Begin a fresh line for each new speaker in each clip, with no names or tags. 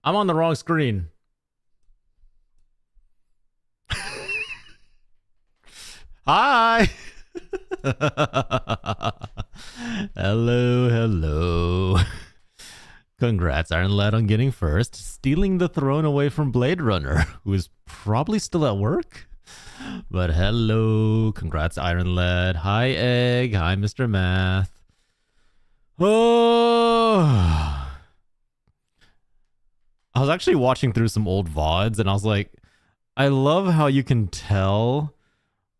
I'm on the wrong screen. Hi. Hello, hello. Congrats, Iron Lad, on getting first, stealing the throne away from Blade Runner, who is probably still at work. But hello, congrats, Iron Lad. Hi, Egg. Hi, Mr. Math. Oh. I was actually watching through some old VODs, and I was like, I love how you can tell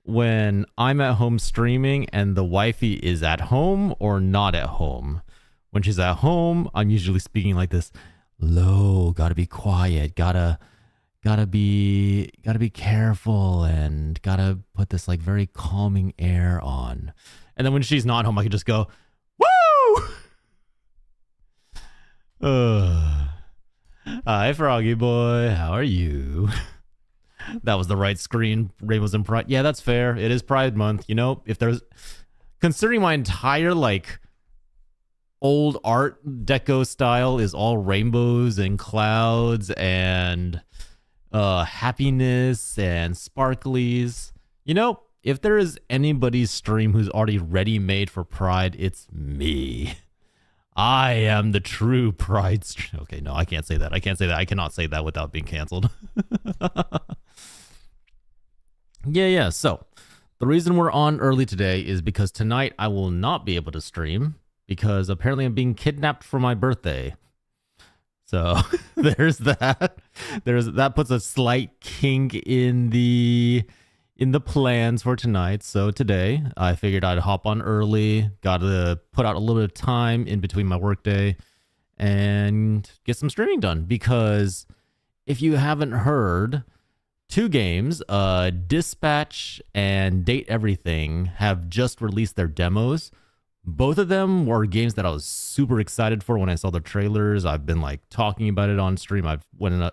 when I'm at home streaming and the wifey is at home or not at home. When she's at home, I'm usually speaking like this, low, gotta be quiet, gotta be careful, and gotta put this like very calming air on. And then when she's not home, I can just go, woo! Hi, Froggy Boy, how are you? That was the right screen. Rainbows and Pride. Yeah, that's fair. It is Pride Month. You know, if there's, considering my entire like old art deco style is all rainbows and clouds and happiness and sparklies. You know, if there is anybody's stream who's already ready made for Pride, it's me. I am the true Pride stream. Okay, no, I can't say that. I can't say that. I cannot say that without being canceled. Yeah. So the reason we're on early today is because tonight I will not be able to stream because apparently I'm being kidnapped for my birthday. So there's that. That puts a slight kink in the plans for tonight. So today I figured I'd hop on early, gotta put out a little bit of time in between my workday and get some streaming done. Because if you haven't heard, two games, Dispatch and Date Everything, have just released their demos. Both of them were games that I was super excited for when I saw the trailers. I've been like talking about it on stream. When they've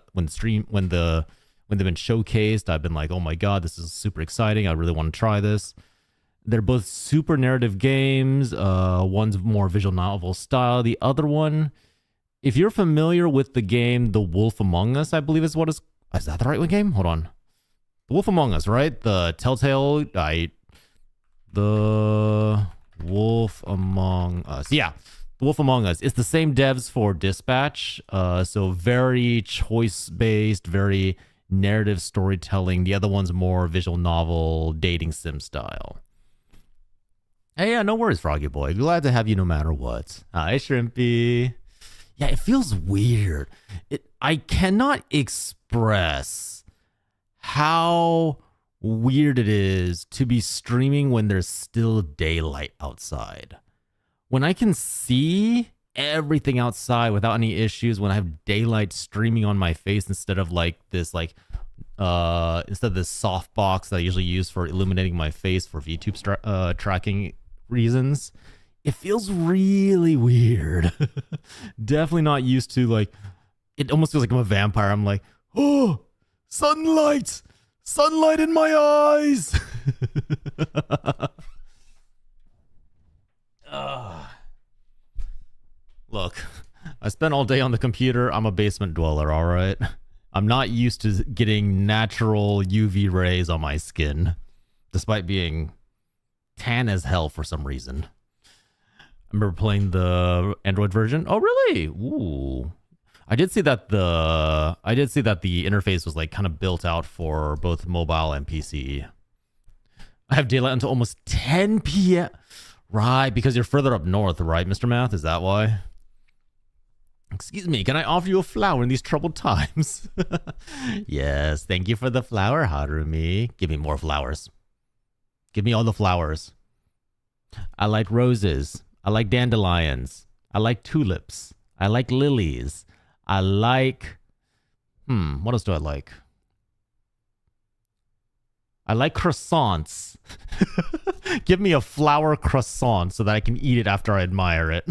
been showcased, I've been like, oh my god, this is super exciting. I really want to try this. They're both super narrative games. One's more visual novel style. The other one, if you're familiar with the game The Wolf Among Us, I believe is what is that the right game? Hold on. The Wolf Among Us, right? The Telltale, the Wolf Among Us. Yeah, The Wolf Among Us. It's the same devs for Dispatch. So very choice-based, very narrative storytelling. The other one's more visual novel, dating sim style. Hey, yeah, no worries, Froggy Boy. Glad to have you no matter what. Hi, Shrimpy. Yeah, it feels weird. I cannot express how weird it is to be streaming when there's still daylight outside. When I can see everything outside without any issues, when I have daylight streaming on my face instead of this softbox that I usually use for illuminating my face for VTube tracking reasons, it feels really weird. Definitely not used to, like, it almost feels like I'm a vampire. I'm like, oh, sunlight in my eyes. Look, I spent all day on the computer. I'm a basement dweller, all right? I'm not used to getting natural UV rays on my skin, despite being tan as hell for some reason. I remember playing the Android version. Oh, really? Ooh. I did see that the interface was like kind of built out for both mobile and PC. I have daylight until almost 10 p.m. Right, because you're further up north, right, Mr. Math? Is that why? Excuse me, can I offer you a flower in these troubled times? Yes, thank you for the flower, Harumi. Give me more flowers. Give me all the flowers. I like roses. I like dandelions. I like tulips. I like lilies. I like... what else do I like? I like croissants. Give me a flower croissant so that I can eat it after I admire it.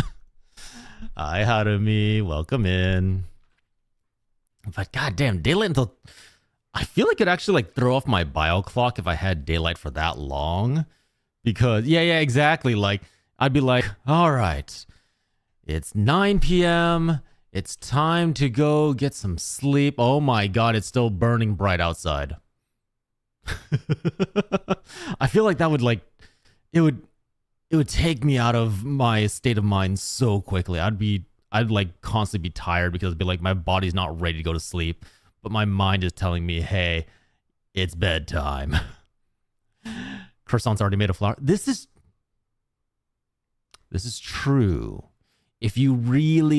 Hi, Harumi. Welcome in. But goddamn, daylight until... I feel like it'd actually like throw off my bio clock if I had daylight for that long. Because, yeah, exactly. Like, I'd be like, all right, it's 9 p.m. It's time to go get some sleep. Oh my god, it's still burning bright outside. I feel like that would it would take me out of my state of mind so quickly. I'd like constantly be tired because it'd be like my body's not ready to go to sleep, but my mind is telling me, hey, it's bedtime. Croissant's already made of flour. This is true. If you really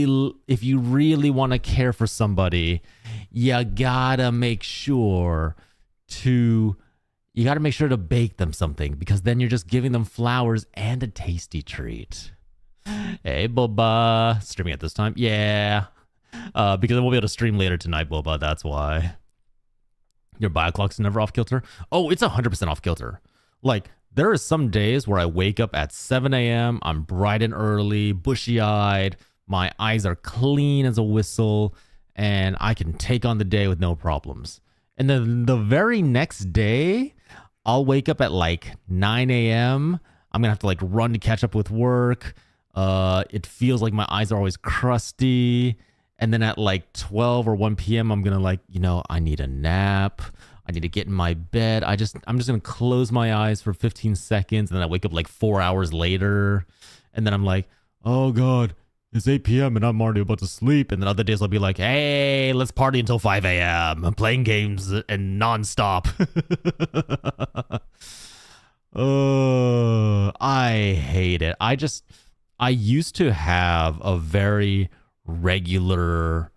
want to care for somebody, you gotta make sure to bake them something, because then you're just giving them flowers and a tasty treat. Hey, Boba. Streaming at this time? Yeah. Because I won't be able to stream later tonight, Boba. That's why. Your bio clock's never off kilter? Oh, it's 100% off kilter. Like, there are some days where I wake up at 7 a.m. I'm bright and early, bushy-eyed. My eyes are clean as a whistle, and I can take on the day with no problems. And then the very next day, I'll wake up at like 9 a.m. I'm going to have to like run to catch up with work. It feels like my eyes are always crusty. And then at like 12 or 1 p.m., I'm going to like, I need a nap. I need to get in my bed. I'm just going to close my eyes for 15 seconds. And then I wake up like 4 hours later. And then I'm like, oh God, it's 8 p.m. and I'm already about to sleep. And then other days I'll be like, hey, let's party until 5 a.m. I'm playing games and nonstop. I hate it. I used to have a very regular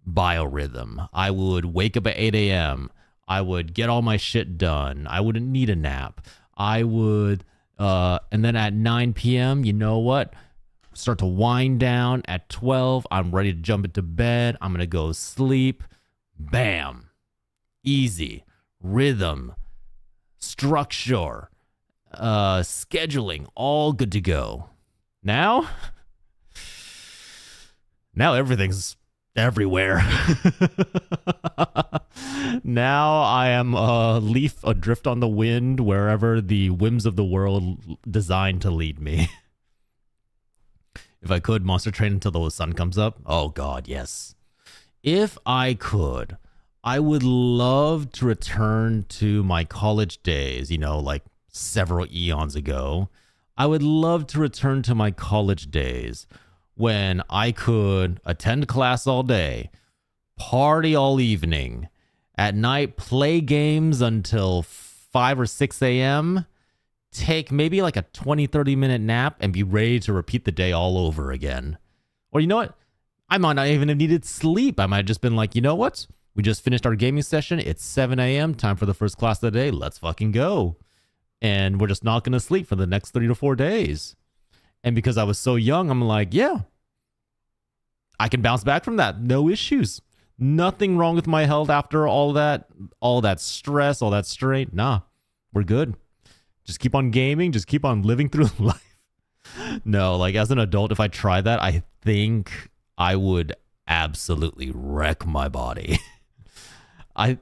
biorhythm. I would wake up at 8 a.m. I would get all my shit done. I wouldn't need a nap. I would, and then at 9 p.m., you know what? Start to wind down. At 12, I'm ready to jump into bed. I'm going to go sleep. Bam. Easy. Rhythm. Structure. Scheduling. All good to go. Now everything's everywhere. Now I am a leaf adrift on the wind wherever the whims of the world designed to lead me. If I could, Monster Train until the sun comes up. Oh God, yes. If I could, I would love to return to my college days, like several eons ago. I would love to return to my college days when I could attend class all day, party all evening, at night play games until 5 or 6 a.m., take maybe like a 20-30 minute nap, and be ready to repeat the day all over again. Or you know what? I might not even have needed sleep. I might have just been like, you know what? We just finished our gaming session. It's 7 a.m. Time for the first class of the day. Let's fucking go. And we're just not going to sleep for the next 3 to 4 days. And because I was so young, I'm like, yeah, I can bounce back from that. No issues. Nothing wrong with my health after all that stress, all that strain. Nah, we're good. Just keep on gaming. Just keep on living through life. No, like as an adult, if I tried that, I think I would absolutely wreck my body. I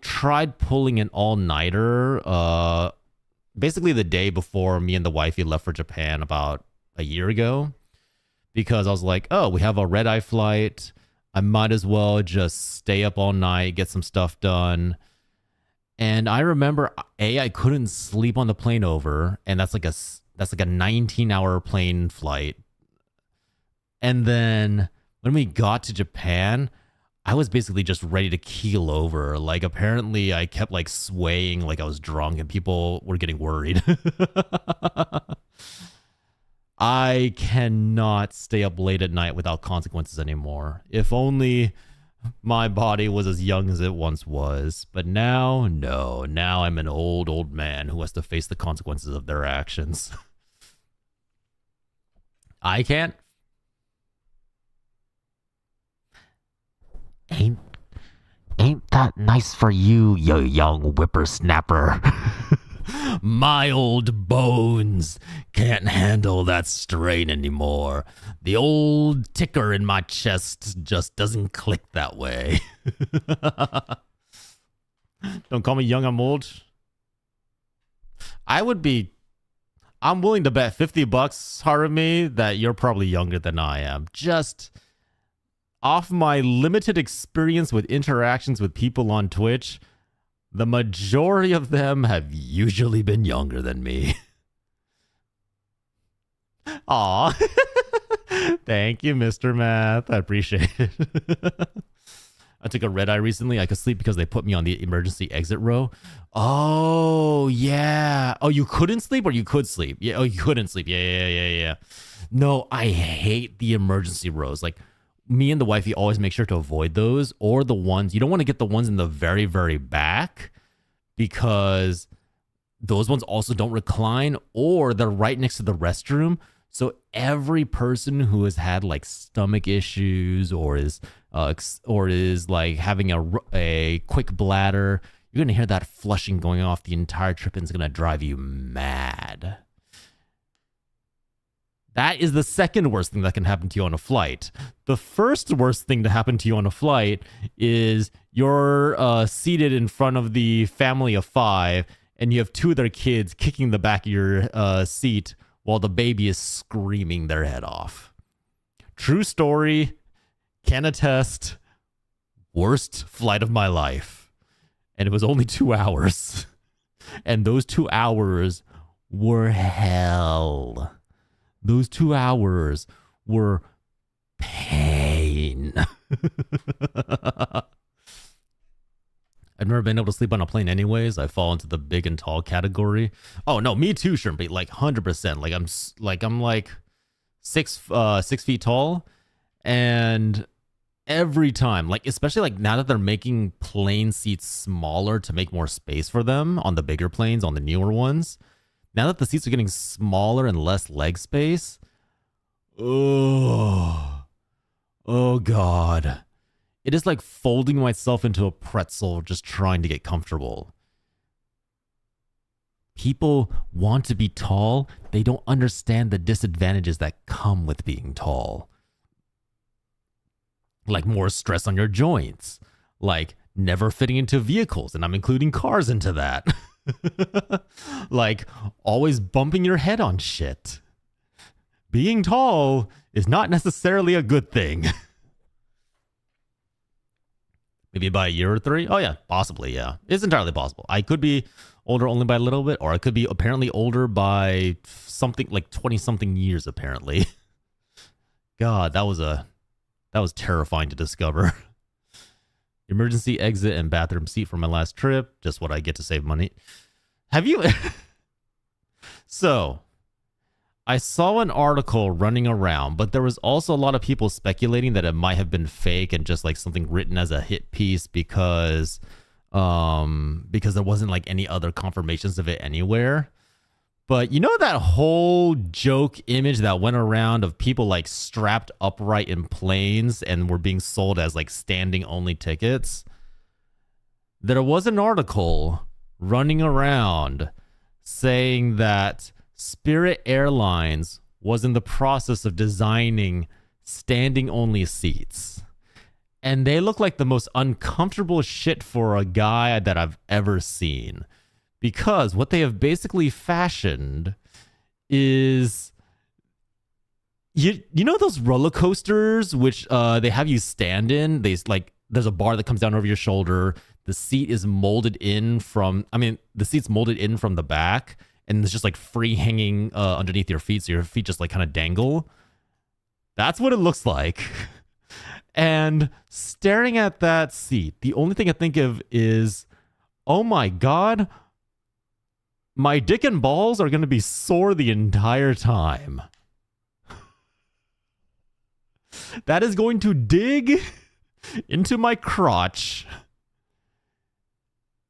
tried pulling an all-nighter basically the day before me and the wifey left for Japan about a year ago, because I was like, oh, we have a red-eye flight. I might as well just stay up all night, get some stuff done. And I remember, I couldn't sleep on the plane over, and that's like a 19-hour plane flight. And then when we got to Japan, I was basically just ready to keel over. Like, apparently I kept like swaying like I was drunk, and people were getting worried. I cannot stay up late at night without consequences anymore. If only my body was as young as it once was. But now, no. Now I'm an old man who has to face the consequences of their actions. I can't. Ain't that nice for you, you young whippersnapper? My old bones can't handle that strain anymore. The old ticker in my chest just doesn't click that way. Don't call me young, I'm old. I'm willing to bet $50, Harumi, that you're probably younger than I am. off my limited experience with interactions with people on Twitch, the majority of them have usually been younger than me. Aw. Thank you, Mr. Math. I appreciate it. I took a red eye recently. I could sleep because they put me on the emergency exit row. Oh, yeah. Oh, you couldn't sleep or you could sleep? Yeah. Oh, you couldn't sleep. Yeah. No, I hate the emergency rows. Like, me and the wifey always make sure to avoid those, or the ones, you don't want to get the ones in the very, very back, because those ones also don't recline, or they're right next to the restroom. So every person who has had like stomach issues or is like having a quick bladder, you're gonna hear that flushing going off the entire trip, and it's gonna drive you mad. That is the second worst thing that can happen to you on a flight. The first worst thing to happen to you on a flight is you're seated in front of the family of 5, and you have 2 of their kids kicking the back of your seat while the baby is screaming their head off. True story, can attest, worst flight of my life. And it was only 2 hours. And those 2 hours were hell. Those 2 hours were pain. I've never been able to sleep on a plane anyways. I fall into the big and tall category. Oh no, me too, Shrimpy. Like 100%. I'm like 6 feet tall, and every time, like especially like now that they're making plane seats smaller to make more space for them on the bigger planes, on the newer ones. Now that the seats are getting smaller and less leg space, oh God. It is like folding myself into a pretzel just trying to get comfortable. People want to be tall. They don't understand the disadvantages that come with being tall. Like more stress on your joints. Like never fitting into vehicles, and I'm including cars into that. Like always bumping your head on shit. Being tall is not necessarily a good thing. Maybe by a year or 3? Oh yeah, possibly, yeah. It's entirely possible. I could be older only by a little bit, or I could be apparently older by something like 20-something years, apparently. God, that was terrifying to discover. Emergency exit and bathroom seat for my last trip. Just what I get to save money. Have you... So, I saw an article running around, but there was also a lot of people speculating that it might have been fake and just like something written as a hit piece because there wasn't like any other confirmations of it anywhere. But you know that whole joke image that went around of people like strapped upright in planes and were being sold as like standing only tickets? There was an article running around saying that Spirit Airlines was in the process of designing standing only seats. And they look like the most uncomfortable shit for a guy that I've ever seen. Because what they have basically fashioned is, you know those roller coasters which they have you stand in? There's a bar that comes down over your shoulder. The seat is molded in from, the seat's molded in from the back, and it's just like free hanging underneath your feet, so your feet just like kind of dangle. That's what it looks like. And staring at that seat, the only thing I think of is, oh my God, my dick and balls are going to be sore the entire time. That is going to dig into my crotch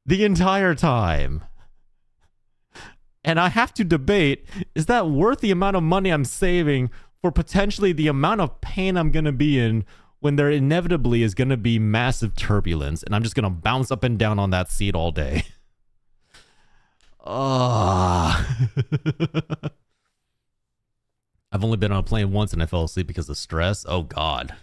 the entire time. And I have to debate, is that worth the amount of money I'm saving for potentially the amount of pain I'm going to be in when there inevitably is going to be massive turbulence and I'm just going to bounce up and down on that seat all day? I've only been on a plane once and I fell asleep because of stress. Oh God.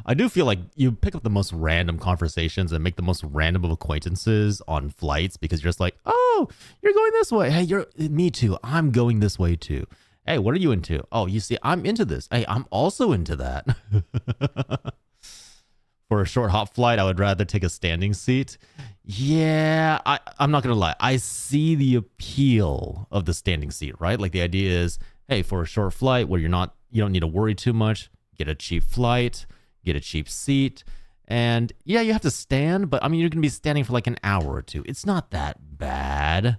I do feel like you pick up the most random conversations and make the most random of acquaintances on flights because you're just like, oh, you're going this way. Hey, me too. I'm going this way too. Hey, what are you into? Oh, you see, I'm into this. Hey, I'm also into that. For a short hop flight, I would rather take a standing seat. Yeah, I'm not going to lie. I see the appeal of the standing seat, right? Like the idea is, hey, for a short flight where you don't need to worry too much, get a cheap flight, get a cheap seat. And yeah, you have to stand, but I mean, you're going to be standing for like an hour or two. It's not that bad.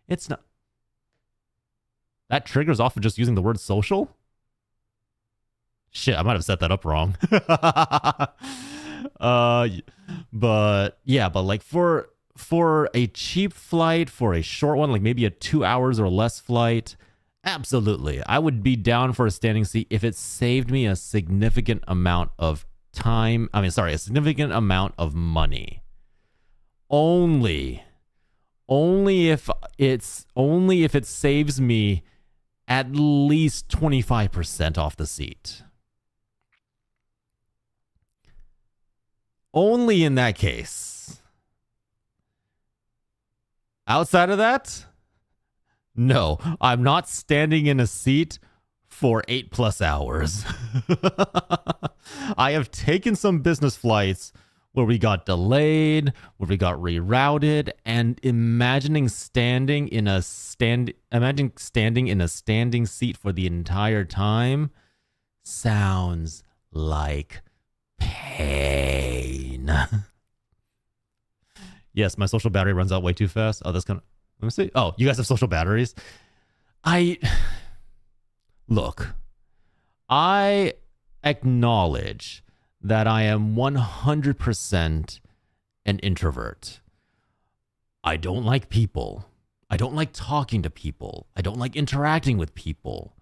It's not. That triggers off of just using the word social? Shit, I might have set that up wrong. But yeah, but like for a cheap flight, for a short one, like maybe a 2 hours or less flight, absolutely. I would be down for a standing seat if it saved me a significant amount of time. I mean, sorry, a significant amount of money. Only if it saves me at least 25% off the seat. Only in that case. Outside of that, no, I'm not standing in a seat for 8+ hours. I have taken some business flights where we got delayed, where we got rerouted, and imagining standing in a standing seat for the entire time sounds like pain. Yes, my social battery runs out way too fast. Oh, that's kind of, let me see. Oh, you guys have social batteries? Look, I acknowledge that I am 100% an introvert. I don't like people. I don't like talking to people. I don't like interacting with people.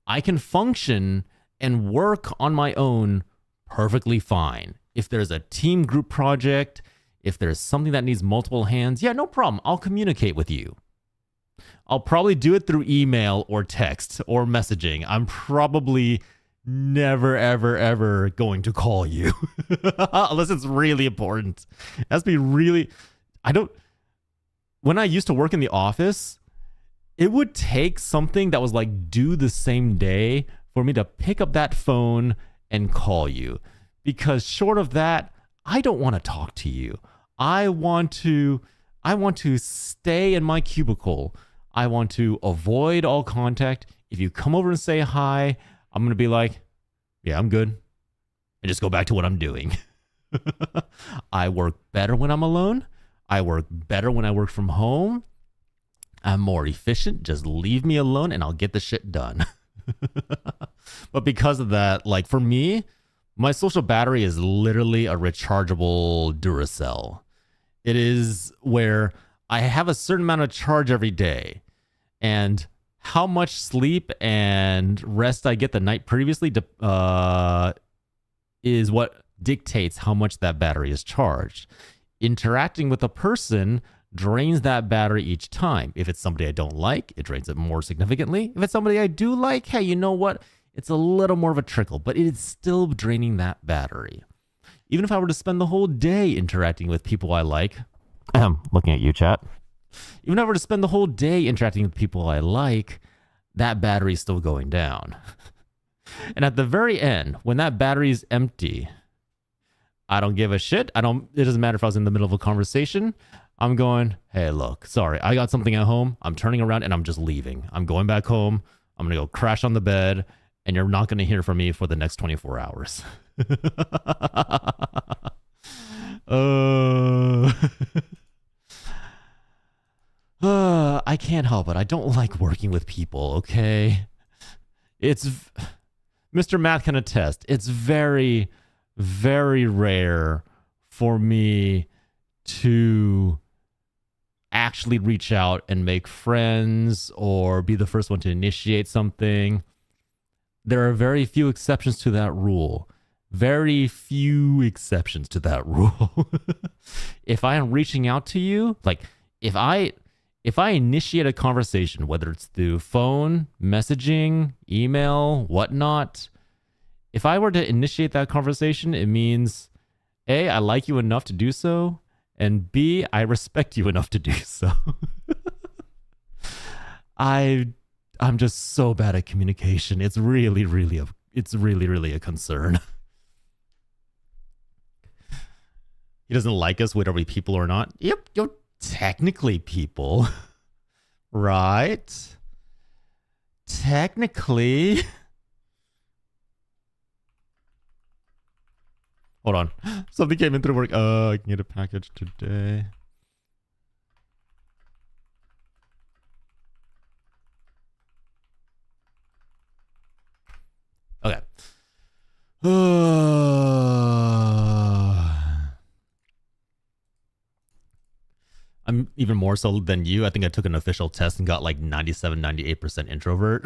I can function and work on my own perfectly fine. If there's a team group project, if there's something that needs multiple hands, yeah, no problem. I'll communicate with you. I'll probably do it through email or text or messaging. I'm probably never, ever, ever going to call you unless it's really important. It has to be really, when I used to work in the office, it would take something that was like due the same day for me to pick up that phone and call you, because short of that, I don't want to talk to you. I want to stay in my cubicle. I want to avoid all contact. If you come over and say hi, I'm going to be like, yeah, I'm good. And just go back to what I'm doing. I work better when I'm alone. I work better when I work from home. I'm more efficient. Just leave me alone and I'll get the shit done. But because of that, like for me, my social battery is literally a rechargeable Duracell. It is where I have a certain amount of charge every day. And how much sleep and rest I get the night previously is what dictates how much that battery is charged. Interacting with a person drains that battery each time. If it's somebody I don't like, it drains it more significantly. If it's somebody I do like, hey, you know what? It's a little more of a trickle, but it is still draining that battery. Even if I were to spend the whole day interacting with people I like, looking at you, chat. Even if I were to spend the whole day interacting with people I like, that battery is still going down. And at the very end, when that battery is empty, I don't give a shit. It doesn't matter if I was in the middle of a conversation. I'm going, hey, look, sorry, I got something at home. I'm turning around and I'm just leaving. I'm going back home. I'm going to go crash on the bed, and you're not going to hear from me for the next 24 hours. I can't help it. I don't like working with people, okay? Mr. Math can attest. It's very, very rare for me to actually reach out and make friends or be the first one to initiate something. There are very few exceptions to that rule. Very few exceptions to that rule. If I am reaching out to you, like if I initiate a conversation, whether it's through phone, messaging, email, whatnot, if I were to initiate that conversation, it means A, I like you enough to do so, and B, I respect you enough to do so. I I'm just so bad at communication. It's really a concern. He doesn't like us, whether we people or not. Yep, you're technically people. Right? Technically. Hold on. Something came in through work. I can get a package today. Okay. I'm even more so than you. I think I took an official test and got like 97, 98% introvert.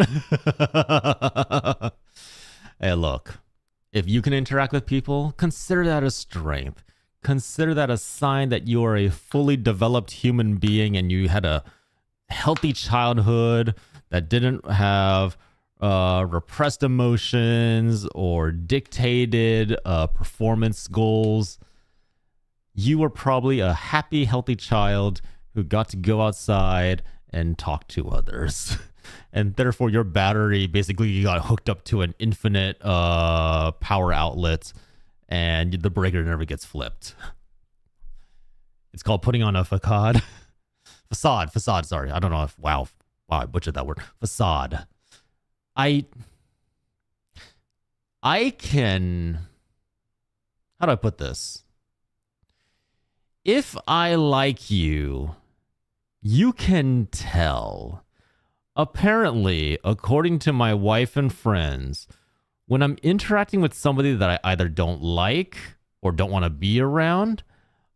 Hey, look. If you can interact with people, consider that a strength. Consider that a sign that you are a fully developed human being and you had a healthy childhood that didn't have repressed emotions or dictated performance goals. You were probably a happy, healthy child who got to go outside and talk to others. And therefore, your battery basically got hooked up to an infinite power outlet, and the breaker never gets flipped. It's called putting on a facade. Facade, sorry. I don't know if, wow, I butchered that word. Facade. I can, how do I put this? If I like you, you can tell. Apparently, according to my wife and friends, when I'm interacting with somebody that I either don't like or don't want to be around,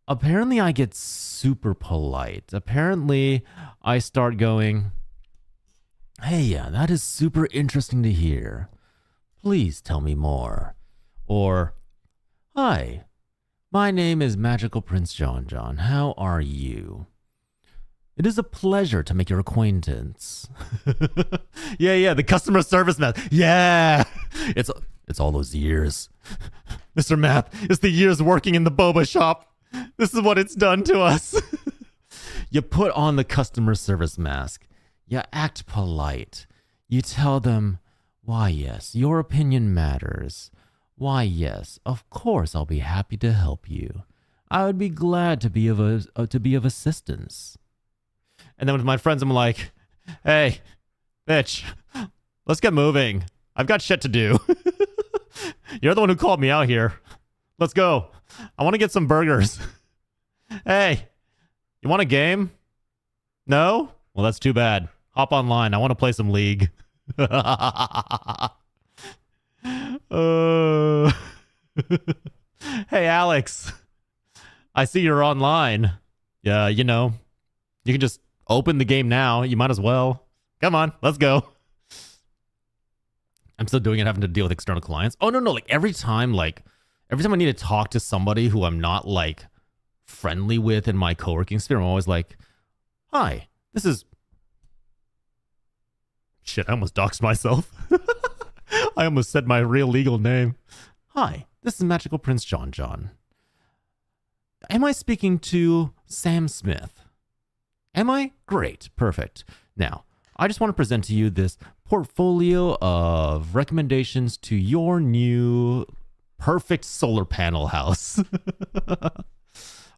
apparently I get super polite. Apparently, I start going, hey, yeah, that is super interesting to hear. Please tell me more. Or, hi, my name is Magical Prince John John. How are you? It is a pleasure to make your acquaintance. Yeah, the customer service math. Yeah, it's all those years. Mr. Math, it's the years working in the boba shop. This is what it's done to us. You put on the customer service mask. You act polite. You tell them, why, yes, your opinion matters. Why, yes, of course I'll be happy to help you. I would be glad to be of assistance. And then with my friends, I'm like, hey, bitch, let's get moving. I've got shit to do. You're the one who called me out here. Let's go. I want to get some burgers. Hey, you want a game? No? Well, that's too bad. Hop online. I want to play some League. Hey, Alex. I see you're online. Yeah, you know, you can just open the game now. You might as well. Come on, let's go. I'm still doing it, having to deal with external clients. Oh, no. Like every time I need to talk to somebody who I'm not like friendly with in my co-working sphere, I'm always like, hi, this is... Shit, I almost doxed myself. I almost said my real legal name. Hi, this is Magical Prince John John. Am I speaking to Sam Smith? Am I? Great. Perfect. Now, I just want to present to you this portfolio of recommendations to your new perfect solar panel house.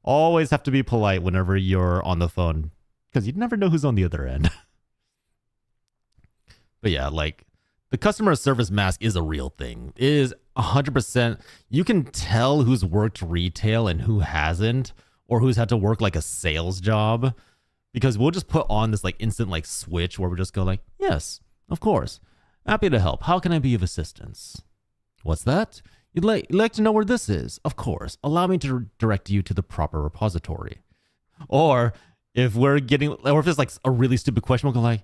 Always have to be polite whenever you're on the phone because you never know who's on the other end. But yeah, like the customer service mask is a real thing. It is 100%. You can tell who's worked retail and who hasn't, or who's had to work like a sales job. Because we'll just put on this like instant like switch where we just go like, yes, of course. Happy to help. How can I be of assistance? What's that? You'd like to know where this is? Of course. Allow me to direct you to the proper repository. Or if it's like a really stupid question, we'll go like,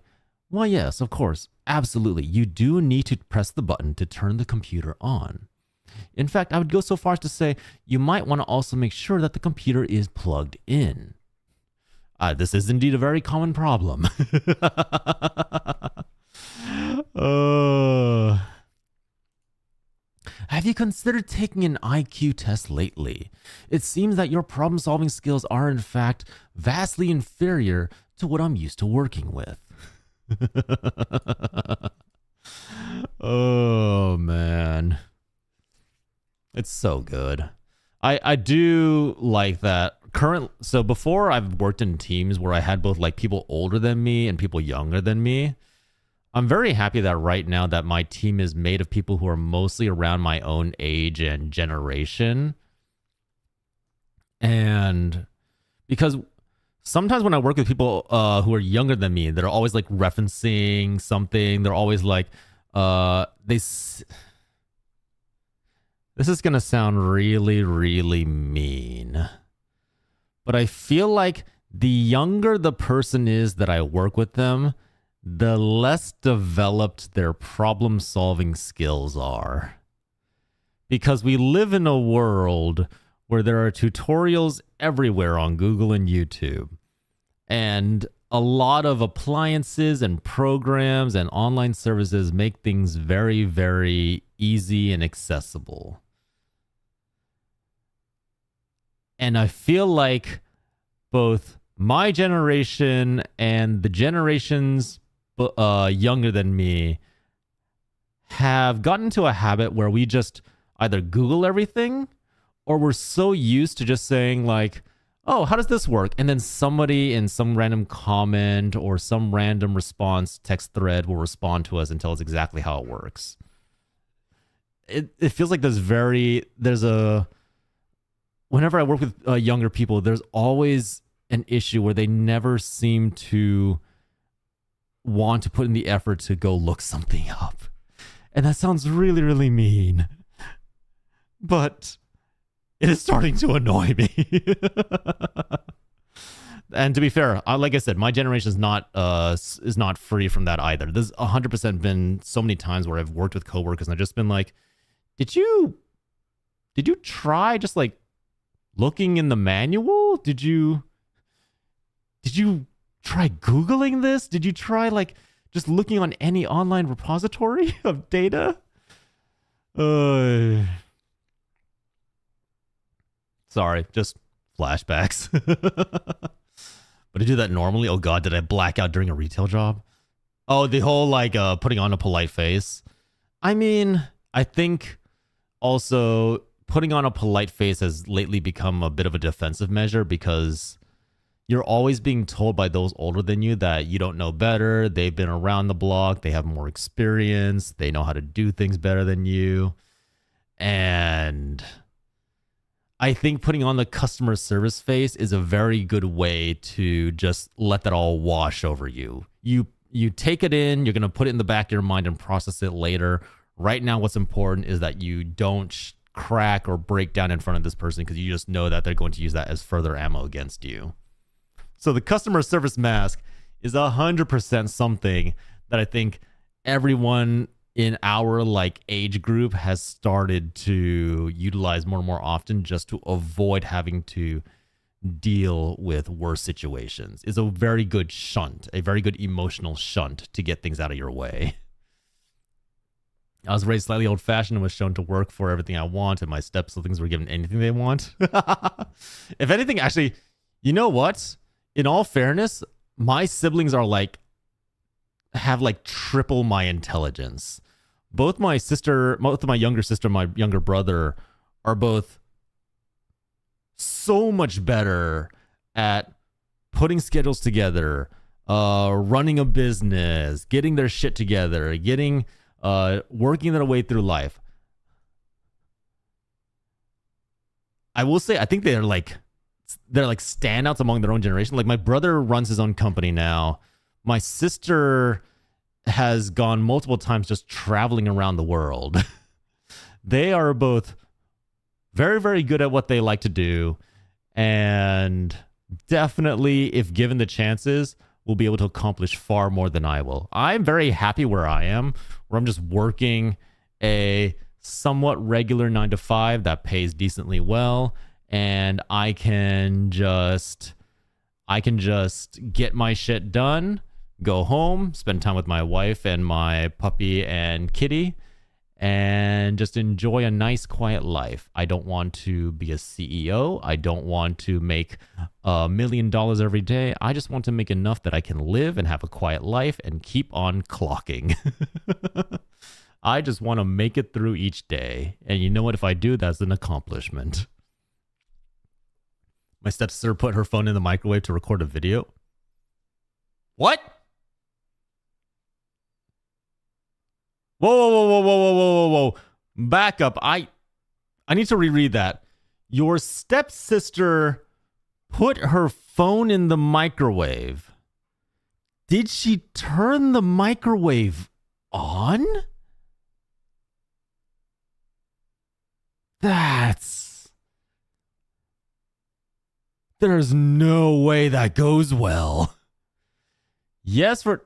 why, yes, of course. Absolutely. You do need to press the button to turn the computer on. In fact, I would go so far as to say you might want to also make sure that the computer is plugged in. This is indeed a very common problem. Have you considered taking an IQ test lately? It seems that your problem-solving skills are in fact vastly inferior to what I'm used to working with. Oh man. It's so good. I do like that so before I've worked in teams where I had both like people older than me and people younger than me. I'm very happy that right now that my team is made of people who are mostly around my own age and generation. And because sometimes when I work with people who are younger than me, they're always like referencing something. They're always like, this is going to sound really, really mean. But I feel like the younger the person is that I work with them, the less developed their problem-solving skills are. Because we live in a world where there are tutorials everywhere on Google and YouTube. And a lot of appliances and programs and online services make things very, very easy and accessible. And I feel like both my generation and the generations younger than me have gotten into a habit where we just either Google everything or we're so used to just saying like, oh, how does this work? And then somebody in some random comment or some random response text thread will respond to us and tell us exactly how it works. It feels like whenever I work with younger people, there's always an issue where they never seem to want to put in the effort to go look something up. And that sounds really, really mean. But it is starting to annoy me. And to be fair, like I said, my generation is not free from that either. There's 100% been so many times where I've worked with coworkers and I've just been like, did you try just like looking in the manual? Did you try Googling this? Did you try like just looking on any online repository of data? Sorry, just flashbacks. But I do that normally. Oh God, did I black out during a retail job? Oh, the whole like putting on a polite face. I mean, I think also putting on a polite face has lately become a bit of a defensive measure because you're always being told by those older than you that you don't know better. They've been around the block. They have more experience. They know how to do things better than you. And I think putting on the customer service face is a very good way to just let that all wash over you. You take it in, you're going to put it in the back of your mind and process it later. Right now, what's important is that you don't crack or break down in front of this person because you just know that they're going to use that as further ammo against you. So the customer service mask is 100% something that I think everyone in our like age group has started to utilize more and more often just to avoid having to deal with worse situations. Is a very good shunt, a very good emotional shunt to get things out of your way. I was raised slightly old-fashioned and was shown to work for everything I want, and my step-siblings were given anything they want. If anything, actually, you know what? In all fairness, my siblings are like, have like triple my intelligence. Both my younger sister and my younger brother are both so much better at putting schedules together, running a business, getting their shit together, working their way through life. I will say, I think they're like standouts among their own generation. Like my brother runs his own company now. My sister has gone multiple times just traveling around the world. They are both very, very good at what they like to do. And definitely, if given the chances, will be able to accomplish far more than I will. I'm very happy where I am, where I'm just working a somewhat regular 9-to-5 that pays decently well. And I can just get my shit done, go home, spend time with my wife and my puppy and kitty, and just enjoy a nice, quiet life. I don't want to be a CEO. I don't want to make $1 million every day. I just want to make enough that I can live and have a quiet life and keep on clocking. I just want to make it through each day. And you know what? If I do, that's an accomplishment. My stepsister put her phone in the microwave to record a video. What? Whoa, whoa, whoa, whoa, whoa, whoa, whoa, whoa. Back up. I need to reread that. Your stepsister put her phone in the microwave. Did she turn the microwave on? There's no way that goes well. Yes, for...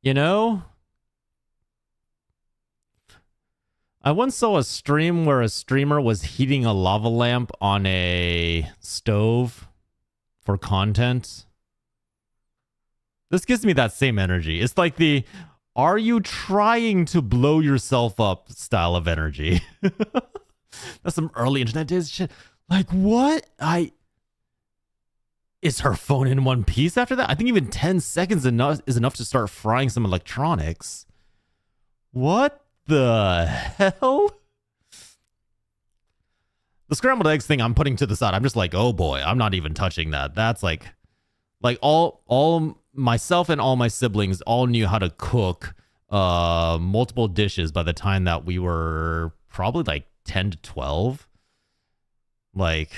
You know, I once saw a stream where a streamer was heating a lava lamp on a stove for content. This gives me that same energy. It's like the, are you trying to blow yourself up style of energy. That's some early internet days shit. Like, what? Is her phone in one piece after that? I think even 10 seconds is enough to start frying some electronics. What the hell? The scrambled eggs thing I'm putting to the side. I'm just like, oh boy, I'm not even touching that. That's like all myself and all my siblings all knew how to cook multiple dishes by the time that we were probably like 10 to 12. Like,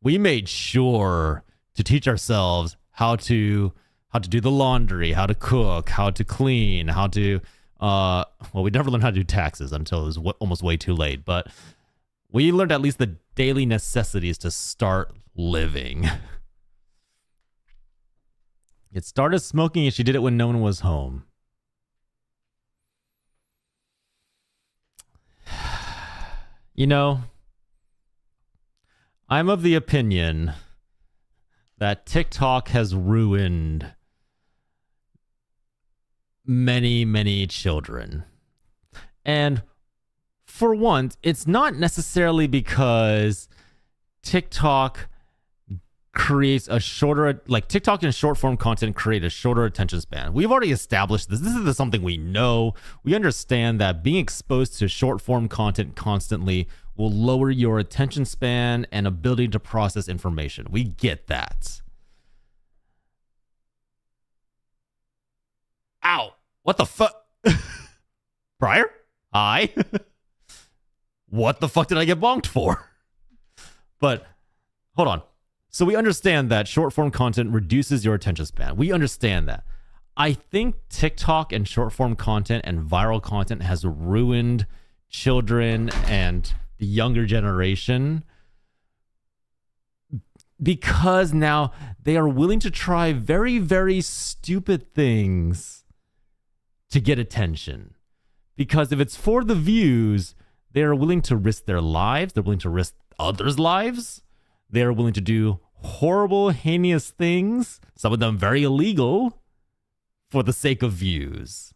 we made sure to teach ourselves how to do the laundry, how to cook, how to clean, how to well, we never learned how to do taxes until it was almost way too late, but we learned at least the daily necessities to start living. It started smoking and she did it when no one was home. You know, I'm of the opinion that TikTok has ruined many, many children. And for once, it's not necessarily because TikTok creates a shorter, like TikTok and short form content create a shorter attention span. We've already established this. This is something we know. We understand that being exposed to short form content constantly will lower your attention span and ability to process information. We get that. Ow. What the fuck? Briar? Hi. What the fuck did I get bonked for? But hold on. So we understand that short form content reduces your attention span. We understand that. I think TikTok and short form content and viral content has ruined children and the younger generation because now they are willing to try very, very stupid things to get attention. Because if it's for the views, they are willing to risk their lives. They're willing to risk others' lives. They are willing to do horrible, heinous things, some of them very illegal, for the sake of views.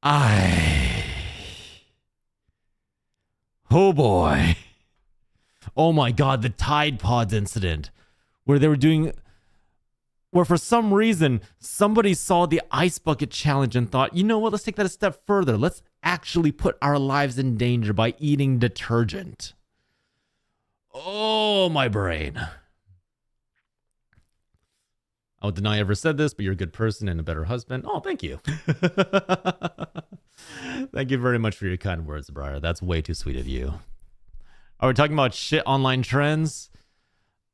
Oh boy. Oh my God, the Tide Pods incident where they were doing, where for some reason somebody saw the ice bucket challenge and thought, you know what, let's take that a step further. Let's actually put our lives in danger by eating detergent. Oh, my brain. I would deny I ever said this, but you're a good person and a better husband. Oh, thank you. Thank you very much for your kind words, Briar. That's way too sweet of you. Are we talking about shit online trends?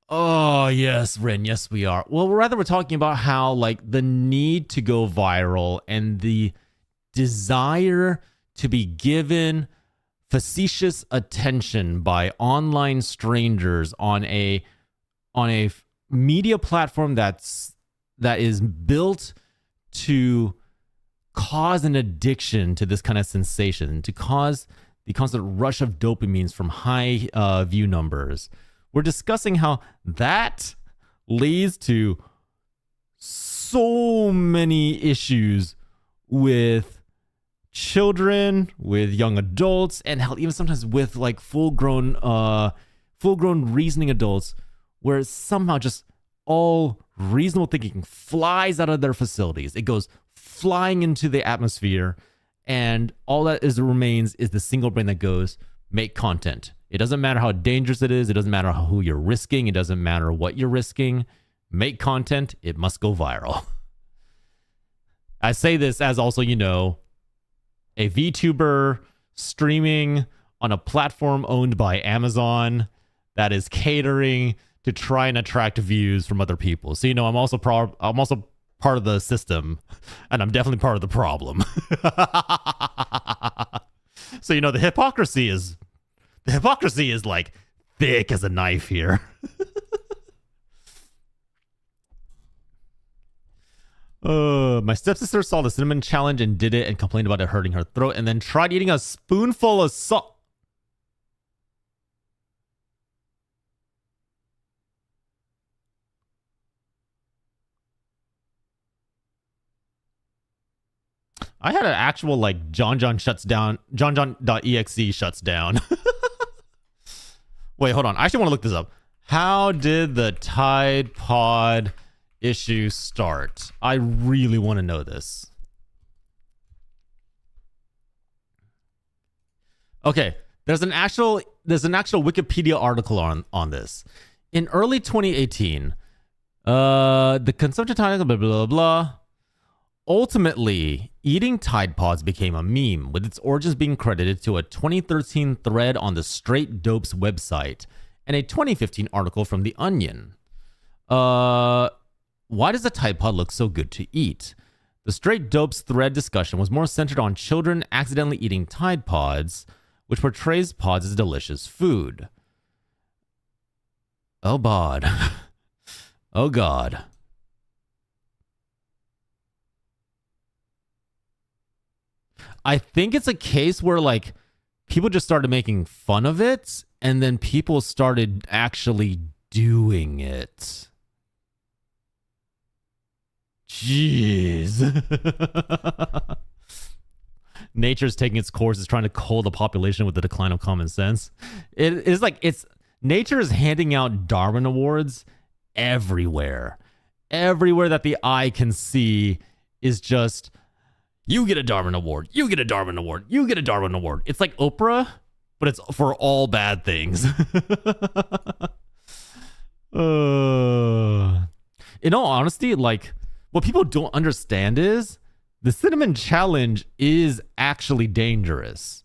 Oh, yes, Rin. Yes, we are. Well, rather we're talking about how, like, the need to go viral and the desire to be given facetious attention by online strangers on a media platform that is built to cause an addiction to this kind of sensation, to cause the constant rush of dopamines from high view numbers. we're discussing how that leads to so many issues with children, with young adults, and hell, even sometimes with like full-grown reasoning adults, where somehow just all reasonable thinking flies out of their facilities. It goes flying into the atmosphere, and all that remains is the single brain that goes, make content. It doesn't matter how dangerous it is. It doesn't matter who you're risking. It doesn't matter what you're risking. Make content. It must go viral. I say this as also, you know, a VTuber streaming on a platform owned by Amazon that is catering to try and attract views from other people. So, you know, I'm also part of the system, and I'm definitely part of the problem. So, you know, the hypocrisy is like thick as a knife here. My stepsister saw the cinnamon challenge and did it and complained about it hurting her throat, and then tried eating a spoonful of salt. I had an actual like John shuts down, John.exe shuts down. Wait, hold on. I actually want to look this up. How did the Tide Pod issue start? I really want to know this. Okay, there's an actual Wikipedia article on this. In early 2018, the consumption time, blah blah blah. Ultimately, eating Tide Pods became a meme, with its origins being credited to a 2013 thread on the Straight Dopes website and a 2015 article from The Onion. Why does a Tide Pod look so good to eat? The Straight Dopes thread discussion was more centered on children accidentally eating Tide Pods, which portrays pods as delicious food. Oh, bod. Oh, God. I think it's a case where, like, people just started making fun of it, and then people started actually doing it. Jeez. Nature's taking its course, is trying to cull the population with the decline of common sense. It is like nature is handing out Darwin Awards everywhere. Everywhere that the eye can see is just, you get a Darwin Award, you get a Darwin Award, you get a Darwin Award. It's like Oprah, but it's for all bad things. In all honesty, like, what people don't understand is the cinnamon challenge is actually dangerous,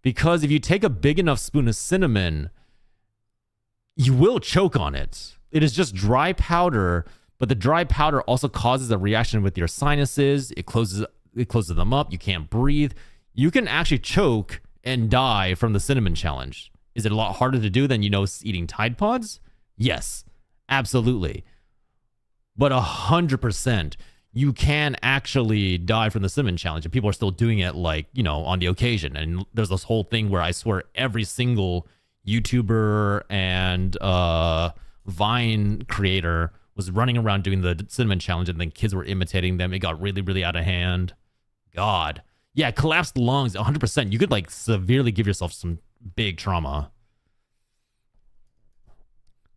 because if you take a big enough spoon of cinnamon, you will choke on it. It is just dry powder, but the dry powder also causes a reaction with your sinuses. It closes them up. You can't breathe. You can actually choke and die from the cinnamon challenge. Is it a lot harder to do than, you know, eating Tide Pods? Yes, absolutely. But 100%, you can actually die from the cinnamon challenge, and people are still doing it, like, you know, on the occasion. And there's this whole thing where I swear every single YouTuber and Vine creator was running around doing the cinnamon challenge, and then kids were imitating them. It got really, really out of hand. God. Yeah, collapsed lungs, 100%. You could, like, severely give yourself some big trauma.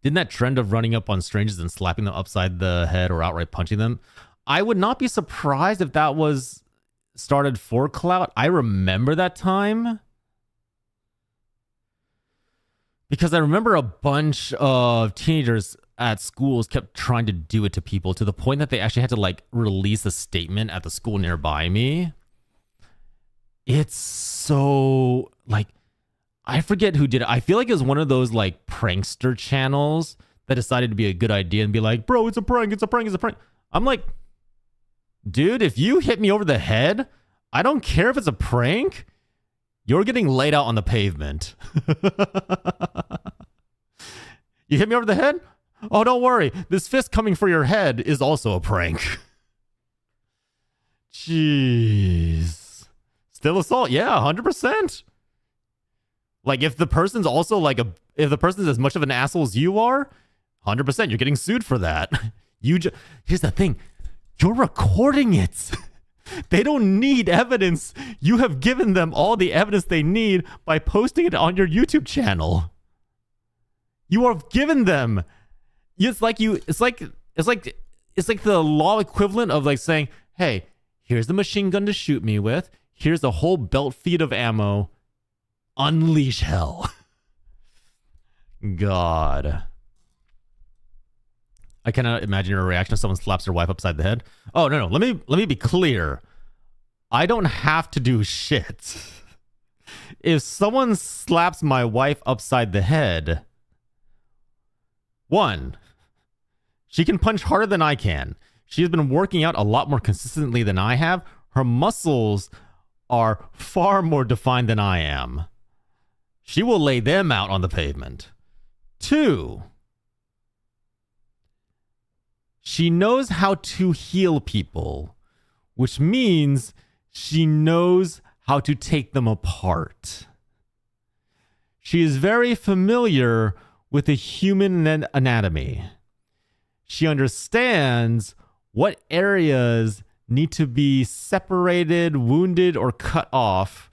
Didn't that trend of running up on strangers and slapping them upside the head or outright punching them? I would not be surprised if that was started for clout. I remember that time, because I remember a bunch of teenagers at schools kept trying to do it to people, to the point that they actually had to, like, release a statement at the school nearby me. It's so, like, I forget who did it. I feel like it was one of those, like, prankster channels that decided to be a good idea and be like, bro, it's a prank, it's a prank, it's a prank. I'm like, dude, if you hit me over the head, I don't care if it's a prank. You're getting laid out on the pavement. You hit me over the head? Oh, don't worry. This fist coming for your head is also a prank. Jeez. Still assault? Yeah, 100%. Like, if the person's also like if the person's as much of an asshole as you are, 100%, you're getting sued for that. Here's the thing, you're recording it. They don't need evidence. You have given them all the evidence they need by posting it on your YouTube channel. You have given them. It's like the law equivalent of like saying, "Hey, here's the machine gun to shoot me with. Here's a whole belt feed of ammo. Unleash hell." God. I cannot imagine your reaction if someone slaps their wife upside the head. Oh, no. Let me be clear. I don't have to do shit. If someone slaps my wife upside the head, one, she can punch harder than I can. She has been working out a lot more consistently than I have. Her muscles are far more defined than I am. She will lay them out on the pavement. Two, she knows how to heal people, which means she knows how to take them apart. She is very familiar with the human anatomy. She understands what areas need to be separated, wounded, or cut off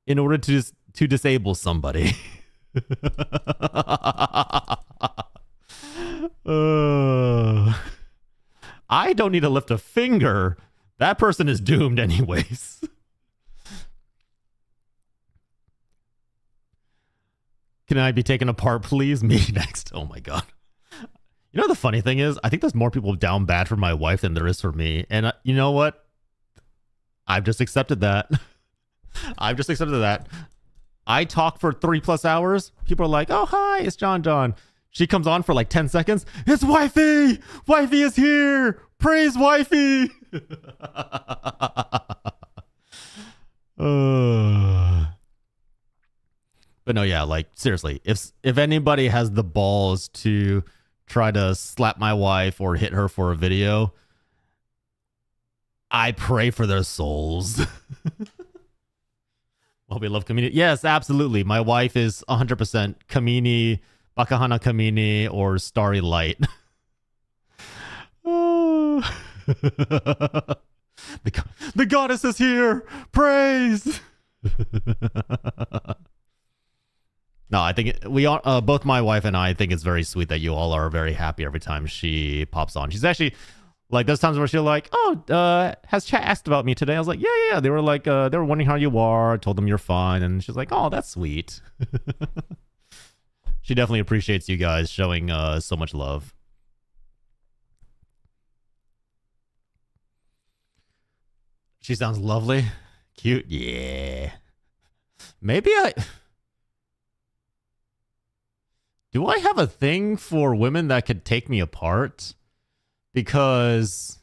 in order to disable somebody. I don't need to lift a finger. That person is doomed anyways. Can I be taken apart, please? Me next. Oh my god. You know, the funny thing is, I think there's more people down bad for my wife than there is for me. And you know what? I've just accepted that. I've just accepted that. I talk for 3+ hours. People are like, "Oh, hi, it's John. She comes on for like 10 seconds. "It's wifey! Wifey is here! Praise wifey!" But no, yeah, like seriously, if anybody has the balls to try to slap my wife or hit her for a video, I pray for their souls. Well, we love Kamini. Yes, absolutely. My wife is 100% Kamini, Bakahana Kamini, or Starry Light. Oh. The goddess is here. Praise. No, I think we are, both my wife and I think it's very sweet that you all are very happy every time she pops on. She's actually like, there's times where she'll like, "Oh, has chat asked about me today?" I was like, yeah. They were like, they were wondering how you are. I told them you're fine. And she's like, "Oh, that's sweet." She definitely appreciates you guys showing so much love. She sounds lovely. Cute. Yeah. Maybe do I have a thing for women that could take me apart? Because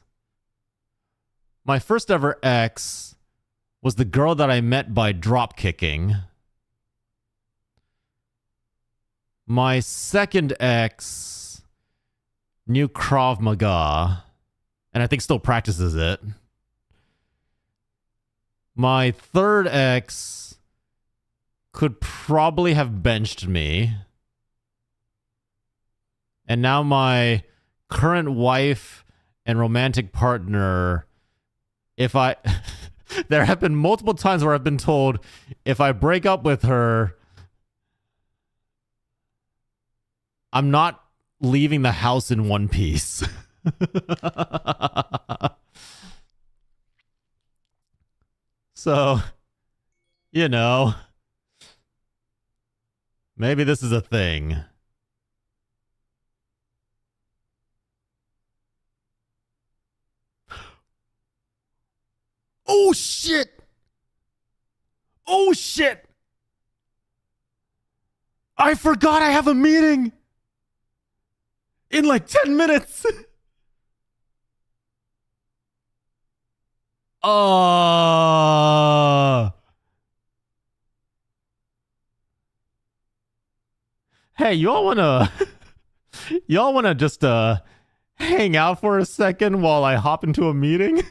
my first ever ex was the girl that I met by drop kicking. My second ex knew Krav Maga, and I think still practices it. My third ex could probably have benched me. And now my current wife and romantic partner, there have been multiple times where I've been told if I break up with her, I'm not leaving the house in one piece. So, you know, maybe this is a thing. Oh shit! Oh shit! I forgot I have a meeting in like 10 minutes. Hey, y'all wanna just hang out for a second while I hop into a meeting?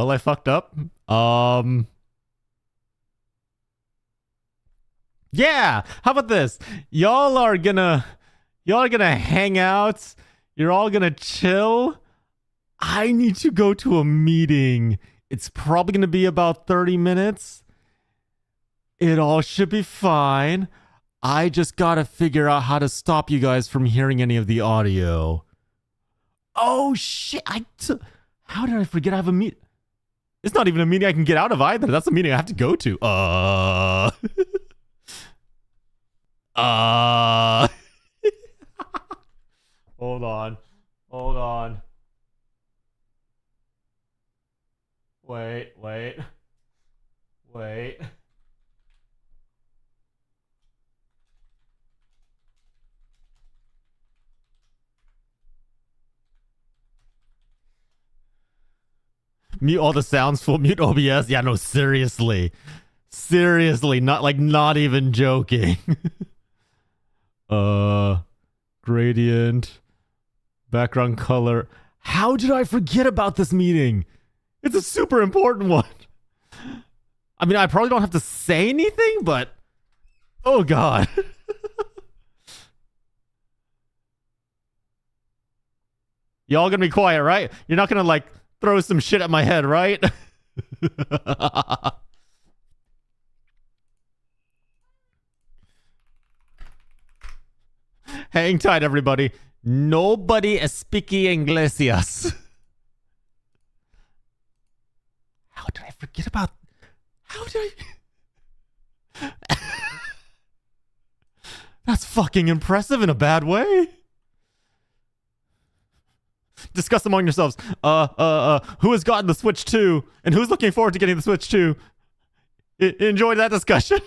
Well, I fucked up. Yeah, how about this? Y'all are gonna hang out. You're all gonna chill. I need to go to a meeting. It's probably gonna be about 30 minutes. It all should be fine. I just gotta figure out how to stop you guys from hearing any of the audio. Oh shit! How did I forget I have a meet? It's not even a meeting I can get out of either. That's a meeting I have to go to. Hold on. Hold on. Wait. Mute all the sounds, full mute OBS. Yeah, no, seriously. Seriously, not even joking. Gradient, background color. How did I forget about this meeting? It's a super important one. I mean, I probably don't have to say anything, but oh god. Y'all gonna be quiet, right? You're not gonna like throw some shit at my head, right? Hang tight, everybody. Nobody is speaking Iglesias. How did I forget about... How did I... That's fucking impressive in a bad way. Discuss among yourselves. Who has gotten the Switch 2? And who's looking forward to getting the Switch 2? Enjoy that discussion.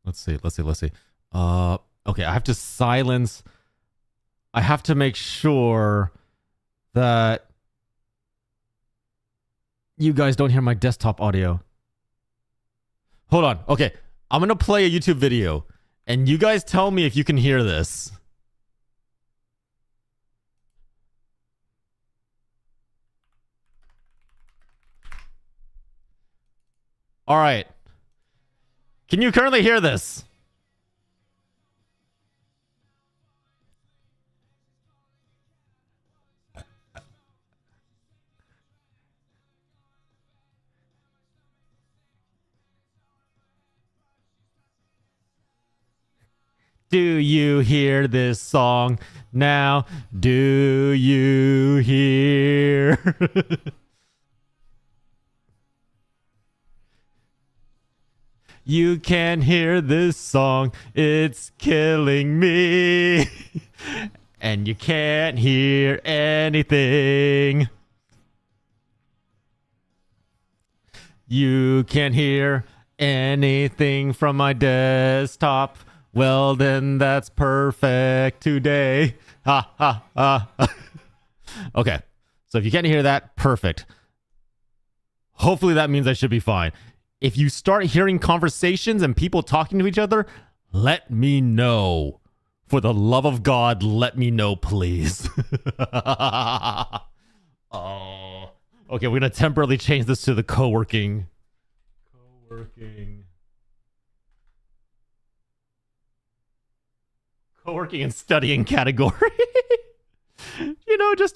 Let's see. Okay, I have to silence. I have to make sure that you guys don't hear my desktop audio. Hold on. Okay, I'm going to play a YouTube video, and you guys tell me if you can hear this. All right. Can you currently hear this? Do you hear this song now? Do you hear? You can hear this song. It's killing me. And you can't hear anything. You can't hear anything from my desktop. Well, then that's perfect today. Ha, ha, ha. Okay. So if you can't hear that, perfect. Hopefully that means I should be fine. If you start hearing conversations and people talking to each other, let me know. For the love of God, let me know, please. Oh. Okay, we're going to temporarily change this to the co-working. Co-working and studying category. You know, just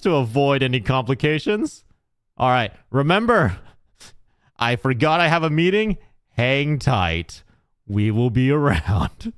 to avoid any complications. All right, remember, I forgot I have a meeting. Hang tight. We will be around.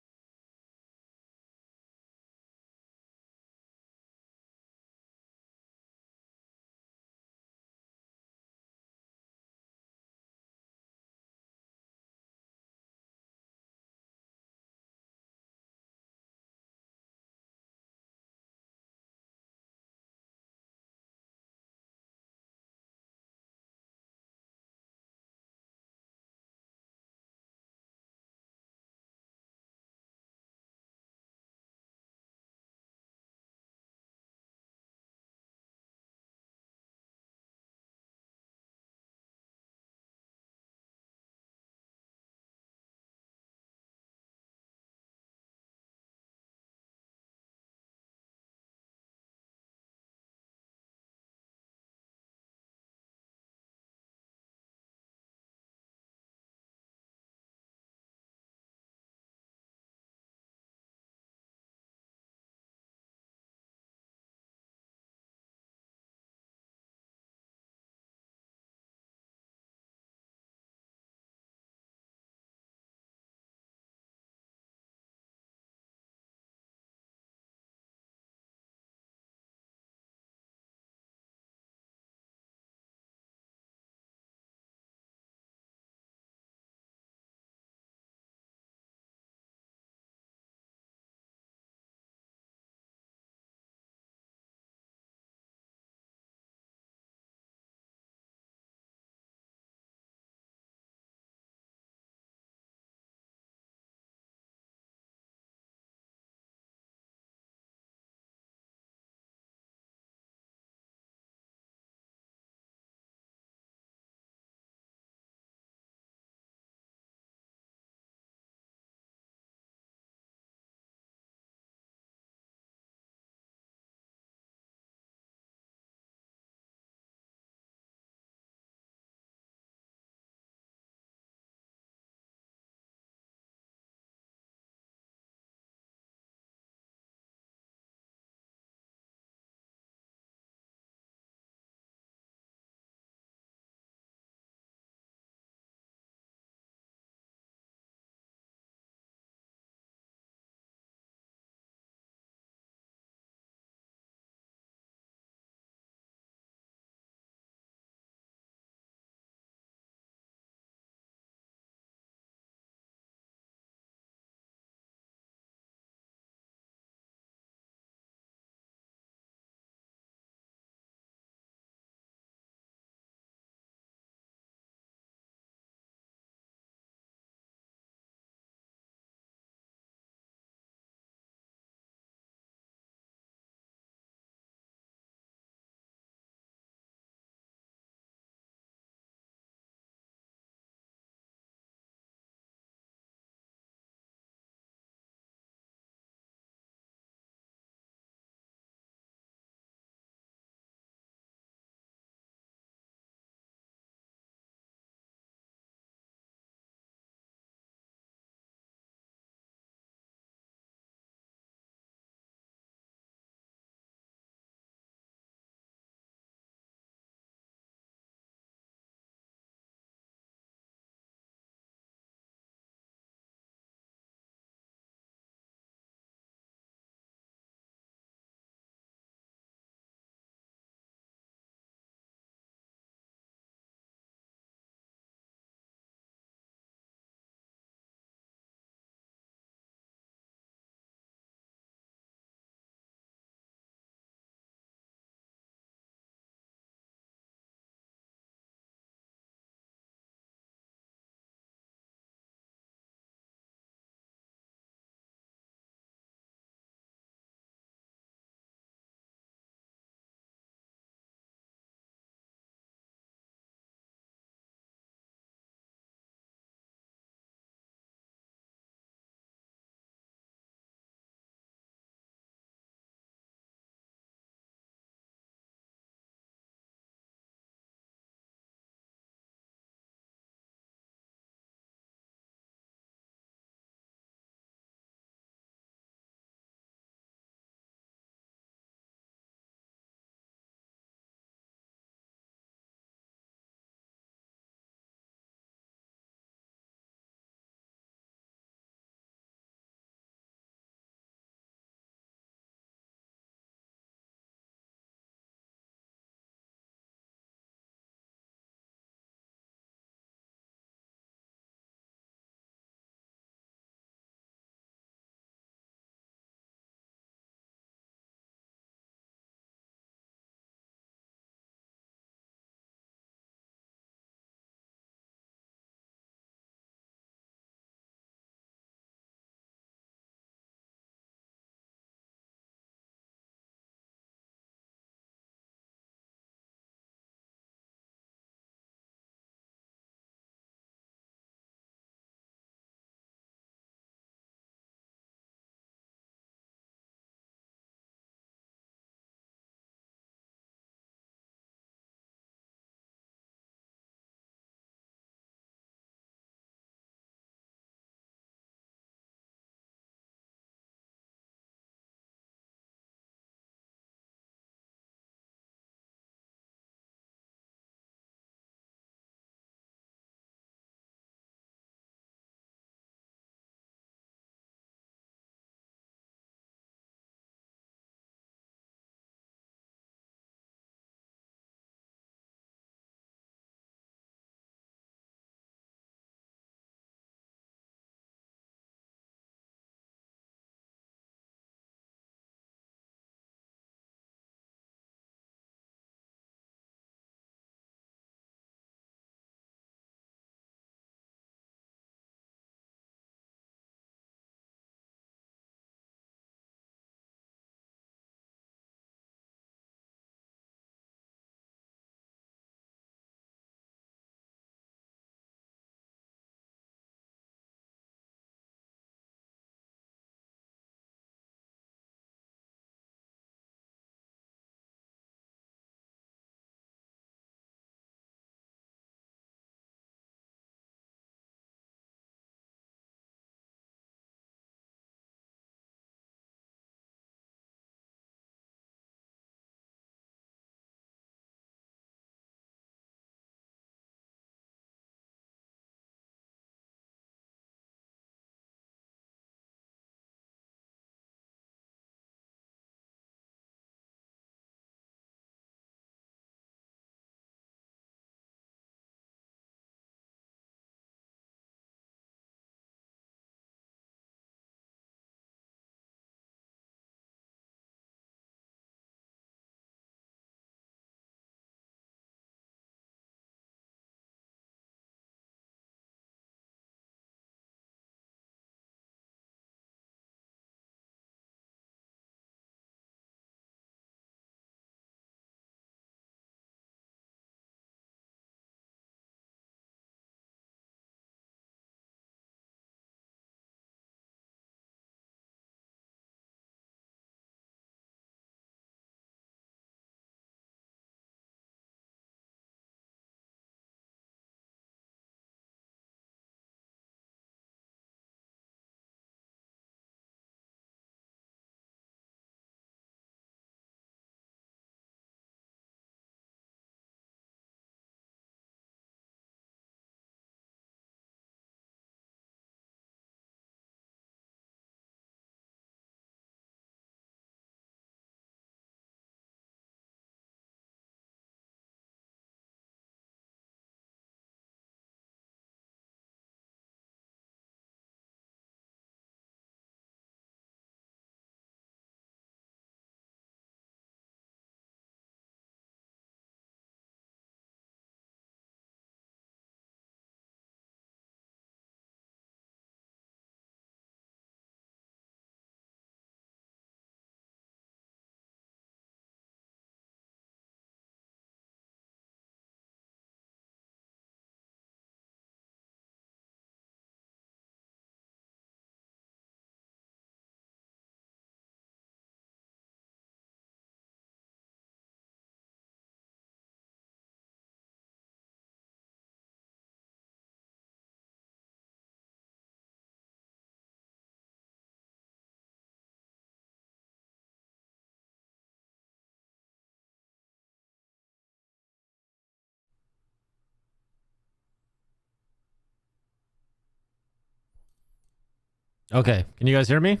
Okay, can you guys hear me?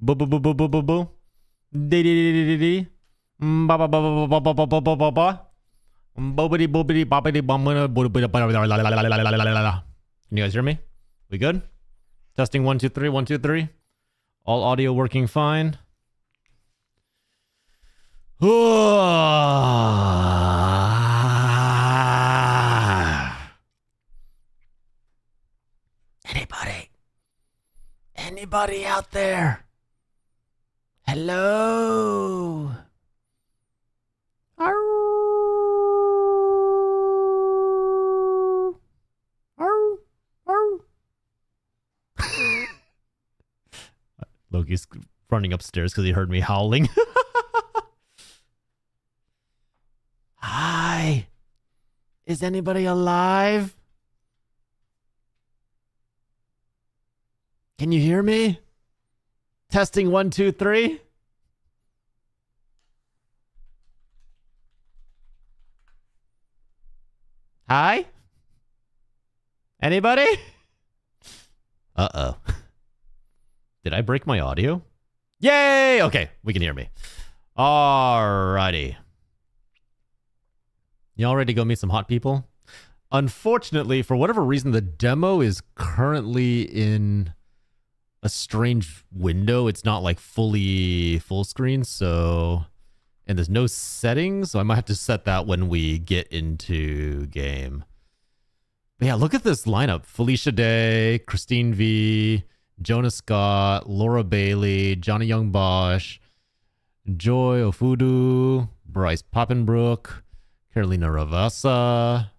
Boo boo boo boo boo boo boo. Dee dee dee dee dee dee. Ba ba ba ba ba ba ba ba ba ba ba. Boobity boobity bobbity bombity boobity. Can you guys hear me? We good? Testing 1 2 3 1 2 3. All audio working fine. Anybody out there? Hello? Arr. Arr. Arr. Loki's running upstairs because he heard me howling. Hi. Is anybody alive? Can you hear me? Testing 1 2 3. Hi? Anybody? Uh-oh. Did I break my audio? Yay! Okay, we can hear me. Alrighty. Y'all ready to go meet some hot people? Unfortunately, for whatever reason, the demo is currently in a strange window. It's not like fully full screen, so... And there's no settings, so I might have to set that when we get into game. But yeah, look at this lineup. Felicia Day, Christine V, Jonah Scott, Laura Bailey, Johnny Young Bosch, Joy Ofudu, Bryce Poppenbrook, Carolina Ravassa.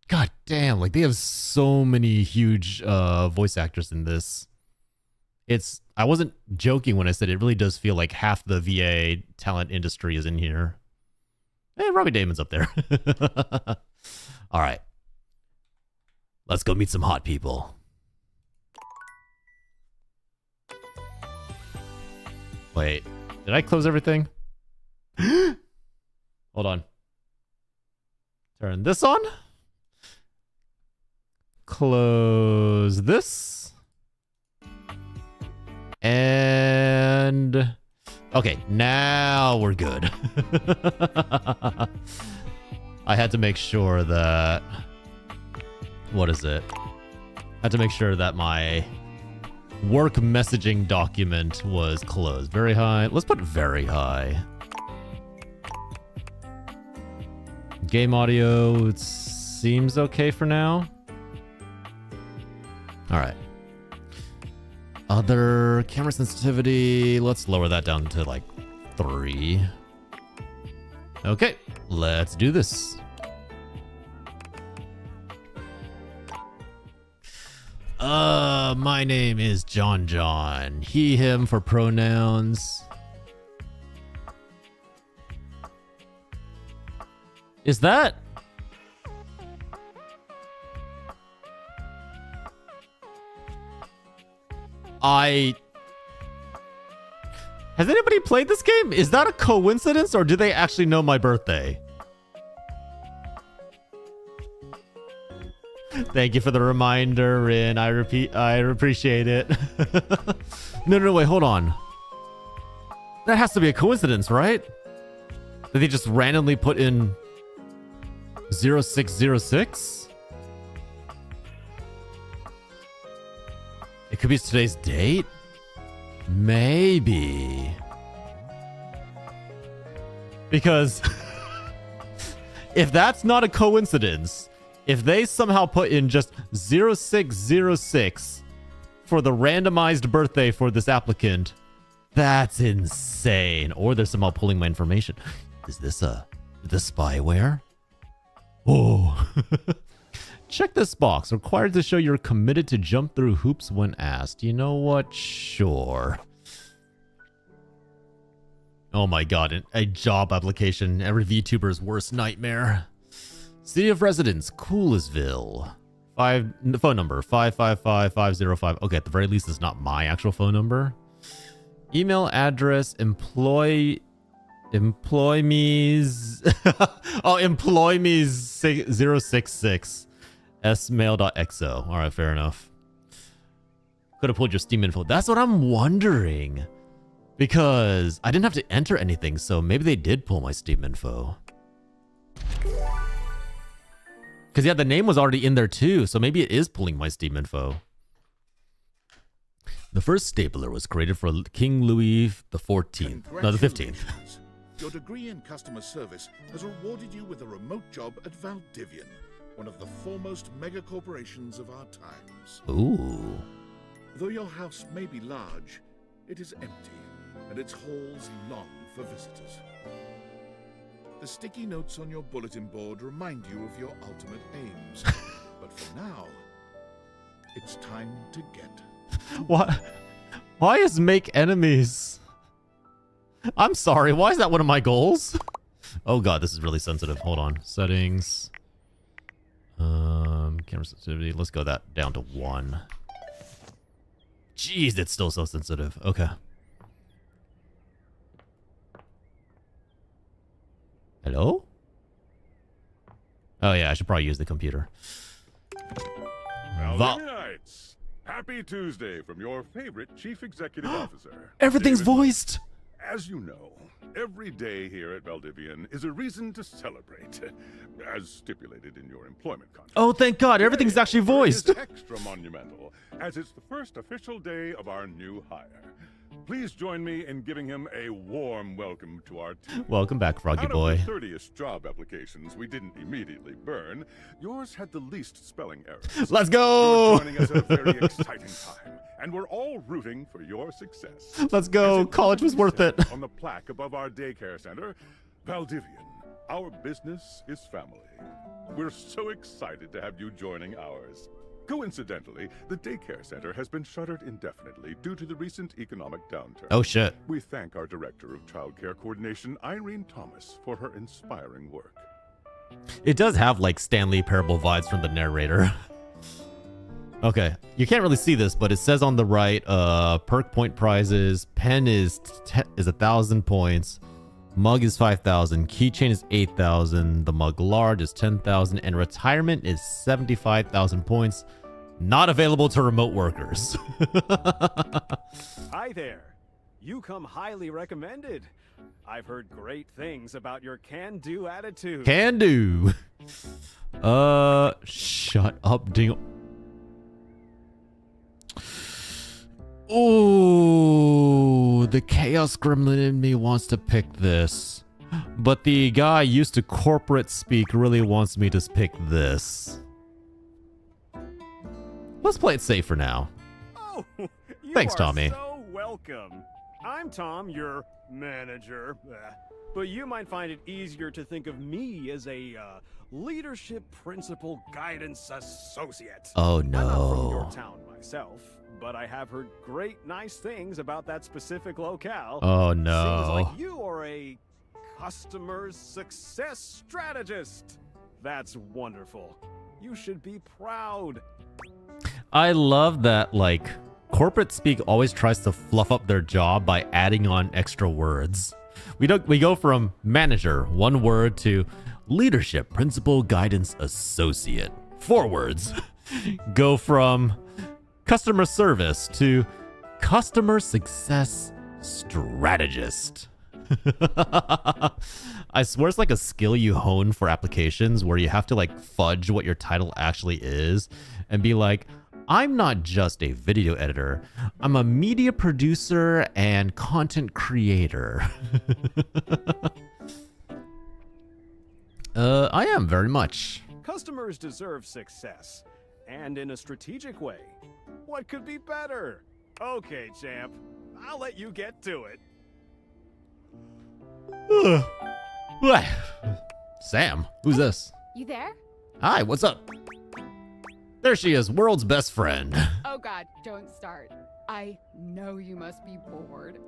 God damn, like they have so many huge voice actors in this. I wasn't joking when I said it really does feel like half the VA talent industry is in here. Hey, Robbie Damon's up there. All right. Let's go meet some hot people. Wait, did I close everything? Hold on. Turn this on. Close this. And okay, now we're good. I had to make sure that what is it? I had to make sure that my work messaging document was closed. Very high. Let's put very high. Game audio, it seems okay for now. All right. Other camera sensitivity, let's lower that down to like 3. Okay, let's do this. My name is John. He, him for pronouns. Is that? Has anybody played this game? Is that a coincidence or do they actually know my birthday? Thank you for the reminder, Rin. I appreciate it. No, wait, hold on. That has to be a coincidence, right? Did they just randomly put in 0606? It could be today's date? Maybe. Because if that's not a coincidence, if they somehow put in just 0606 for the randomized birthday for this applicant, that's insane. Or they're somehow pulling my information. Is this the spyware? Oh. Check this box. Required to show you're committed to jump through hoops when asked. You know what? Sure. Oh my god, a job application. Every VTuber's worst nightmare. City of residence, Coolsville. Phone number, 555-505. Okay, at the very least, it's not my actual phone number. Email address, employmees. Oh, employmees 066. smail.xo. All right, fair enough. Could Could have pulled your Steam info. That's what I'm wondering. Because I didn't have to enter anything, so maybe they did pull my Steam info. Because, yeah, the name was already in there, too, so maybe it is pulling my Steam info. The first stapler was created for King Louis XIV. No, the 15th.
Your degree in customer service has rewarded you with a remote job at Valdivian, one of the foremost mega corporations of our times.
Ooh.
Though your house may be large, it is empty, and its halls long for visitors. The sticky notes on your bulletin board remind you of your ultimate aims. But for now, it's time to get.
What? Why is make enemies? I'm sorry, why is that one of my goals? Oh god, this is really sensitive. Hold on. Settings. Camera sensitivity. Let's go that down to 1. Jeez, it's still so sensitive. Okay. Hello? Oh yeah, I should probably use the computer.
Nights. Happy Tuesday from your favorite Chief Executive Officer.
Everything's
David.
voiced!
As you know, every day here at Valdivian is a reason to celebrate, as stipulated in your employment contract.
Oh, thank God, everything's actually voiced!
It is extra monumental, as it's the first official day of our new hire. Please join me in giving him a warm welcome to our team.
Welcome back, Froggy
Out
Boy.
of the 30-ish job applications we didn't immediately burn, yours had the least spelling errors.
Let's go!
You're joining us at a very exciting time, and we're all rooting for your success.
Let's go.
As it
College was worth it.
on the plaque above our daycare center, Valdivian, our business is family. We're so excited to have you joining ours. Coincidentally, the daycare center has been shuttered indefinitely due to the recent economic downturn.
Oh shit.
We thank our Director of Child Care Coordination, Irene Thomas, for her inspiring work.
It does have like Stanley Parable vibes from the narrator. Okay, you can't really see this, but it says on the right, perk point prizes, pen is 1,000 points, mug is 5,000, keychain is 8,000, the mug large is 10,000, and retirement is 75,000 points. Not available to remote workers.
Hi there. You come highly recommended. I've heard great things about your can-do attitude.
Can do. Shut up, Ding. Oh, the chaos gremlin in me wants to pick this. But the guy used to corporate speak really wants me to pick this. Let's play it safe for now.
Oh, you
Thanks,
are
Tommy.
So welcome. I'm Tom, your manager. But you might find it easier to think of me as a leadership principal guidance associate.
Oh
I'm not from
no.
your town myself, but I have heard great nice things about that specific locale.
Oh
Seems
no.
like you are a customer success strategist. That's wonderful. You should be proud.
I love that, like, corporate speak always tries to fluff up their job by adding on extra words. We go from manager, 1 word, to leadership principal guidance associate, 4 words. Go from customer service to customer success strategist. I swear it's like a skill you hone for applications where you have to like fudge what your title actually is and be like, I'm not just a video editor, I'm a media producer and content creator. I am very much.
Customers deserve success, and in a strategic way. What could be better? Okay, champ, I'll let you get to it.
Sam, who's this?
You there?
Hi, what's up? There she is, world's best friend.
Oh god, don't start. I know you must be bored.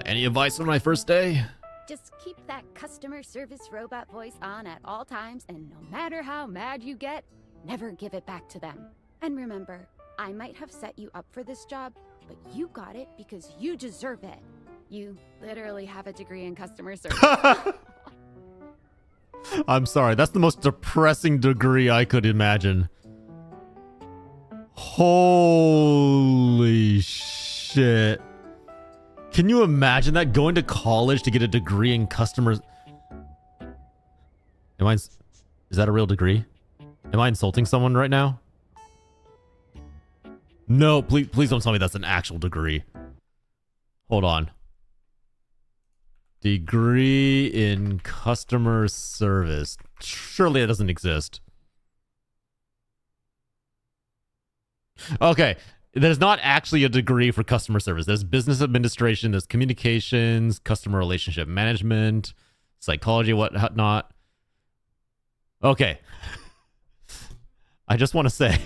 Any advice on my first day?
Just keep that customer service robot voice on at all times, and no matter how mad you get, never give it back to them. And remember, I might have set you up for this job, but you got it because you deserve it. You literally have a degree in customer service.
I'm sorry, that's the most depressing degree I could imagine. Holy shit. Can you imagine that? Going to college to get a degree in customer... Is that a real degree? Am I insulting someone right now? No, please don't tell me that's an actual degree. Hold on. Degree in customer service. Surely it doesn't exist. Okay. There's not actually a degree for customer service. There's business administration, there's communications, customer relationship management, psychology, whatnot. Okay. I just want to say,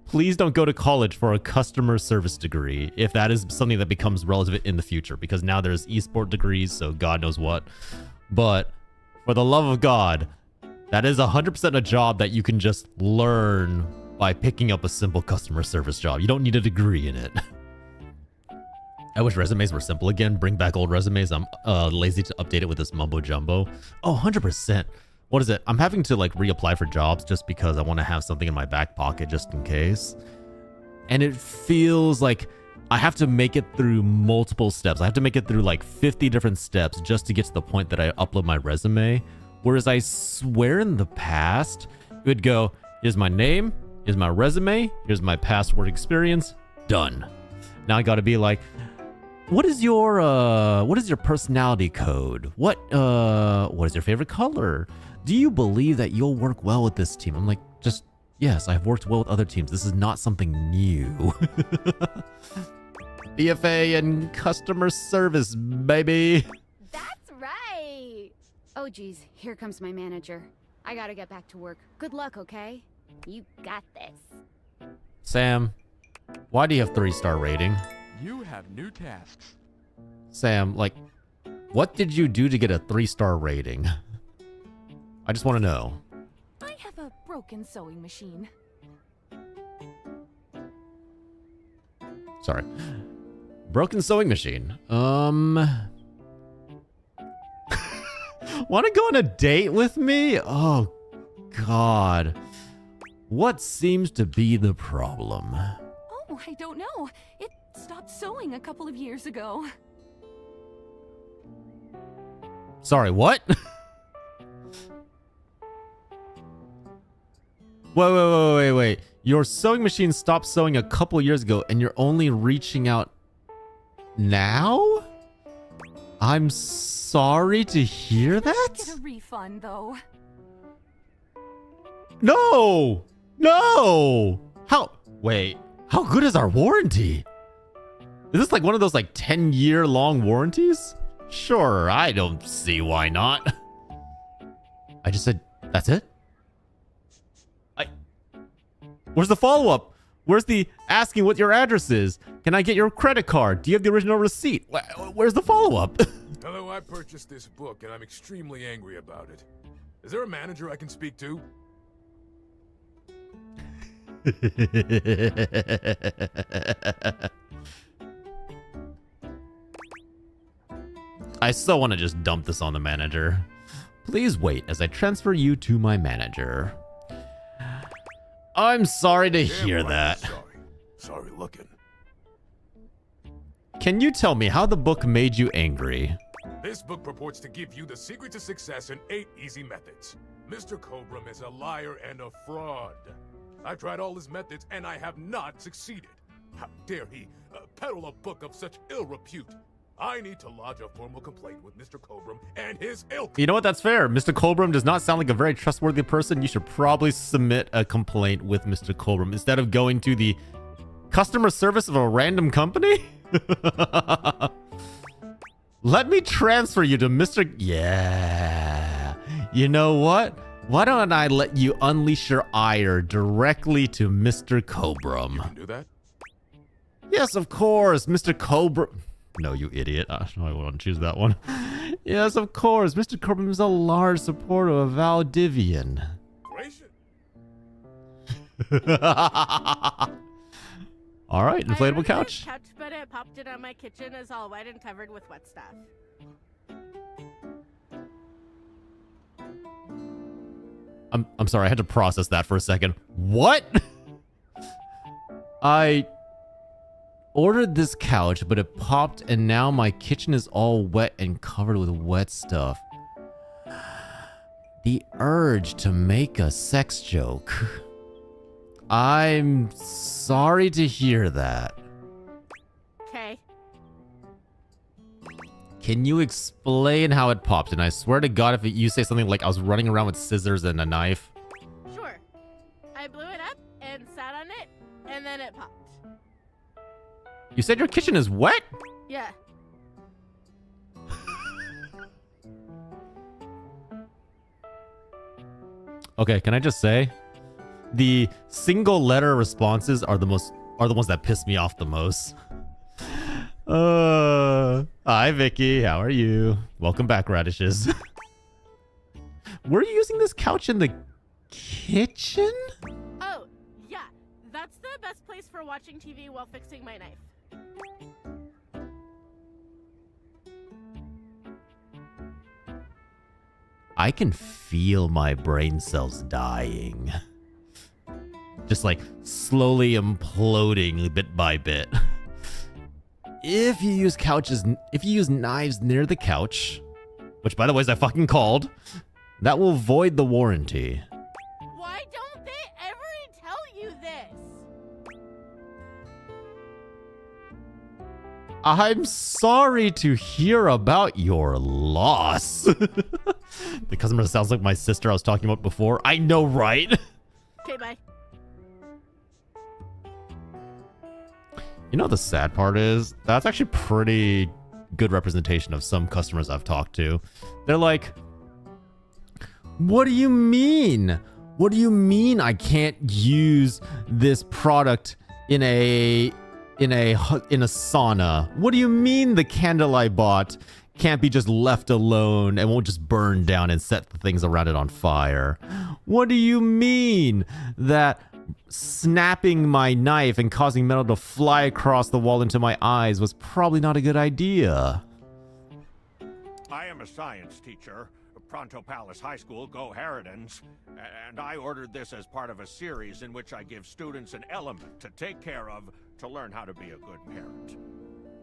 please don't go to college for a customer service degree if that is something that becomes relevant in the future, because now there's esport degrees, so God knows what. But for the love of God, that is 100% a job that you can just learn by picking up a simple customer service job. You don't need a degree in it. I wish resumes were simple again. Bring back old resumes. I'm lazy to update it with this mumbo jumbo. Oh, 100%. What is it? I'm having to like reapply for jobs just because I want to have something in my back pocket just in case. And it feels like I have to make it through multiple steps. I have to make it through like 50 different steps just to get to the point that I upload my resume. Whereas I swear in the past, it would go, here's my name, here's my resume, here's my past work experience, done. Now I gotta be like, what is your personality code? What is your favorite color? Do you believe that you'll work well with this team? I'm like, just, yes, I've worked well with other teams. This is not something new. BFA and customer service, baby.
That's right. Oh, geez, here comes my manager. I gotta get back to work. Good luck, okay? You got this.
Sam, why do you have 3-star rating?
You have new tasks.
Sam, like, what did you do to get a 3-star rating? I just want to know.
I have a broken sewing machine.
Sorry. Broken sewing machine. Want to go on a date with me? Oh, God. What seems to be the problem?
Oh, I don't know. It stopped sewing a couple of years ago.
Sorry, what? Wait. Your sewing machine stopped sewing a couple years ago and you're only reaching out now? I'm sorry to hear that?
Get a refund, though.
No! How good is our warranty? Is this like one of those like 10-year long warranties? Sure, I don't see why not. I just said, that's it? Where's the follow-up? Where's the asking what your address is? Can I get your credit card? Do you have the original receipt? Where's the follow-up?
Hello, I purchased this book and I'm extremely angry about it. Is there a manager I can speak to?
I so want to just dump this on the manager. Please wait as I transfer you to my manager. I'm sorry to hear that.
Sorry looking.
Can you tell me how the book made you angry?
This book purports to give you the secret to success in 8 easy methods. Mr. Cobram is a liar and a fraud. I've tried all his methods and I have not succeeded. How dare he peddle a book of such ill repute? I need to lodge a formal complaint with Mr. Cobram and his ilk.
You know what? That's fair. Mr. Cobram does not sound like a very trustworthy person. You should probably submit a complaint with Mr. Cobram instead of going to the customer service of a random company. Let me transfer you to Mr. Yeah. You know what? Why don't I let you unleash your ire directly to Mr. Cobram?
You can do that?
Yes, of course, Mr. Cobram. No, you idiot. I want to choose that one. Yes, of course. Mr. Cobram is a large supporter of Valdivian.
Gracious.
All right, inflatable couch.
Couch, but it popped it on my kitchen is all wet and covered with wet stuff.
I'm sorry, I had to process that for a second. What? I ordered this couch, but it popped and now my kitchen is all wet and covered with wet stuff. The urge to make a sex joke. I'm sorry to hear that.
Okay.
Can you explain how it popped? And I swear to God, if you say something like I was running around with scissors and a knife.
Sure. I blew it up and sat on it, and then it popped.
You said your kitchen is wet?
Yeah.
Okay, can I just say, the single letter responses are the ones that piss me off the most. Hi Vicky, how are you? Welcome back, radishes. Were you using this couch in the kitchen?
Oh, yeah. That's the best place for watching TV while fixing my knife.
I can feel my brain cells dying. Just like slowly imploding bit by bit. If you use knives near the couch, which by the way is I fucking called, that will void the warranty.
Why don't they ever tell you this?
I'm sorry to hear about your loss. The customer sounds like my sister I was talking about before. I know, right?
Okay, bye.
You know, the sad part is that's actually pretty good representation of some customers I've talked to. They're like, what do you mean? What do you mean I can't use this product in a sauna? What do you mean the candle I bought can't be just left alone and won't just burn down and set the things around it on fire? What do you mean that snapping my knife and causing metal to fly across the wall into my eyes was probably not a good idea?
I am a science teacher, Pronto Palace High School, Go Harridans, and I ordered this as part of a series in which I give students an element to take care of to learn how to be a good parent.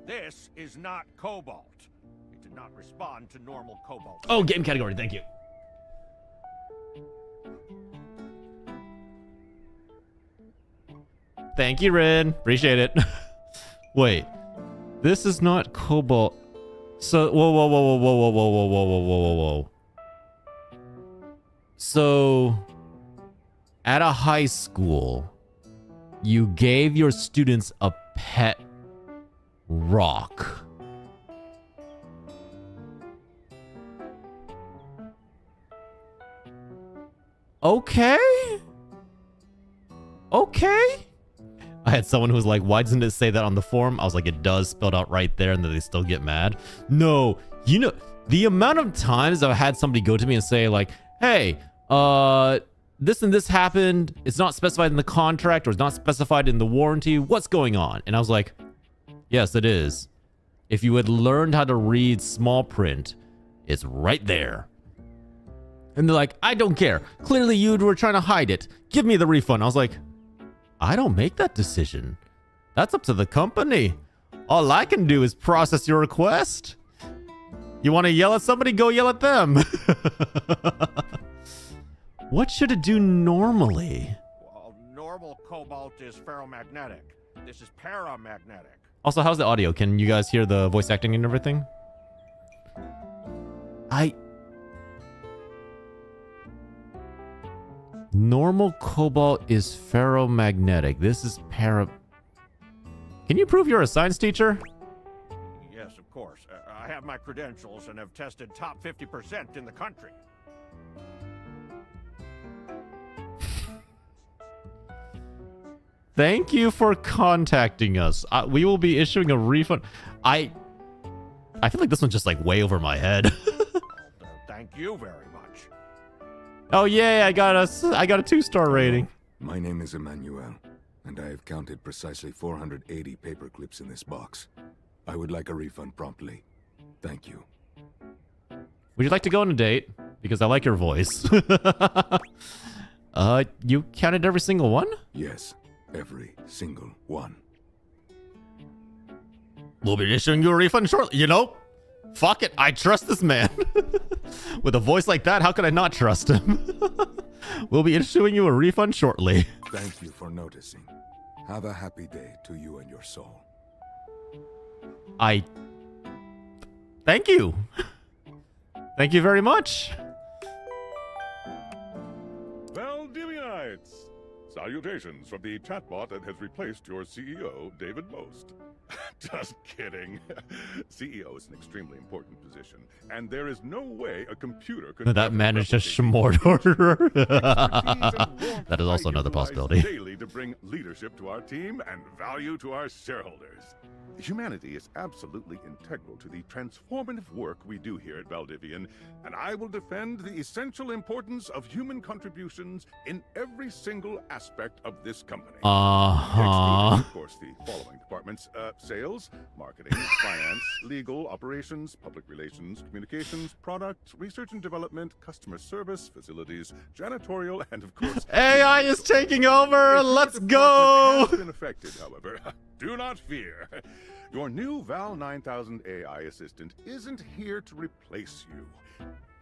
This is not cobalt. It did not respond to normal cobalt.
Oh, game category, thank you. Thank you, Rin. Appreciate it. Wait, this is not cobalt. So, whoa. So, at a high school, you gave your students a pet rock. Okay. I had someone who was like, why doesn't it say that on the forum? I was like, it does, spelled out right there, and then they still get mad. No, you know, the amount of times I've had somebody go to me and say like, hey, this and this happened. It's not specified in the contract or it's not specified in the warranty. What's going on? And I was like, yes, it is. If you had learned how to read small print, it's right there. And they're like, I don't care. Clearly you were trying to hide it. Give me the refund. I was like, I don't make that decision. That's up to the company. All I can do is process your request. You want to yell at somebody? Go yell at them. What should it do normally?
Well, normal cobalt is ferromagnetic. This is paramagnetic.
Also, how's the audio? Can you guys hear the voice acting and everything? Normal cobalt is ferromagnetic. This is Can you prove you're a science teacher?
Yes, of course. I have my credentials and have tested top 50% in the country.
Thank you for contacting us. We will be issuing a refund. I feel like this one's just like way over my head.
Thank you very much.
Oh yeah, I got a 2-star rating.
My name is Emmanuel, and I have counted precisely 480 paper clips in this box. I would like a refund promptly. Thank you.
Would you like to go on a date? Because I like your voice. You counted every single one?
Yes. Every single one.
We'll be issuing you a refund shortly. You know, fuck it. I trust this man. With a voice like that, how could I not trust him? We'll be issuing you a refund shortly.
Thank you for noticing. Have a happy day to you and your soul.
Thank you. Thank you very much.
Valdivianites! Salutations from the chatbot that has replaced your CEO, David Most. Just kidding. CEO is an extremely important position, and there is no way a computer could...
That man is just Schmordor. That is also another possibility.
Daily to bring leadership to our team and value to our shareholders. Humanity is absolutely integral to the transformative work we do here at Valdivian, and I will defend the essential importance of human contributions in every single aspect of this company.
Uh-huh.
Of course, the following departments: sales, marketing, finance, legal, operations, public relations, communications, product, research and development, customer service, facilities, janitorial, and of course...
AI is taking over! Let's go!
Has been affected, however. Do not fear. Your new Val 9000 AI assistant isn't here to replace you.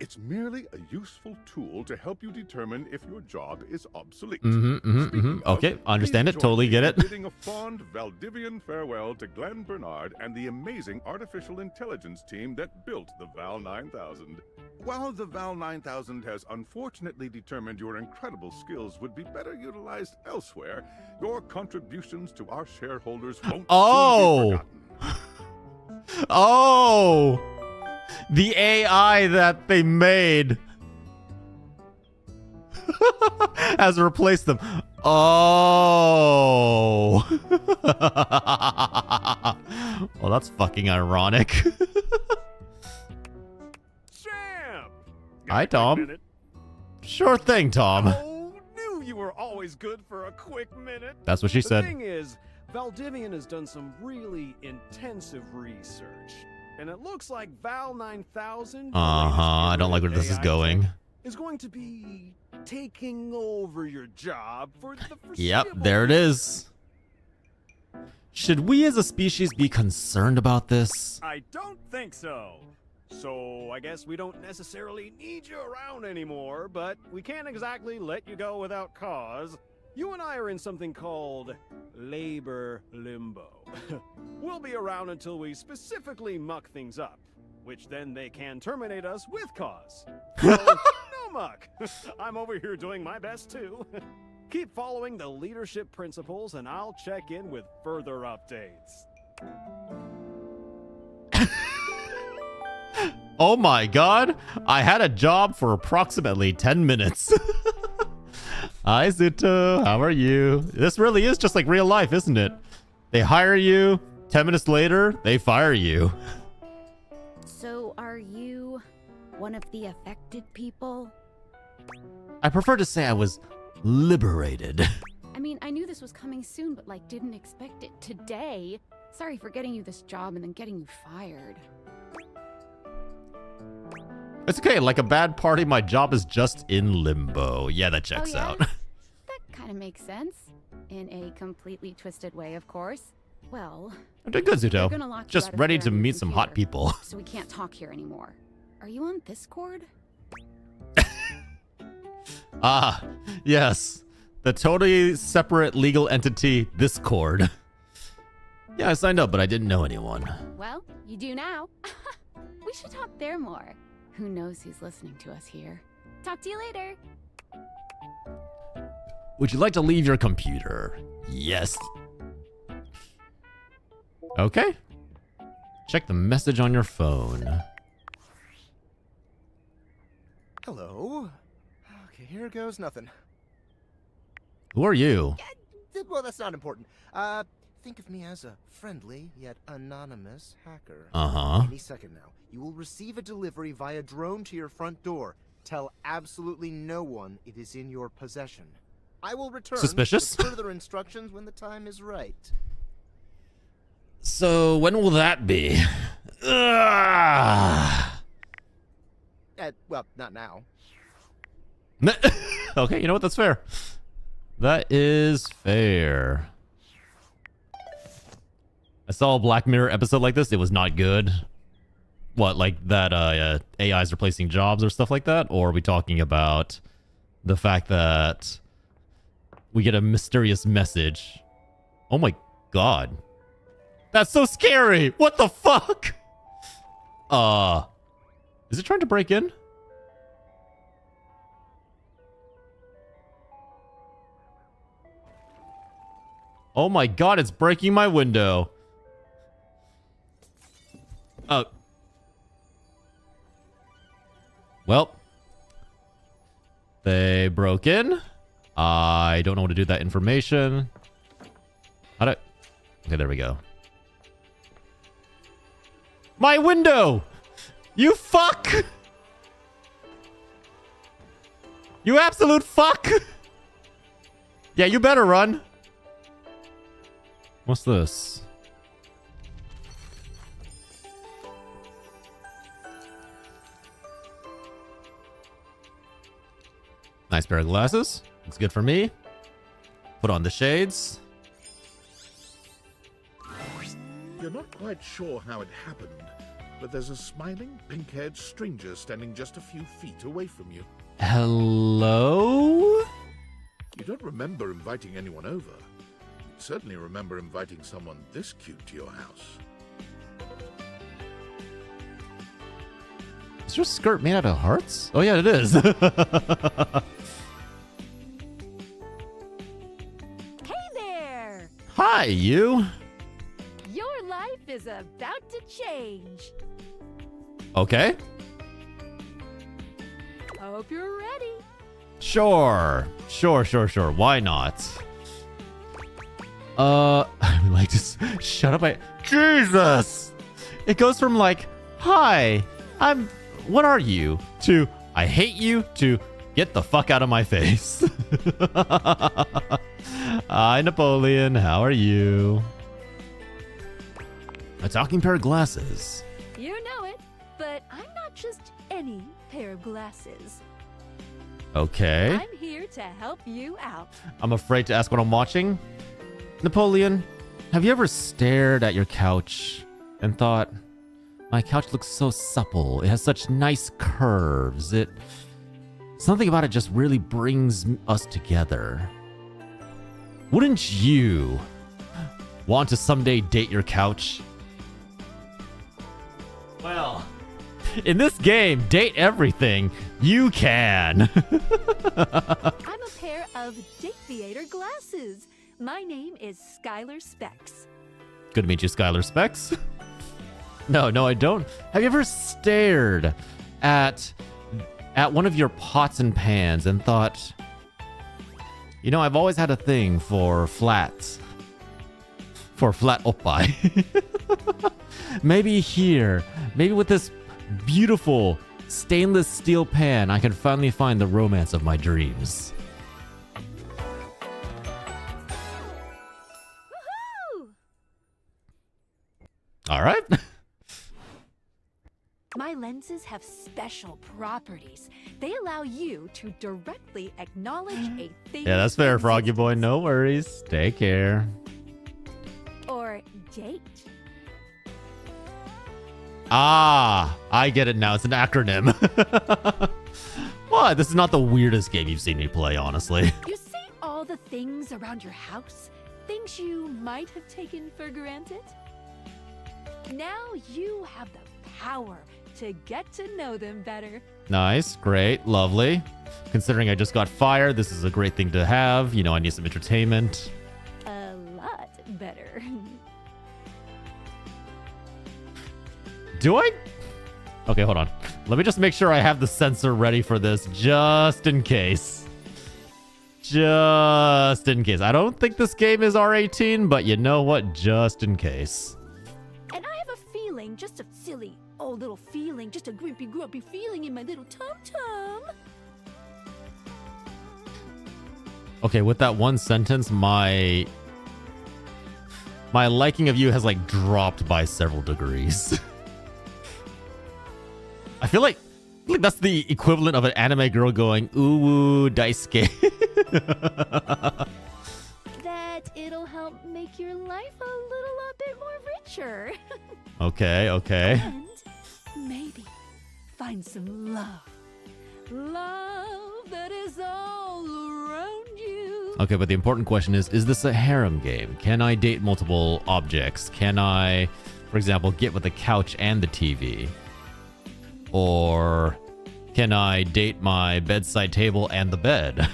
It's merely a useful tool to help you determine if your job is obsolete.
Okay, understand it. Totally get it.
Bidding a fond Valdivian farewell to Glenn Bernard and the amazing artificial intelligence team that built the Val 9000. While the Val 9000 has unfortunately determined your incredible skills would be better utilized elsewhere, your contributions to our shareholders won't soon be forgotten.
Oh! The AI that they made has replaced them. Oh. Well, that's fucking ironic.
Champ!
Hi, Tom. Sure thing, Tom.
Oh, knew you were always good for a quick minute.
That's what she said.
The thing is, Valdivian has done some really intensive research. And it looks like Val 9000,
I don't like where this is going.
Is going to be taking over your job for the foreseeable.
Yep, there it is. Should we as a species be concerned about this?
I don't think so. So I guess we don't necessarily need you around anymore, but we can't exactly let you go without cause. You and I are in something called labor limbo. We'll be around until we specifically muck things up, which then they can terminate us with cause. So, no muck. I'm over here doing my best too. Keep following the leadership principles and I'll check in with further updates.
Oh my god, I had a job for approximately 10 minutes. Hi, Zuto. How are you? This really is just like real life, isn't it? They hire you, 10 minutes later, they fire you.
So are you one of the affected people?
I prefer to say I was liberated.
I mean, I knew this was coming soon, but like didn't expect it today. Sorry for getting you this job and then getting you fired.
It's okay, like a bad party, my job is just in limbo. Yeah, that checks out.
That kind of makes sense. In a completely twisted way, of course. Well,
I'm doing good, Zuto. Just ready to meet some hot people.
So we can't talk here anymore. Are you on Discord?
Ah, yes. The totally separate legal entity, Discord. Yeah, I signed up, but I didn't know anyone.
Well, you do now. We should talk there more. Who knows who's listening to us here. Talk to you later.
Would you like to leave your computer? Yes. Okay. Check the message on your phone.
Hello. Okay, here goes nothing.
Who are you?
Well, that's not important. Think of me as a friendly yet anonymous hacker. Any second now, you will receive a delivery via drone to your front door. Tell absolutely no one it is in your possession. I will return
Suspicious?
with further instructions when the time is right.
So, when will that be?
Well, not now.
Okay, you know what? That's fair. That is fair. I saw a Black Mirror episode like this. It was not good. What, like that AI's replacing jobs or stuff like that? Or are we talking about the fact that we get a mysterious message? Oh my god. That's so scary! What the fuck? Is it trying to break in? Oh my god, it's breaking my window. Oh. Well. They broke in. I don't know what to do with that information. How do... Okay, there we go. My window! You fuck! You absolute fuck! Yeah, you better run. What's this? Nice pair of glasses. Looks good for me. Put on the shades.
You're not quite sure how it happened, but there's a smiling, pink-haired stranger standing just a few feet away from you.
Hello?
You don't remember inviting anyone over. You certainly remember inviting someone this cute to your house.
Is your skirt made out of hearts? Oh yeah, it is.
Hey there!
Hi, you.
Your life is about to change.
Okay.
Hope you're ready.
Sure. Sure. Why not? I would like to shut up. Jesus! It goes from like, hi, what are you? To, I hate you, to, get the fuck out of my face. Hi, Napoleon. How are you? A talking pair of glasses.
You know it, but I'm not just any pair of glasses.
Okay.
I'm here to help you out.
I'm afraid to ask what I'm watching. Napoleon, have you ever stared at your couch and thought, my couch looks so supple. It has such nice curves. Something about it just really brings us together. Wouldn't you want to someday date your couch? Well, in this game, date everything you can.
I'm a pair of Date Theater glasses. My name is Skylar Specs.
Good to meet you, Skylar Specs. No, I don't. Have you ever stared at one of your pots and pans and thought, you know, I've always had a thing for flats. For flat oppai. Maybe here, maybe with this beautiful stainless steel pan, I can finally find the romance of my dreams.
Woohoo!
All right.
My lenses have special properties. They allow you to directly acknowledge a thing.
Yeah, that's fair, Froggy Boy. No worries. Take care.
Or date.
Ah, I get it now. It's an acronym. What? This is not the weirdest game you've seen me play, honestly.
You see all the things around your house? Things you might have taken for granted? Now you have the power to get to know them better.
Nice, great, lovely. Considering I just got fired, this is a great thing to have. You know, I need some entertainment.
A lot better.
Do I? Okay, hold on. Let me just make sure I have the sensor ready for this, just in case. Just in case. I don't think this game is R18, but you know what? Just in case.
And I have a feeling, just a silly old little feeling, just a grumpy feeling in my little tum-tum.
Okay, with that one sentence, my liking of you has like dropped by several degrees. I feel like that's the equivalent of an anime girl going, ooh, Daisuke.
That it'll help make your life a little bit more richer.
Okay, okay.
And maybe find some love. Love that is all around you.
Okay, but the important question is this a harem game? Can I date multiple objects? Can I, for example, get with the couch and the TV? Or can I date my bedside table and the bed?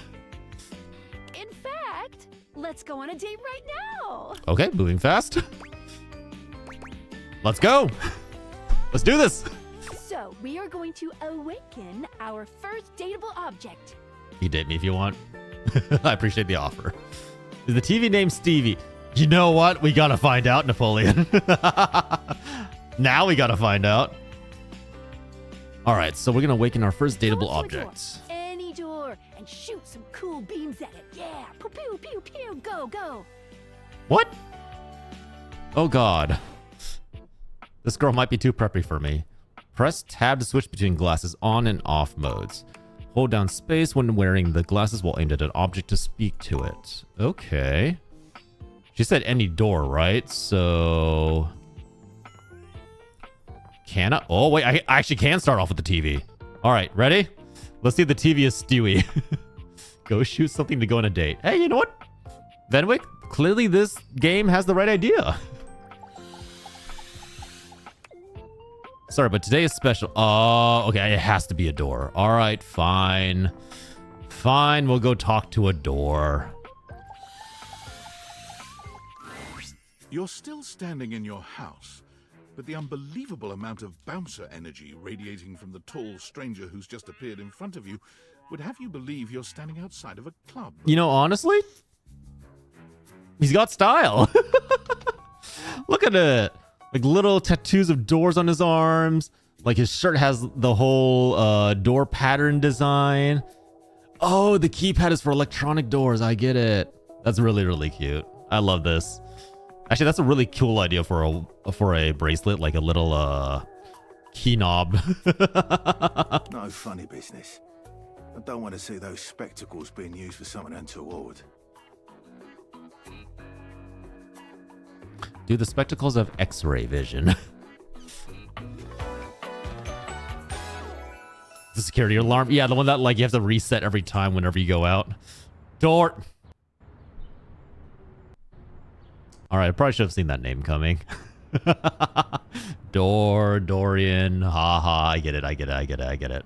In fact, let's go on a date right now.
Okay, moving fast. Let's go. Let's do this.
So we are going to awaken our first dateable object.
You date me if you want. I appreciate the offer. Is the TV named Stevie? You know what? We gotta find out, Napoleon. Now we gotta find out. All right, so we're gonna awaken our first dateable object.
Any door, and shoot some cool beams at it. Yeah, pew pew pew pew. Go go.
What? Oh God. This girl might be too preppy for me. Press tab to switch between glasses on and off modes. Hold down space when wearing the glasses while aimed at an object to speak to it. Okay. She said any door, right? So... Can I? Oh, wait. I actually can start off with the TV. All right, ready? Let's see if the TV is Stewie. Go shoot something to go on a date. Hey, you know what? Venwick, clearly this game has the right idea. Sorry, but today is special. Oh, okay. It has to be a door. All right, fine. Fine, we'll go talk to a door.
You're still standing in your house, but the unbelievable amount of bouncer energy radiating from the tall stranger who's just appeared in front of you would have you believe you're standing outside of a club.
You know, honestly, he's got style. Look at it. Like little tattoos of doors on his arms. Like his shirt has the whole door pattern design. Oh, the keypad is for electronic doors. I get it. That's really, really cute. I love this. Actually, that's a really cool idea for a bracelet, like a little key knob.
No funny business. I don't want to see those spectacles being used for something untoward.
Do the spectacles have X-ray vision? The security alarm. Yeah, the one that like you have to reset every time whenever you go out. Door. All right, I probably should have seen that name coming. Dorian. Haha, I get it. I get it.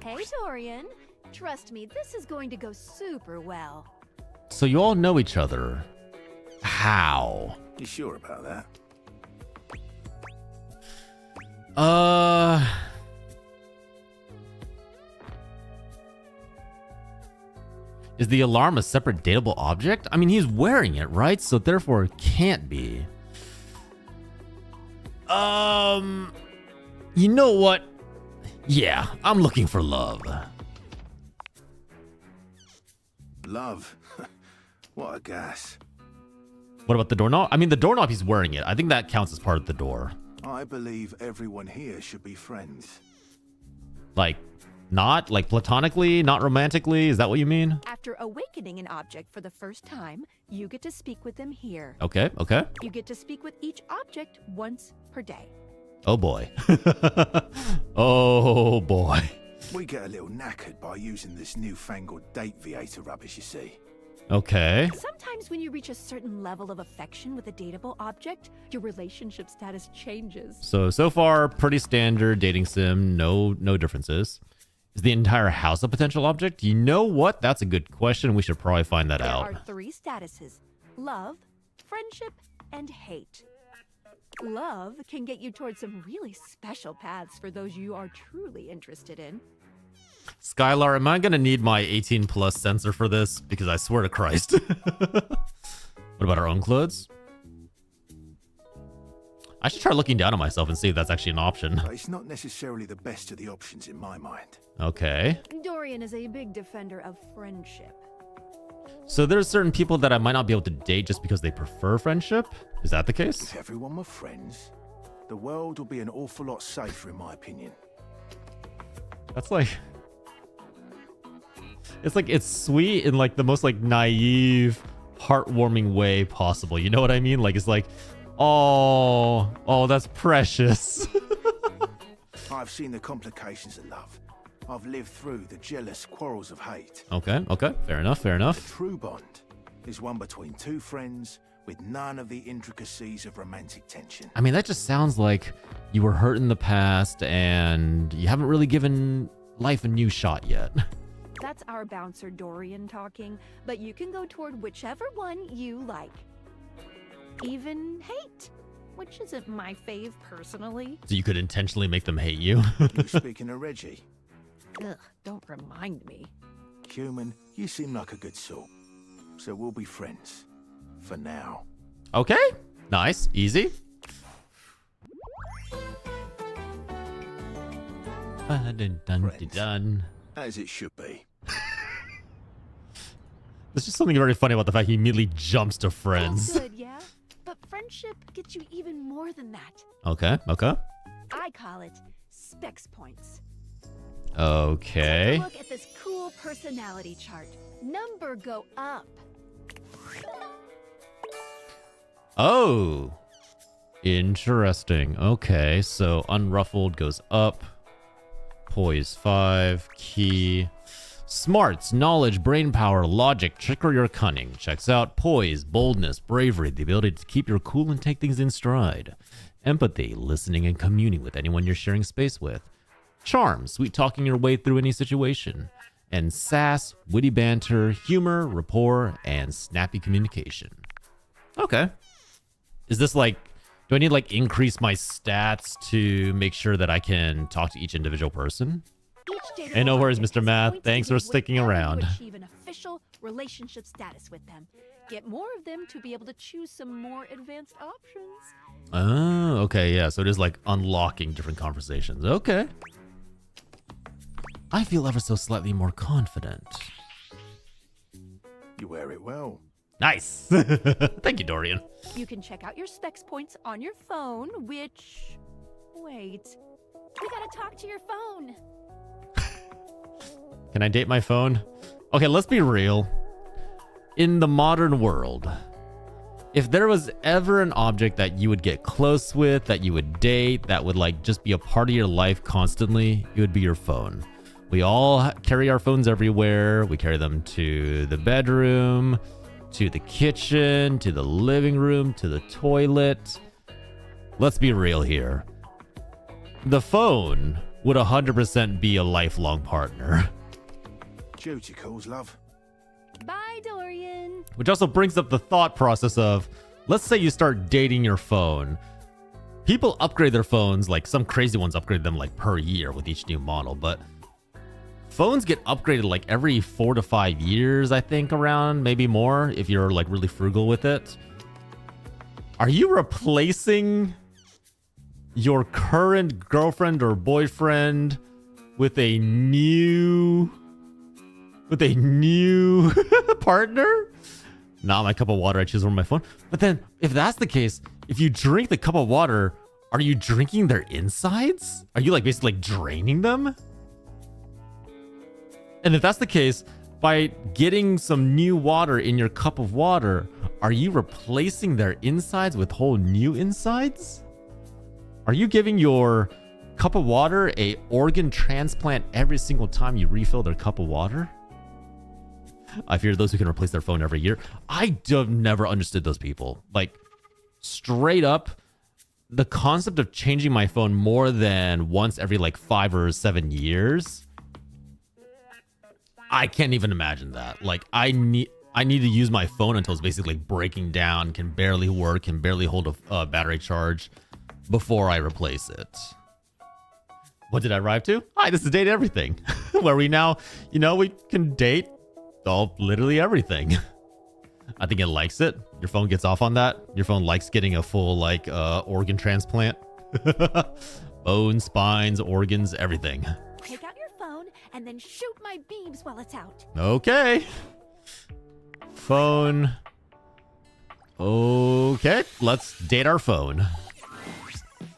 Hey, Dorian. Trust me, this is going to go super well.
So you all know each other. How?
You sure about that?
Is the alarm a separate dateable object? I mean, he's wearing it, right? So therefore it can't be. You know what? Yeah, I'm looking for love.
Love? What a gas.
What about the doorknob? I mean, the doorknob, he's wearing it. I think that counts as part of the door.
I believe everyone here should be friends.
Like, not? Like, platonically? Not romantically? Is that what you mean?
After awakening an object for the first time, you get to speak with them here.
Okay, okay.
You get to speak with each object once per day.
Oh, boy. Oh, boy.
We get a little knackered by using this newfangled date Viator rubbish, you see.
Okay.
Sometimes when you reach a certain level of affection with a dateable object, your relationship status changes.
So far, pretty standard dating sim. No differences. Is the entire house a potential object? You know what? That's a good question. We should probably find that out.
There are 3 statuses: love, friendship, and hate. Love can get you towards some really special paths for those you are truly interested in.
Skylar, am I going to need my 18 plus sensor for this? Because I swear to Christ. What about our own clothes? I should try looking down on myself and see if that's actually an option.
It's not necessarily the best of the options in my mind.
Okay.
Dorian is a big defender of friendship.
So there's certain people that I might not be able to date just because they prefer friendship? Is that the case?
If everyone were friends, the world would be an awful lot safer, in my opinion.
That's like... It's sweet in like the most like naive, heartwarming way possible. You know what I mean? Like it's like, oh, that's precious.
I've seen the complications of love. I've lived through the jealous quarrels of hate.
Okay, fair enough.
The true bond is one between two friends with none of the intricacies of romantic tension.
I mean, that just sounds like you were hurt in the past and you haven't really given life a new shot yet.
That's our bouncer Dorian talking, but you can go toward whichever one you like. Even hate, which isn't my fave personally.
So you could intentionally make them hate you?
You speaking of Reggie?
Ugh, don't remind me.
Human, you seem like a good sort. So we'll be friends. For now.
Okay, nice, easy. Done.
As it should be.
There's just something very funny about the fact he immediately jumps to friends.
That's good, yeah? But friendship gets you even more than that.
Okay.
I call it specs points.
Okay.
Take a look at this cool personality chart. Number go up.
Oh, interesting. Okay, so unruffled goes up. Poise 5. Key. Smarts, knowledge, brain power, logic, trickery, or cunning. Checks out. Poise, boldness, bravery, the ability to keep your cool and take things in stride. Empathy, listening and communing with anyone you're sharing space with. Charm, sweet talking your way through any situation. And sass, witty banter, humor, rapport, and snappy communication. Okay. Is this like, do I need like increase my stats to make sure that I can talk to each individual person? Hey, no worries, Mr. Math. Thanks for sticking around.
To achieve an official relationship status with them. Get more of them to be able to choose some more advanced options.
Oh, okay, yeah. So it is like unlocking different conversations. Okay. I feel ever so slightly more confident.
You wear it well.
Nice. Thank you, Dorian.
You can check out your specs points on your phone, which... Wait.
We gotta talk to your phone.
Can I date my phone? Okay, let's be real. In the modern world, if there was ever an object that you would get close with, that you would date, that would like just be a part of your life constantly, it would be your phone. We all carry our phones everywhere. We carry them to the bedroom, to the kitchen, to the living room, to the toilet. Let's be real here. The phone would 100% be a lifelong partner.
Duty calls, love.
Bye, Dorian.
Which also brings up the thought process of, let's say you start dating your phone. People upgrade their phones, like some crazy ones upgrade them like per year with each new model, but phones get upgraded like every 4 to 5 years, I think, around, maybe more if you're like really frugal with it. Are you replacing your current girlfriend or boyfriend with a new partner? Not my cup of water. I choose over my phone. But then if that's the case, if you drink the cup of water, are you drinking their insides? Are you like basically like draining them? And if that's the case, by getting some new water in your cup of water, are you replacing their insides with whole new insides? Are you giving your cup of water a organ transplant every single time you refill their cup of water? I fear those who can replace their phone every year. I have never understood those people. Like, straight up, the concept of changing my phone more than once every like 5 or 7 years, I can't even imagine that. Like, I need to use my phone until it's basically breaking down, can barely work, can barely hold a battery charge before I replace it. What did I arrive to? Hi, this is Date Everything, where we now, we can date literally everything. I think it likes it. Your phone gets off on that. Your phone likes getting a full like organ transplant. Bones, spines, organs, everything.
Take out your phone and then shoot my beams while it's out.
Okay. Phone. Okay, let's date our phone.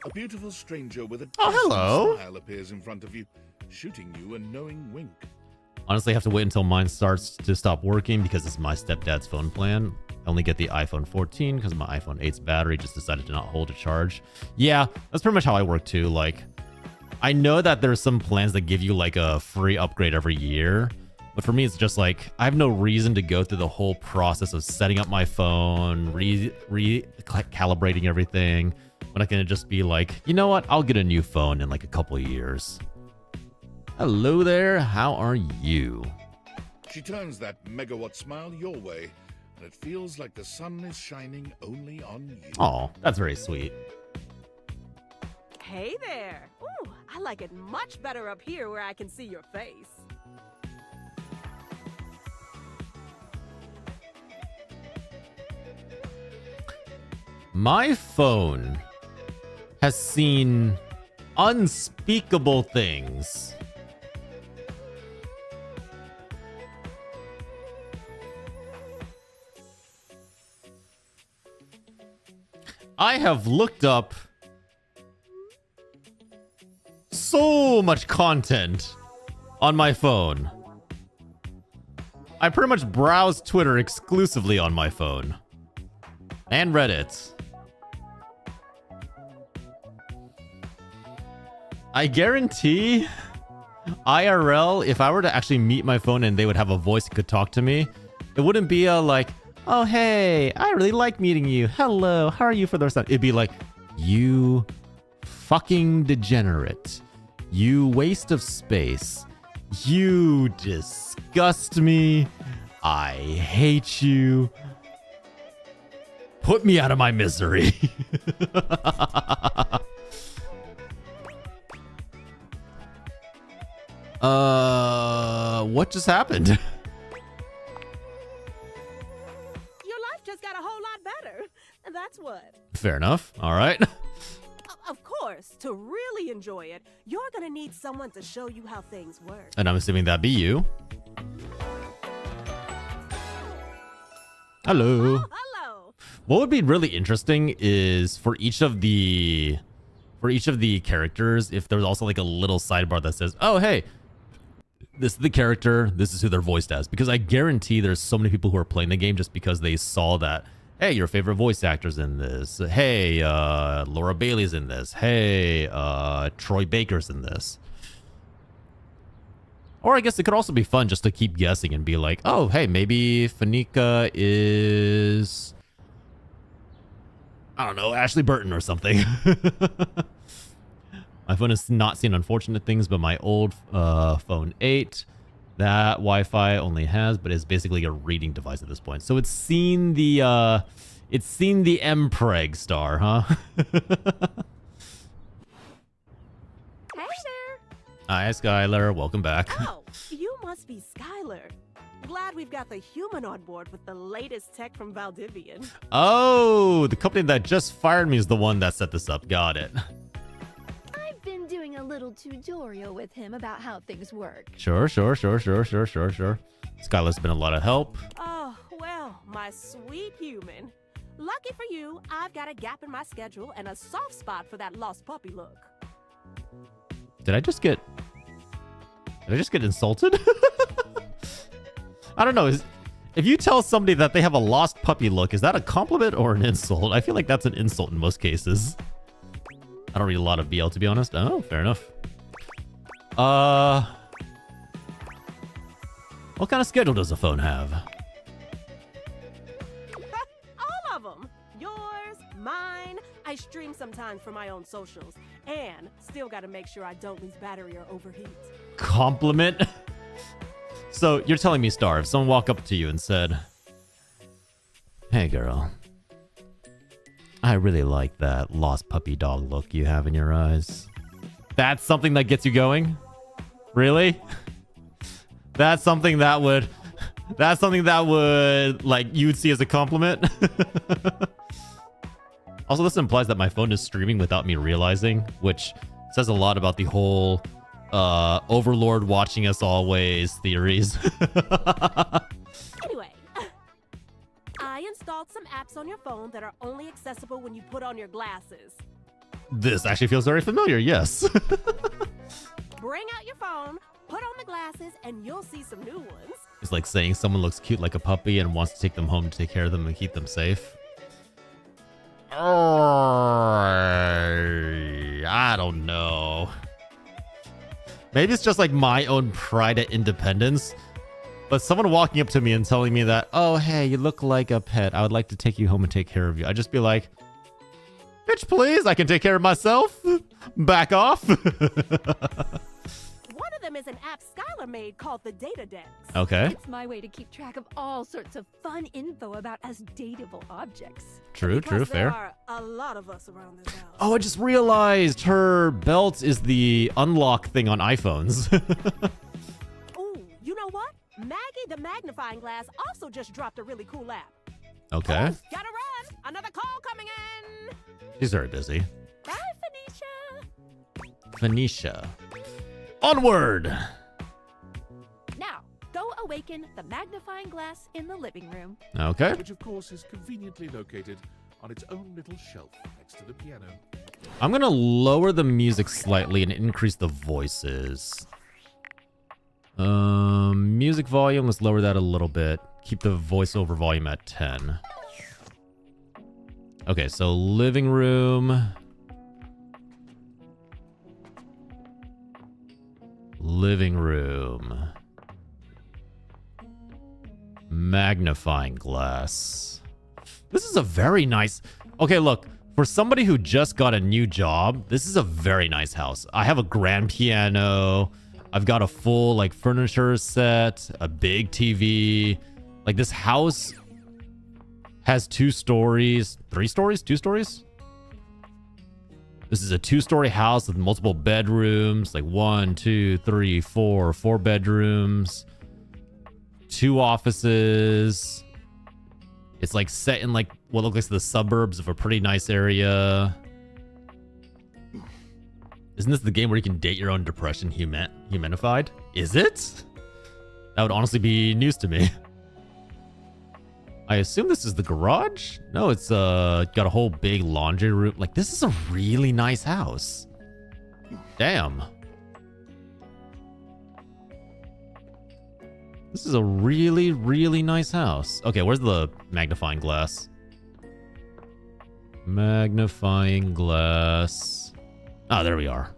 A beautiful stranger with a
hello.
smile appears in front of you. shooting you a knowing wink.
Honestly, I have to wait until mine starts to stop working because it's my stepdad's phone plan. I only get the iPhone 14 because my iPhone 8's battery just decided to not hold a charge. Yeah, that's pretty much how I work too. Like, I know that there's some plans that give you like a free upgrade every year, but for me, it's just like, I have no reason to go through the whole process of setting up my phone, recalibrating everything. When I can just be like, you know what? I'll get a new phone in like a couple of years. Hello there, how are you?
She turns that megawatt smile your way, and it feels like the sun is shining only on you.
Oh, that's very sweet.
Hey there. Ooh, I like it much better up here where I can see your face.
My phone has seen unspeakable things. I have looked up so much content on my phone. I pretty much browse Twitter exclusively on my phone. And Reddit. I guarantee IRL, if I were to actually meet my phone and they would have a voice that could talk to me, it wouldn't be like, oh, hey, I really like meeting you. Hello, how are you for the rest of the time? It'd be like, you fucking degenerate. You waste of space. You disgust me. I hate you. Put me out of my misery. What just happened?
Your life just got a whole lot better. And that's what.
Fair enough. All right.
Of course, to really enjoy it, you're gonna need someone to show you how things work.
And I'm assuming that'd be you. Hello.
Oh, hello.
What would be really interesting is for each of the characters, if there was also like a little sidebar that says, oh, hey, this is the character, this is who they're voiced as. Because I guarantee there's so many people who are playing the game just because they saw that, hey, your favorite voice actor's in this. Hey, Laura Bailey's in this. Hey, Troy Baker's in this. Or I guess it could also be fun just to keep guessing and be like, oh, hey, maybe Fanika is, I don't know, Ashley Burton or something. My phone has not seen unfortunate things, but my old phone 8, that Wi-Fi only has, but it's basically a reading device at this point. So it's seen the Mpreg star, huh?
Hey there.
Hi, Skylar. Welcome back.
Oh, you must be Skylar. Glad we've got the human on board with the latest tech from Valdivian.
Oh, the company that just fired me is the one that set this up. Got it.
I've been doing a little tutorial with him about how things work.
Sure. Skylar's been a lot of help.
Oh, well, my sweet human. Lucky for you, I've got a gap in my schedule and a soft spot for that lost puppy look.
Did I just get insulted? I don't know. If you tell somebody that they have a lost puppy look, is that a compliment or an insult? I feel like that's an insult in most cases. I don't read a lot of BL, to be honest. Oh, fair enough. What kind of schedule does a phone have?
All of them. Yours, mine. I stream sometimes for my own socials. And still got to make sure I don't lose battery or overheat.
Compliment? So you're telling me, Star, if someone walked up to you and said, hey, girl, I really like that lost puppy dog look you have in your eyes. That's something that gets you going? Really? That's something that would, like, you would see as a compliment? Also, this implies that my phone is streaming without me realizing, which says a lot about the whole Overlord watching us always theories.
Anyway, I installed some apps on your phone that are only accessible when you put on your glasses.
This actually feels very familiar, yes.
bring out your phone, put on the glasses, and you'll see some new ones.
It's like saying someone looks cute like a puppy and wants to take them home to take care of them and keep them safe. I don't know. Maybe it's just like my own pride at independence. But someone walking up to me and telling me that, oh, hey, you look like a pet. I would like to take you home and take care of you. I'd just be like, bitch, please. I can take care of myself. Back off.
One of them is an app Skylar made called the Data Dex.
Okay.
It's my way to keep track of all sorts of fun info about us dateable objects.
True,
Because
fair.
There are a lot of us around this house.
Oh, I just realized her belt is the unlock thing on iPhones.
Ooh, you know what? Maggie the magnifying glass also just dropped a really cool app.
Okay.
Oh, gotta run! Another call coming in!
She's very busy.
Bye, Phoenicia!
Phoenicia. Onward!
Now, go awaken the magnifying glass in the living room.
Okay.
Which, of course, is conveniently located on its own little shelf next to the piano.
I'm gonna lower the music slightly and increase the voices. Music volume, let's lower that a little bit. Keep the voiceover volume at 10. Okay, so living room. Living room. Magnifying glass. This is a very nice... Okay, look. For somebody who just got a new job, this is a very nice house. I have a grand piano. I've got a full, like, furniture set. A big TV. Like, this house has 2 stories. 3 stories? 2 stories? This is a 2-story house with multiple bedrooms. Like 1, 2, 3, 4 bedrooms. 2 offices. It's like set in like what looks like the suburbs of a pretty nice area. Isn't this the game where you can date your own depression humanified? Is it? That would honestly be news to me. I assume this is the garage? No, it's got a whole big laundry room. Like, this is a really nice house. Damn. This is a really, really nice house. Okay, where's the magnifying glass? Magnifying glass. Ah, there we are.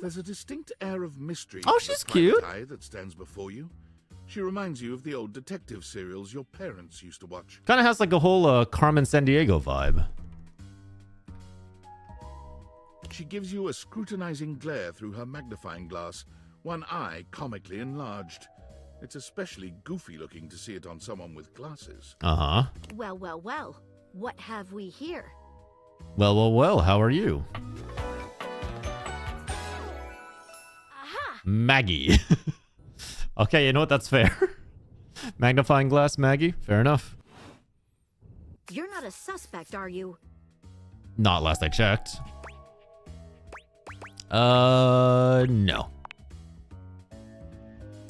There's a distinct air of mystery.
Oh,
to
she's
the private
cute.
eye that stands before you. She reminds you of the old detective serials your parents used to watch.
Kind of has like a whole Carmen Sandiego vibe.
She gives you a scrutinizing glare through her magnifying glass, one eye comically enlarged. It's especially goofy looking to see it on someone with glasses.
Uh-huh.
Well, well, well. What have we here?
Well, well, well, how are you?
Aha!
Maggie. Okay, you know what? That's fair. Magnifying glass, Maggie. Fair enough.
You're not a suspect, are you?
Not last I checked. No.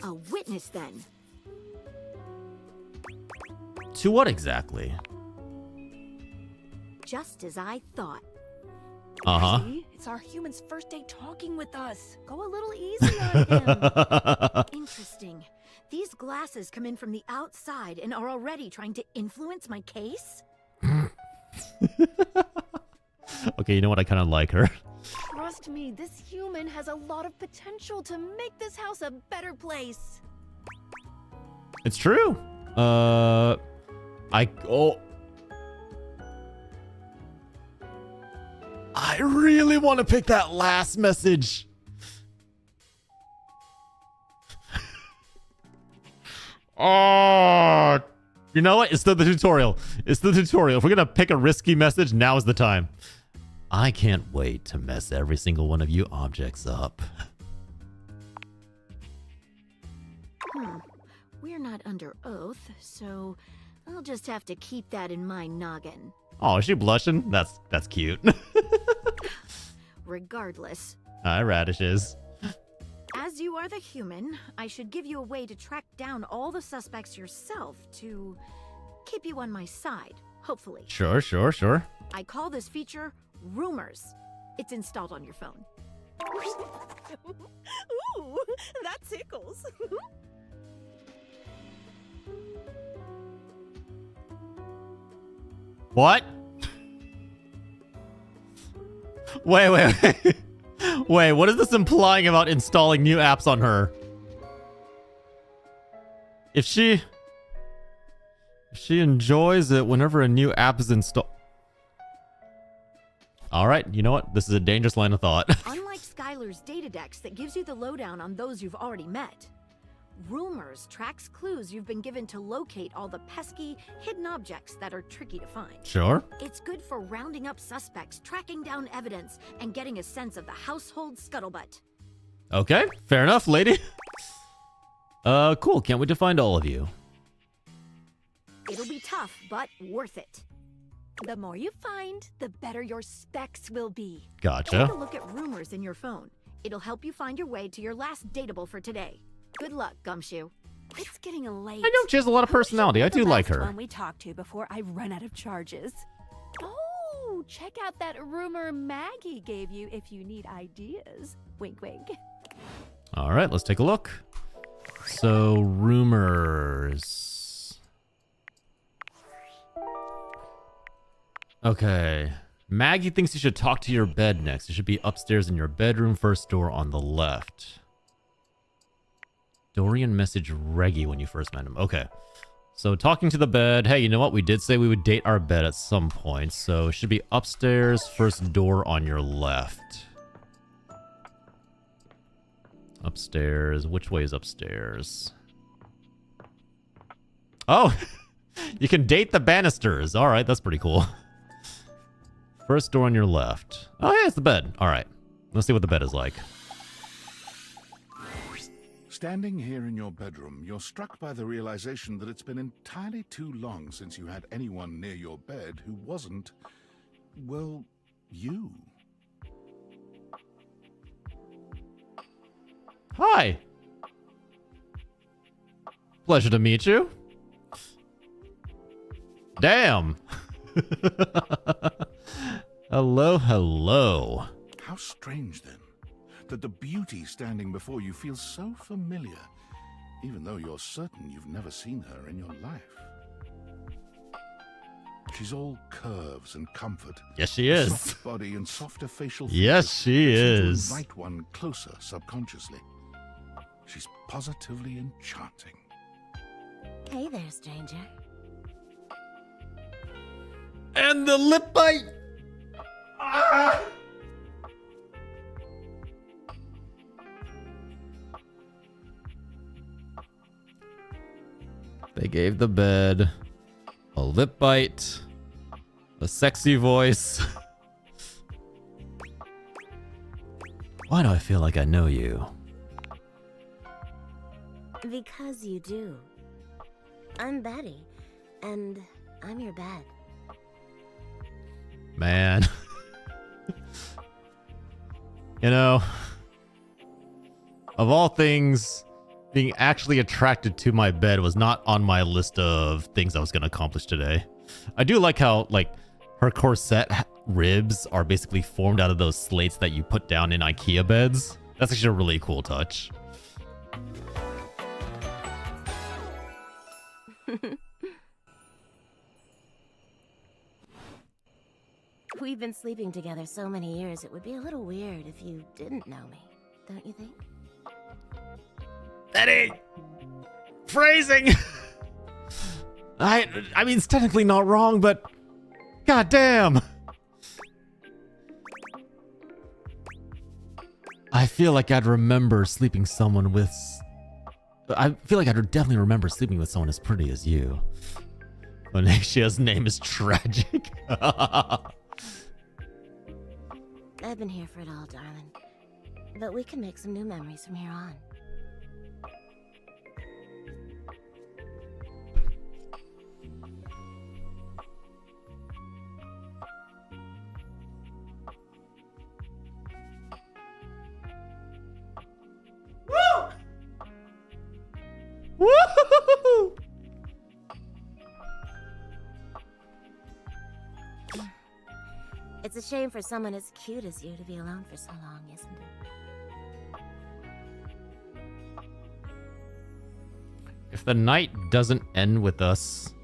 A witness, then.
To what exactly?
Just as I thought.
Uh-huh.
See? It's our human's first day talking with us. Go a little easy on him.
Interesting. These glasses come in from the outside and are already trying to influence my case?
Okay, you know what? I kind of like her.
Trust me, this human has a lot of potential to make this house a better place.
It's true. I really want to pick that last message. Oh, you know what? It's still the tutorial. It's the tutorial. If we're going to pick a risky message, now is the time. I can't wait to mess every single one of you objects up.
We're not under oath, so I'll just have to keep that in my noggin.
Oh, is she blushing? That's cute.
Regardless.
Hi, radishes.
As you are the human, I should give you a way to track down all the suspects yourself to keep you on my side, hopefully.
Sure.
I call this feature Rumors.
It's installed on your phone.
Ooh, that tickles.
What? Wait. Wait, what is this implying about installing new apps on her? If she enjoys it whenever a new app is installed. All right, you know what? This is a dangerous line of thought.
Unlike Skylar's Datadex that gives you the lowdown on those you've already met, Rumors tracks clues you've been given to locate all the pesky, hidden objects that are tricky to find.
Sure.
It's good for rounding up suspects, tracking down evidence, and getting a sense of the household scuttlebutt.
Okay, fair enough, lady. Cool. Can't wait to find all of you.
It'll be tough, but worth it. The more you find, the better your specs will be.
Gotcha.
Take a look at Rumors in your phone. It'll help you find your way to your last dateable for today. Good luck, Gumshoe. It's getting late.
I know she has a lot of personality. I do like her.
One we talked to before I run out of charges. Oh, check out that rumor Maggie gave you if you need ideas. Wink, wink.
All right, let's take a look. So, rumors. Okay. Maggie thinks you should talk to your bed next. You should be upstairs in your bedroom, first door on the left. Dorian messaged Reggie when you first met him. Okay. So talking to the bed. Hey, you know what? We did say we would date our bed at some point. So it should be upstairs, first door on your left. Upstairs. Which way is upstairs? Oh! You can date the banisters. All right, that's pretty cool. First door on your left. Oh, yeah, it's the bed. All right. Let's see what the bed is like.
Standing here in your bedroom, you're struck by the realization that it's been entirely too long since you had anyone near your bed who wasn't, well, you.
Hi. Pleasure to meet you. Damn. Hello, hello.
How strange, then, that the beauty standing before you feels so familiar, even though you're certain you've never seen her in your life. She's all curves and comfort.
Yes, she is.
Soft body and softer facial features.
Yes, she is.
To invite one closer subconsciously. She's positively enchanting.
Hey there, stranger.
And the lip bite. Ah! They gave the bed a lip bite, a sexy voice. Why do I feel like I know you?
Because you do. I'm Betty, and I'm your bed.
Man. You know, of all things, being actually attracted to my bed was not on my list of things I was going to accomplish today. I do like how, like, her corset ribs are basically formed out of those slates that you put down in IKEA beds. That's actually a really cool touch.
We've been sleeping together so many years, it would be a little weird if you didn't know me, don't you think?
Betty! Phrasing! I mean, it's technically not wrong, but goddamn! I feel like I'd remember sleeping someone with... I feel like I'd definitely remember sleeping with someone as pretty as you. Onasia's name is tragic.
I've been here for it all, darling. But we can make some new memories from here on.
Woo!
It's a a shame for someone as cute as you to be alone for so long, isn't it?
If the night doesn't end with us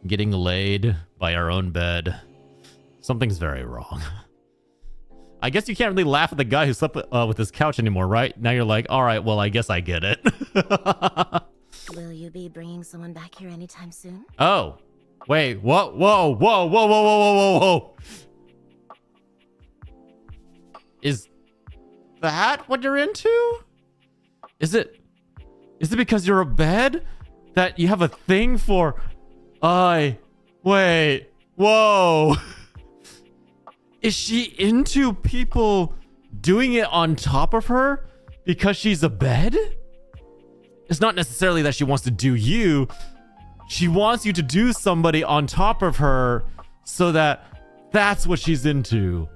getting laid by our own bed, something's very wrong. I guess you can't really laugh at the guy who slept with his couch anymore, right? Now you're like, all right, well, I guess I get it.
Will you be bringing someone back here anytime soon?
Oh, wait, what? Whoa, whoa, whoa, whoa, whoa, whoa, whoa. Is that what you're into? Is it because you're a bed that you have a thing for? Wait, whoa. Is she into people doing it on top of her because she's a bed? It's not necessarily that she wants to do you. She wants you to do somebody on top of her so that's what she's into.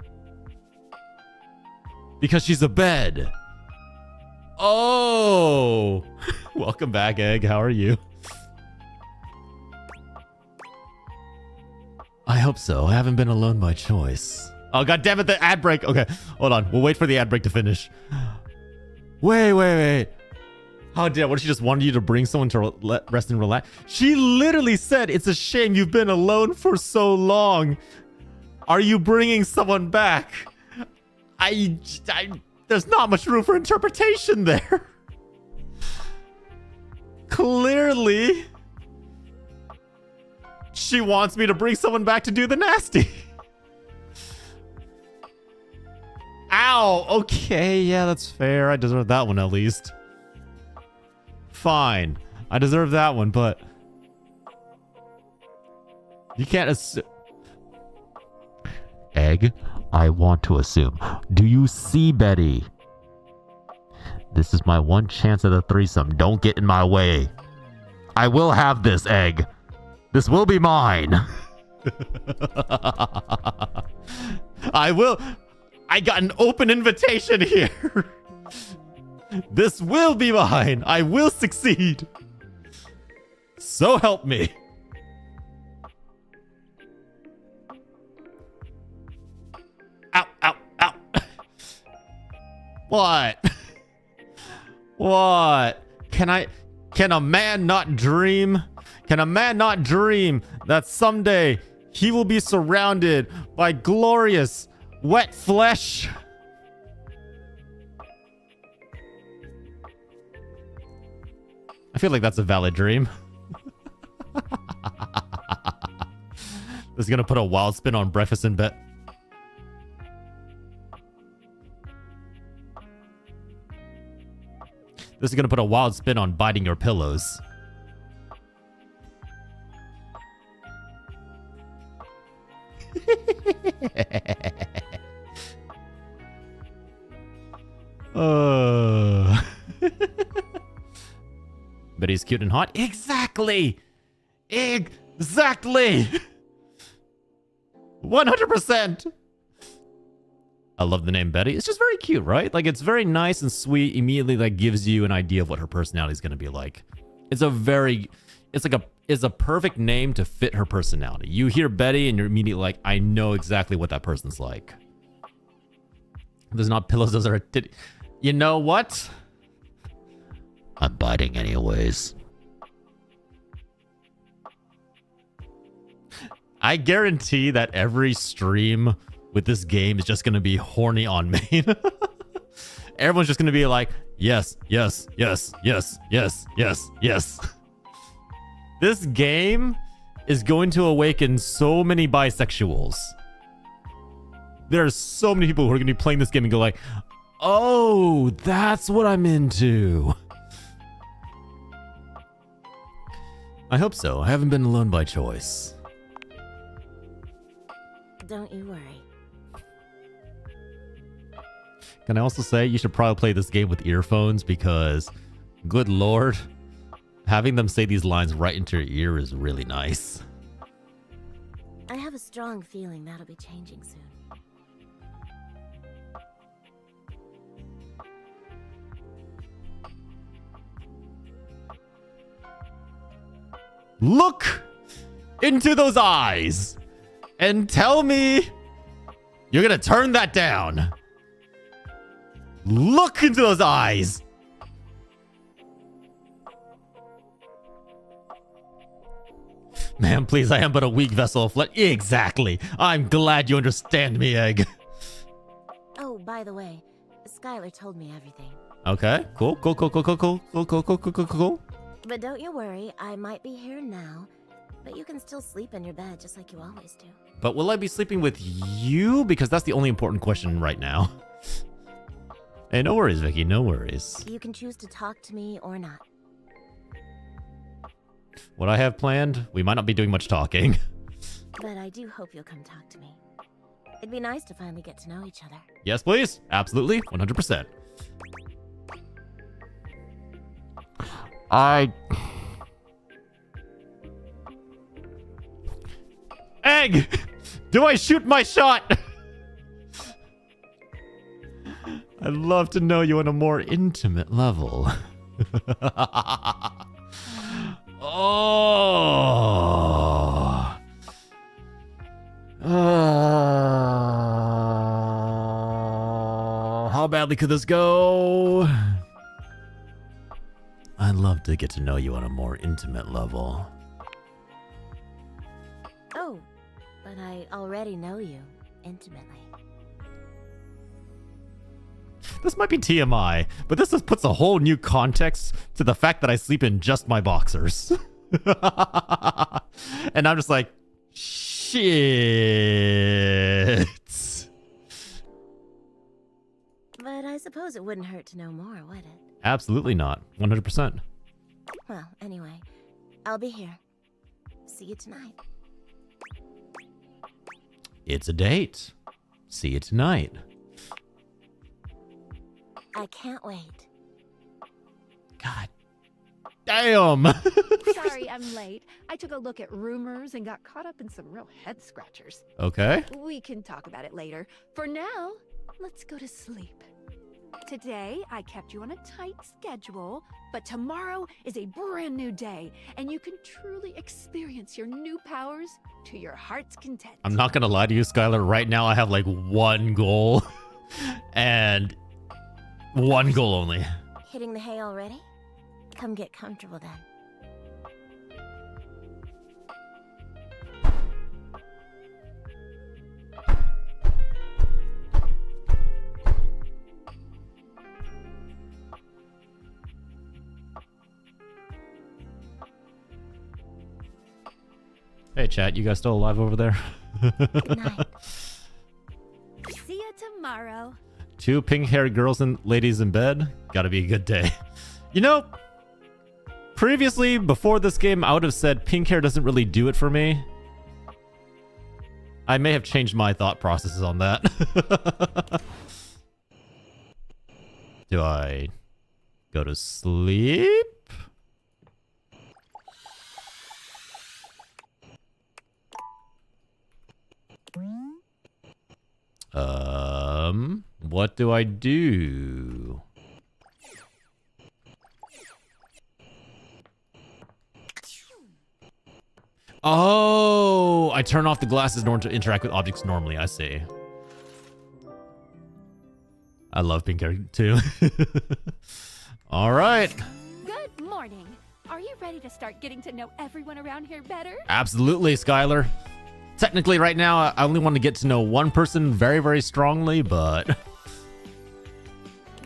Because she's a bed. Oh, welcome back, Egg. How are you? I hope so. I haven't been alone by choice. Oh, god damn it, the ad break. Okay, hold on. We'll wait for the ad break to finish. Wait. How dare, what, she just wanted you to bring someone to rest and relax? She literally said, it's a shame you've been alone for so long. Are you bringing someone back? There's not much room for interpretation there. Clearly, she wants me to bring someone back to do the nasty. Ow, okay, yeah, that's fair. I deserve that one at least. Fine, I deserve that one, but you can't assume. Egg, I want to assume. Do you see Betty? This is my one chance at a threesome. Don't get in my way. I will have this, Egg. This will be mine. I will. I got an open invitation here. This will be mine. I will succeed. So help me. Ow, ow, ow. What? What? Can a man not dream? Can a man not dream that someday he will be surrounded by glorious wet flesh? I feel like that's a valid dream. This is gonna put a wild spin on breakfast in bed. This is gonna put a wild spin on biting your pillows. But he's cute and hot. Exactly. 100%. I love the name Betty. It's just very cute, right? Like, it's very nice and sweet. Immediately, that gives you an idea of what her personality is going to be like. It's a perfect name to fit her personality. You hear Betty and you're immediately like, I know exactly what that person's like. There's not pillows, those are a titty. You know what? I'm biting anyways. I guarantee that every stream with this game is just going to be horny on main. Everyone's just going to be like, yes, yes, yes, yes, yes, yes, yes. This game is going to awaken so many bisexuals. There are so many people who are going to be playing this game and go like, oh, that's what I'm into. I hope so. I haven't been alone by choice.
Don't you worry.
Can I also say you should probably play this game with earphones because, good lord, having them say these lines right into your ear is really nice.
I have a strong feeling that'll be changing soon.
Look into those eyes and tell me You're gonna turn that down. Look into those eyes. Man, please, I am but a weak vessel of flesh. Exactly. I'm glad you understand me, Egg.
Oh, by the way, Skylar told me everything.
Okay, cool.
But don't you worry, I might be here now, but you can still sleep in your bed just like you always do.
But will I be sleeping with you? Because that's the only important question right now. Hey, no worries, Vicky, no worries.
You can choose to talk to me or not.
What I have planned, we might not be doing much talking.
But I do hope you'll come talk to me. It'd be nice to finally get to know each other.
Yes, please. Absolutely. 100%. Egg! Do I shoot my shot? I'd love to know you on a more intimate level. Oh. How badly could this go? I'd love to get to know you on a more intimate level.
Oh, but I already know you intimately.
This might be TMI, but this just puts a whole new context to the fact that I sleep in just my boxers. And I'm just like, shit.
But I suppose it wouldn't hurt to know more, would it?
Absolutely not. 100%.
Well, anyway, I'll be here. See you tonight.
It's a date. See you tonight.
I can't wait.
God damn.
Sorry, I'm late. I took a look at rumors and got caught up in some real head scratchers.
Okay.
We can talk about it later. For now, let's go to sleep. Today, I kept you on a tight schedule, but tomorrow is a brand new day, and you can truly experience your new powers to your heart's content.
I'm not going to lie to you, Skylar. Right now, I have like one goal, and one goal only.
Hitting the hay already? Come get comfortable then.
Hey, chat, you guys still alive over there?
Good night.
See you tomorrow.
2 pink-haired girls and ladies in bed. Gotta be a good day. You know, previously, before this game, I would have said pink hair doesn't really do it for me. I may have changed my thought processes on that. Do I go to sleep? What do I do? Oh, I turn off the glasses in order to interact with objects normally. I see. I love pink hair too. All right.
Good morning. Are you ready to start getting to know everyone around here better?
Absolutely, Skylar. Technically, right now, I only want to get to know one person very, very strongly, but...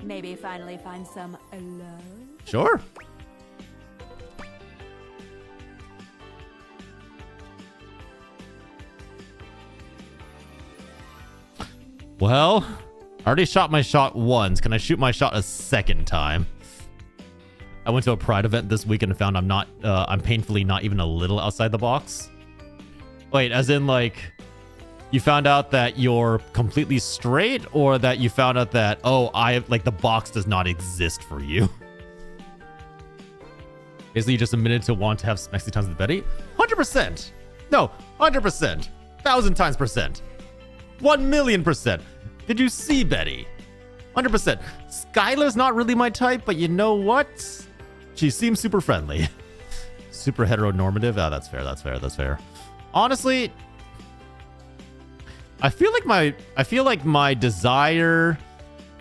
Maybe finally find some love?
Sure. Well, I already shot my shot once. Can I shoot my shot a second time? I went to a Pride event this weekend and found I'm painfully not even a little outside the box. Wait, as in like, you found out that you're completely straight, or that you found out that, oh, the box does not exist for you? Basically, you just admitted to want to have sexy times with Betty? 100%. No, 100%. 1,000 times %. 1,000,000%. Did you see Betty? 100%. Skylar's not really my type, but you know what? She seems super friendly. Super heteronormative. Oh, that's fair. That's fair. That's fair. Honestly, I feel like my desire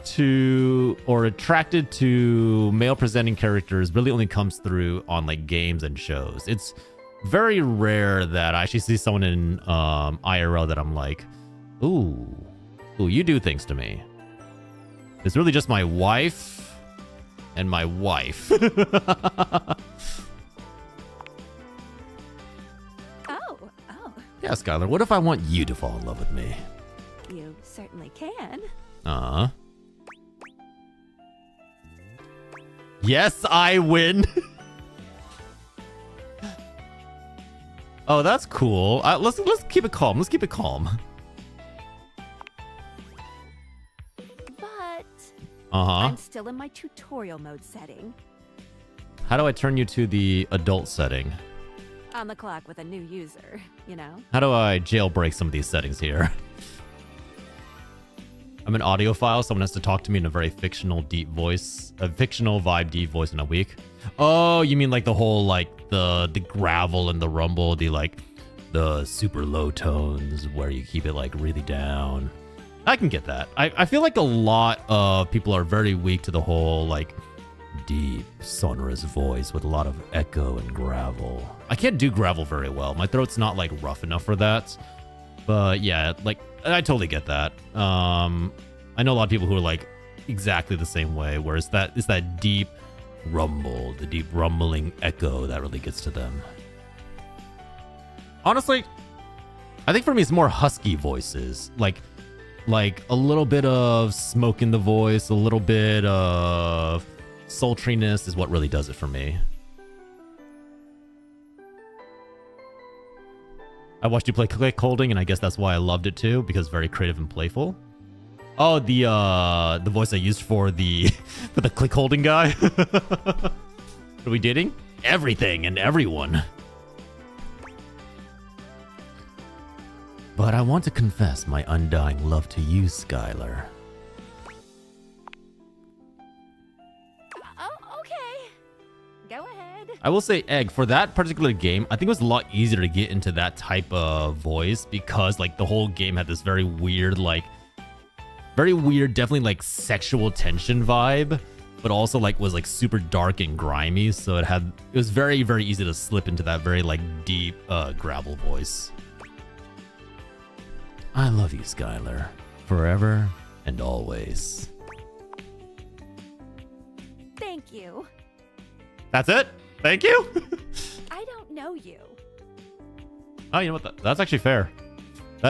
to or attracted to male presenting characters really only comes through on like games and shows. It's very rare that I actually see someone in IRL that I'm like, ooh, you do things to me. It's really just my wife and my wife. Yeah, Skylar, what if I want you to fall in love with me?
You certainly can.
Yes, I win. Oh, that's cool. Let's keep it calm. Let's keep it calm.
But
I'm
still in my tutorial mode setting.
How do I turn you to the adult setting?
On the clock with a new user, you know?
How do I jailbreak some of these settings here? I'm an audiophile. Someone has to talk to me in a very fictional, deep voice. A fictional vibe, deep voice in a week. Oh, you mean like the whole, like, the gravel and the rumble, the super low tones where you keep it, like, really down. I can get that. I feel like a lot of people are very weak to the whole, like, deep, sonorous voice with a lot of echo and gravel. I can't do gravel very well. My throat's not like rough enough for that. But yeah, like I totally get that. I know a lot of people who are like exactly the same way, where it's that deep rumble, the deep rumbling echo that really gets to them. Honestly, I think for me it's more husky voices. Like a little bit of smoke in the voice, a little bit of sultriness is what really does it for me. I watched you play click holding, and I guess that's why I loved it too, because very creative and playful. Oh, the voice I used for the click holding guy. Are we dating? Everything and everyone. But I want to confess my undying love to you, Skylar.
Go ahead.
I will say, Egg, for that particular game, I think it was a lot easier to get into that type of voice because, like, the whole game had this very weird, definitely, like, sexual tension vibe, but also, like, was, like, super dark and grimy, so it was very, very easy to slip into that very, like, deep, gravel voice. I love you, Skylar. Forever and always.
Thank you.
That's it? Thank you?
I don't know you.
Oh, you know what? That's actually fair.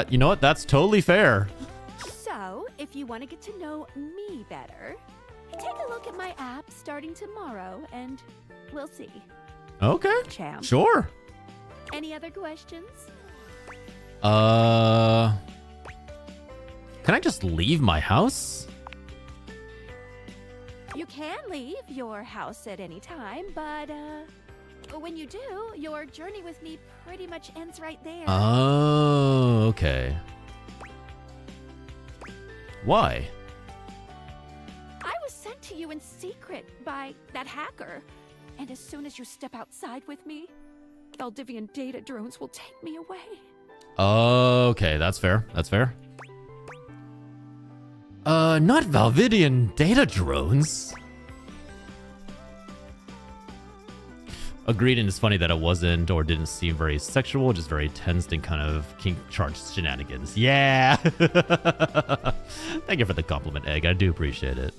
You know what? That's totally fair.
So, if you want to get to know me better, take a look at my app starting tomorrow, and we'll see.
Okay.
Champ.
Sure.
Any other questions?
Can I just leave my house?
You can leave your house at any time, but when you do, your journey with me pretty much ends right there.
Oh, okay. Why?
I was sent to you in secret by that hacker, and as soon as you step outside with me, Valdivian data drones will take me away.
Okay, that's fair. That's fair. Not Valvidian data drones. Agreed, and it's funny that it wasn't or didn't seem very sexual, just very tense and kind of kink-charged shenanigans. Yeah! Thank you for the compliment, Egg. I do appreciate it.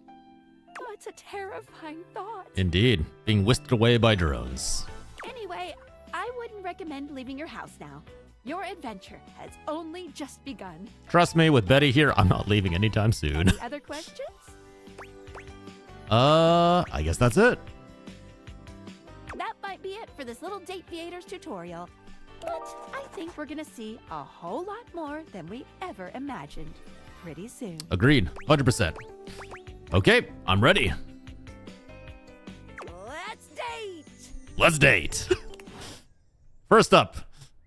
Oh, it's a terrifying thought.
Indeed. Being whisked away by drones.
Anyway, I wouldn't recommend leaving your house now. Your adventure has only just begun.
Trust me, with Betty here, I'm not leaving anytime soon.
Any other questions?
I guess that's it.
That might be it for this little Date Theaters tutorial. But I think we're gonna see a whole lot more than we ever imagined pretty soon.
Agreed. 100%. Okay, I'm ready.
Let's date!
Let's date. First up,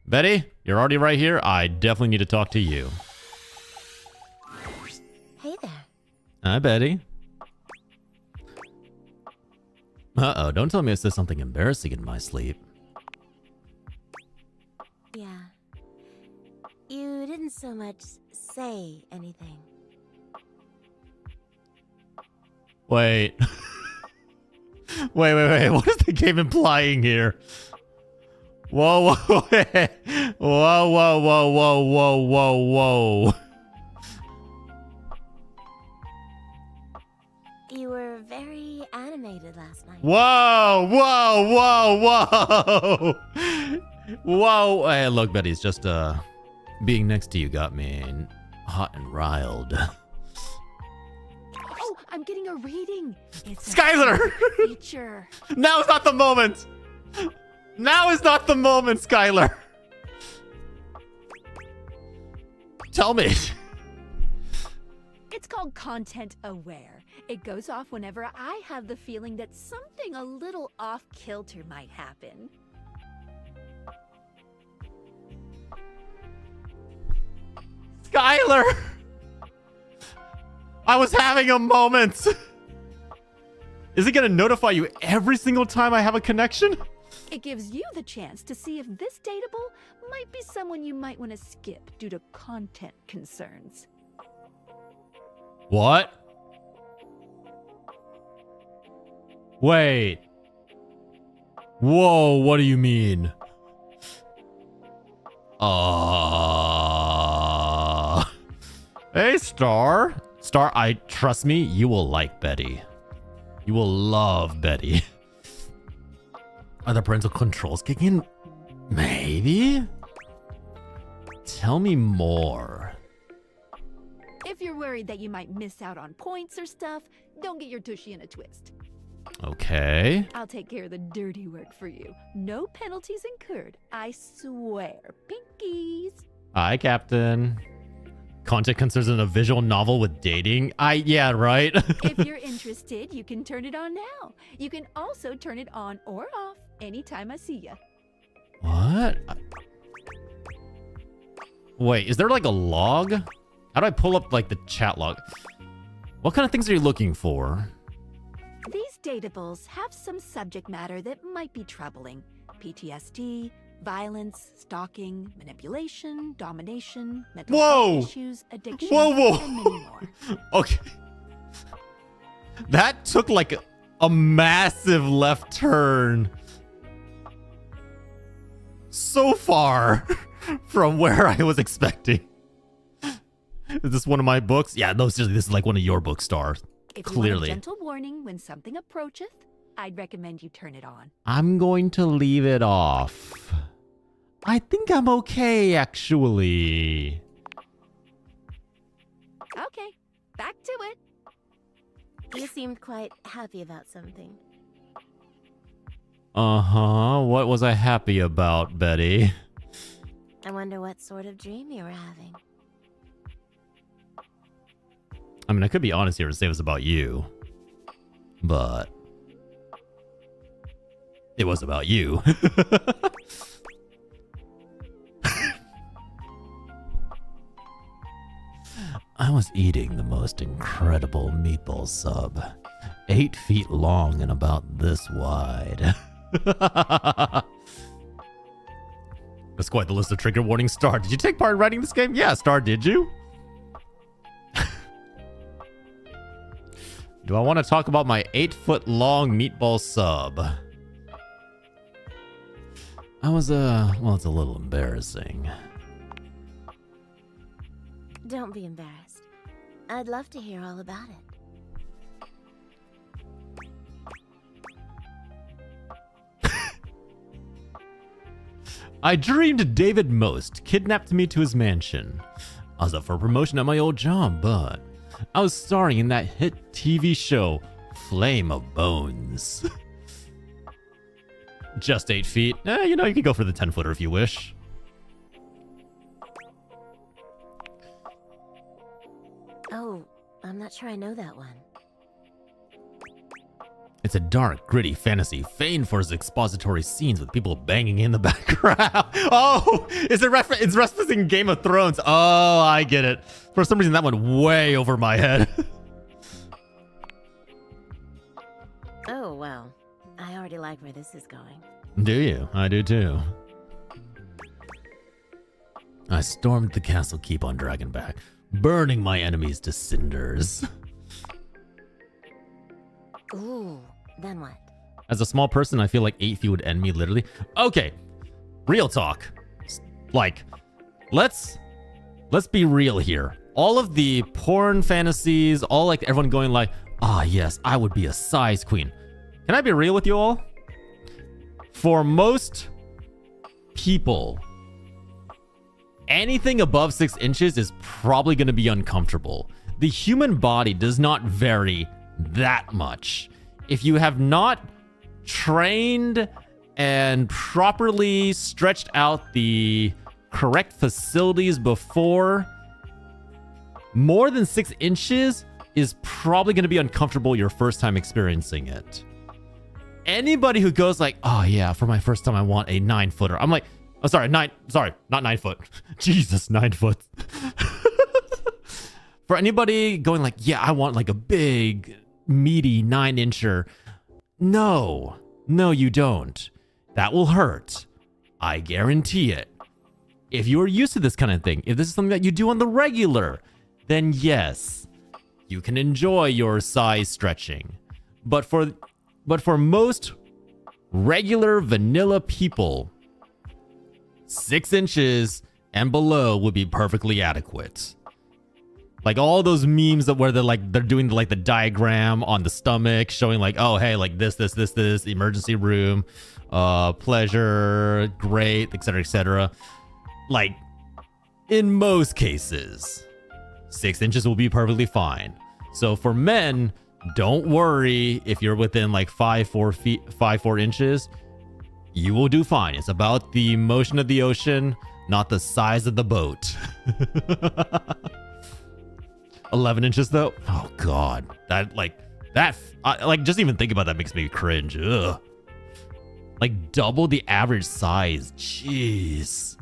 Betty, you're already right here. I definitely need to talk to you.
Hey there.
Hi, Betty. Uh-oh, don't tell me I said something embarrassing in my sleep.
Yeah. You much say anything.
Wait. Wait. What is the game implying here? Whoa. Whoa.
You were very animated last night.
Whoa. Hey, look, Betty's just being next to you got me hot and riled.
Oh, I'm getting a reading. It's
Skylar!
a feature.
Now is not the moment. Now is not the moment, Skylar. Tell me.
It's called Content Aware. It goes off whenever I have the feeling that something a little off kilter might happen.
Skylar! I was having a moment. Is it gonna notify you every single time I have a connection?
It gives you the chance to see if this dateable might be someone you might want to skip due to content concerns.
What? Wait. Whoa, what do you mean? Hey, Star. Star, trust me, you will like Betty. You will love Betty. Are the parental controls kicking in? Maybe? Tell me more.
If you're worried that you might miss out on points or stuff, don't get your tushy in a twist.
Okay.
I'll take care of the dirty work for you. No penalties incurred. I swear. Pinkies.
Hi, Captain. Content concerns in a visual novel with dating? Yeah, right?
If you're interested, you can turn it on now. You can also turn it on or off anytime I see you.
What? Wait, is there like a log? How do I pull up like the chat log? What kind of things are you looking for?
These datables have some subject matter that might be troubling. PTSD, violence, stalking, manipulation, domination, mental health issues, addiction, and many more.
Okay. That took like a massive left turn. So far from where I was expecting. Is this one of my books? Yeah, no, seriously, this is like one of your book stars.
If you
Clearly.
want a gentle warning when something approacheth, I'd recommend you turn it on.
I'm going to leave it off. I think I'm okay, actually.
Okay, back to it.
You seemed quite happy about something.
Uh-huh. What was I happy about, Betty?
I wonder what sort of dream you were having.
I mean, I could be honest here and say it was about you. But it was about you. I was eating the most incredible meatball sub. 8 feet long and about this wide. That's quite the list of trigger warning. Star, did you take part in writing this game? Yeah, Star, did you? Do I want to talk about my 8-foot long meatball sub? I was, well, it's a little embarrassing.
Don't be embarrassed. I'd love to hear all about it.
I dreamed David Most kidnapped me to his mansion. I was up for a promotion at my old job, but I was starring in that hit TV show, Flame of Bones. Just 8 feet. You know, you could go for the 10-footer if you wish.
Oh, I'm not sure I know that one.
It's a dark, gritty fantasy famed for its expository scenes with people banging in the background. Oh, it's referencing Game of Thrones. Oh, I get it. For some reason, that went way over my head.
Oh, well. I already like where this is going.
Do you? I do too. I stormed the castle keep on Dragonback, burning my enemies to cinders.
Ooh, then what?
As a small person, I feel like 8 feet would end me literally. Okay, real talk. Like, let's be real here. All of the porn fantasies, all like everyone going like, ah, yes, I would be a size queen. Can I be real with you all? For most people, anything above 6 inches is probably going to be uncomfortable. The human body does not vary that much. If you have not trained and properly stretched out the correct facilities before, more than 6 inches is probably going to be uncomfortable your first time experiencing it. Anybody who goes like, oh yeah, for my first time I want a 9-footer. I'm like, oh sorry, not 9 foot. Jesus, 9 foot. For anybody going like, yeah, I want like a big, meaty 9-incher. No, you don't. That will hurt. I guarantee it. If you are used to this kind of thing, if this is something that you do on the regular, then yes, you can enjoy your size stretching. But for most regular vanilla people, 6 inches and below would be perfectly adequate. Like all those memes that where they're doing like the diagram on the stomach, showing like, oh hey, like this, emergency room, pleasure, great, etc., etc. Like in most cases, 6 inches will be perfectly fine. So for men, don't worry if you're within like 4 inches, you will do fine. It's about the motion of the ocean, not the size of the boat. 11 inches though? Oh God, just even think about that makes me cringe. Ugh. Like double the average size. Jeez.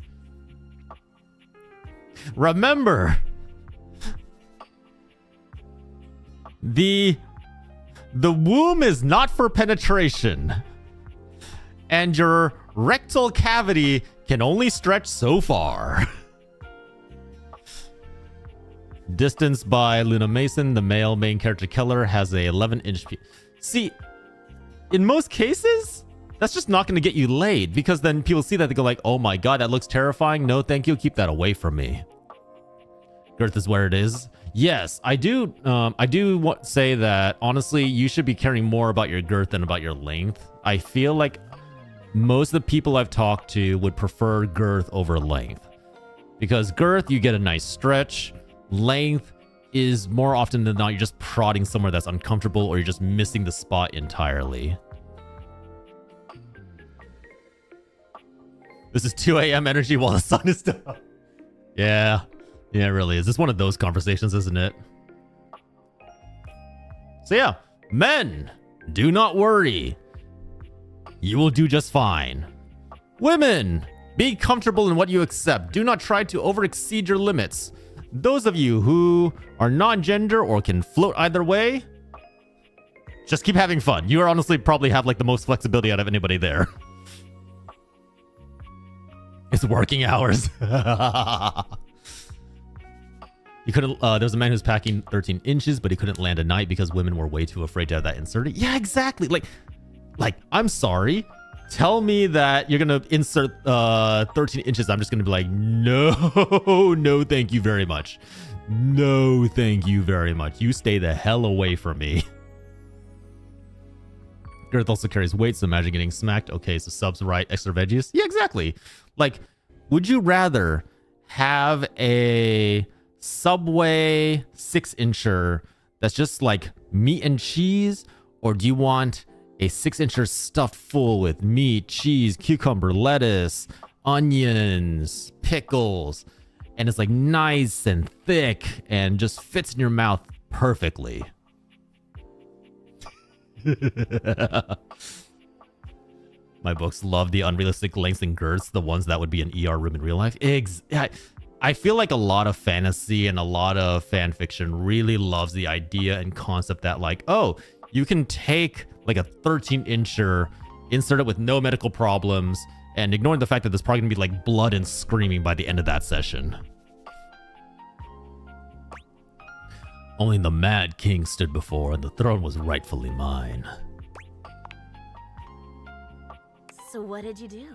Remember, the womb is not for penetration, and your rectal cavity can only stretch so far. Distance by Luna Mason, the male main character Keller has a 11-inch See, in most cases, that's just not going to get you laid, because then people see that they go like, oh my God, that looks terrifying. No, thank you. Keep that away from me. Girth is where it is. Yes, I do say that, honestly, you should be caring more about your girth than about your length. I feel like most of the people I've talked to would prefer girth over length. Because girth, you get a nice stretch. Length is more often than not, you're just prodding somewhere that's uncomfortable, or you're just missing the spot entirely. This is 2 a.m. energy while the sun is still up. Yeah, it really is. It's one of those conversations, isn't it? So yeah, men, do not worry. You will do just fine. Women, be comfortable in what you accept. Do not try to overexceed your limits. Those of you who are non-gender or can float either way, just keep having fun. You are honestly probably have like the most flexibility out of anybody there. It's working hours. You couldn't. There was a man who's packing 13 inches, but he couldn't land a night because women were way too afraid to have that inserted. Yeah, exactly. Like I'm sorry. Tell me that you're gonna insert 13 inches. I'm just gonna be like, no, thank you very much. No, thank you very much. You stay the hell away from me. Girth also carries weight, so imagine getting smacked. Okay, so subs right, extra veggies. Yeah, exactly. Like, would you rather have a Subway 6-incher that's just like meat and cheese, or do you want a 6-incher stuffed full with meat, cheese, cucumber, lettuce, onions, pickles, and it's like nice and thick and just fits in your mouth perfectly? My books love the unrealistic lengths and girths, the ones that would be an ER room in real life. I feel like a lot of fantasy and a lot of fan fiction really loves the idea and concept that like, oh, you can take like a 13-incher, insert it with no medical problems, And ignoring the fact that there's probably going to be like blood and screaming by the end of that session. Only the Mad King stood before, and the throne was rightfully mine.
So what did you do?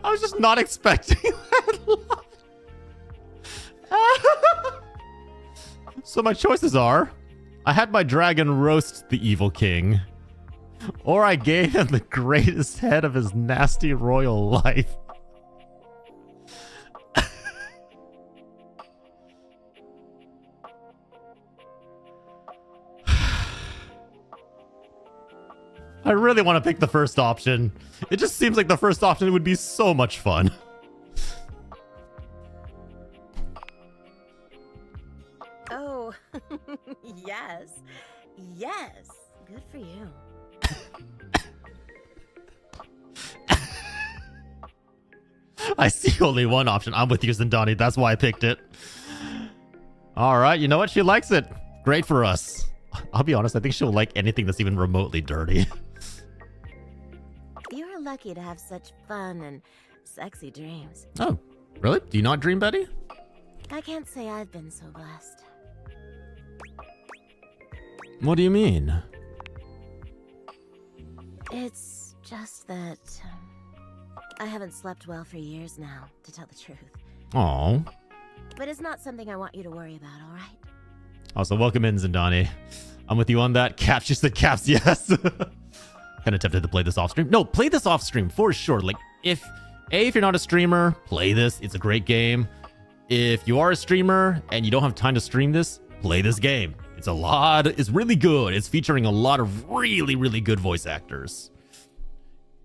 I was just not expecting that. So my choices are, I had my dragon roast the evil king, or I gave him the greatest head of his nasty royal life. I really want to pick the first option. It just seems like the first option would be so much fun.
Oh, yes. Yes. Good for you.
I see only one option. I'm with you, Zindani. That's why I picked it. All right, you know what? She likes it. Great for us. I'll be honest, I think she'll like anything that's even remotely dirty.
You're lucky to have such fun and sexy dreams.
Oh, really? Do you not dream, Betty?
I can't say I've been so blessed.
What do you mean?
It's just that I haven't slept well for years now, to tell the truth.
Aw.
But it's not something I want you to worry about, all right?
Also, welcome in, Zindani. I'm with you on that. Caps, she said caps, yes. Kind of tempted to play this off stream. No, play this off stream for sure. Like, if you're not a streamer, play this. It's a great game. If you are a streamer and you don't have time to stream this, play this game. It's really good. It's featuring a lot of really, really good voice actors.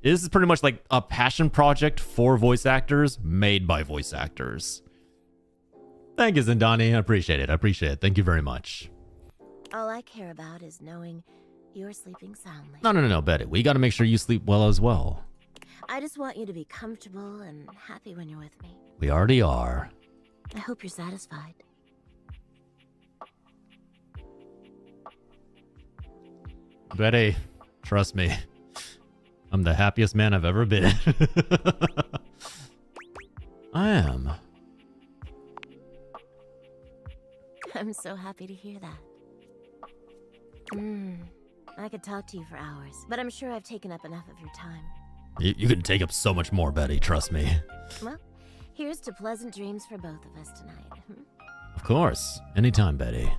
This is pretty much like a passion project for voice actors made by voice actors. Thank you, Zindani. I appreciate it. Thank you very much.
All I care about is knowing you're sleeping soundly.
No, Betty. We got to make sure you sleep well as well.
I just want you to be comfortable and happy when you're with me.
We already are.
I hope you're satisfied.
Betty, trust me. I'm the happiest man I've ever been. I am.
I'm so happy to hear that. I could talk to you for hours, but I'm sure I've taken up enough of your time.
You can take up so much more, Betty, trust me.
Well, here's to pleasant dreams for both of us tonight.
Of course. Anytime, Betty.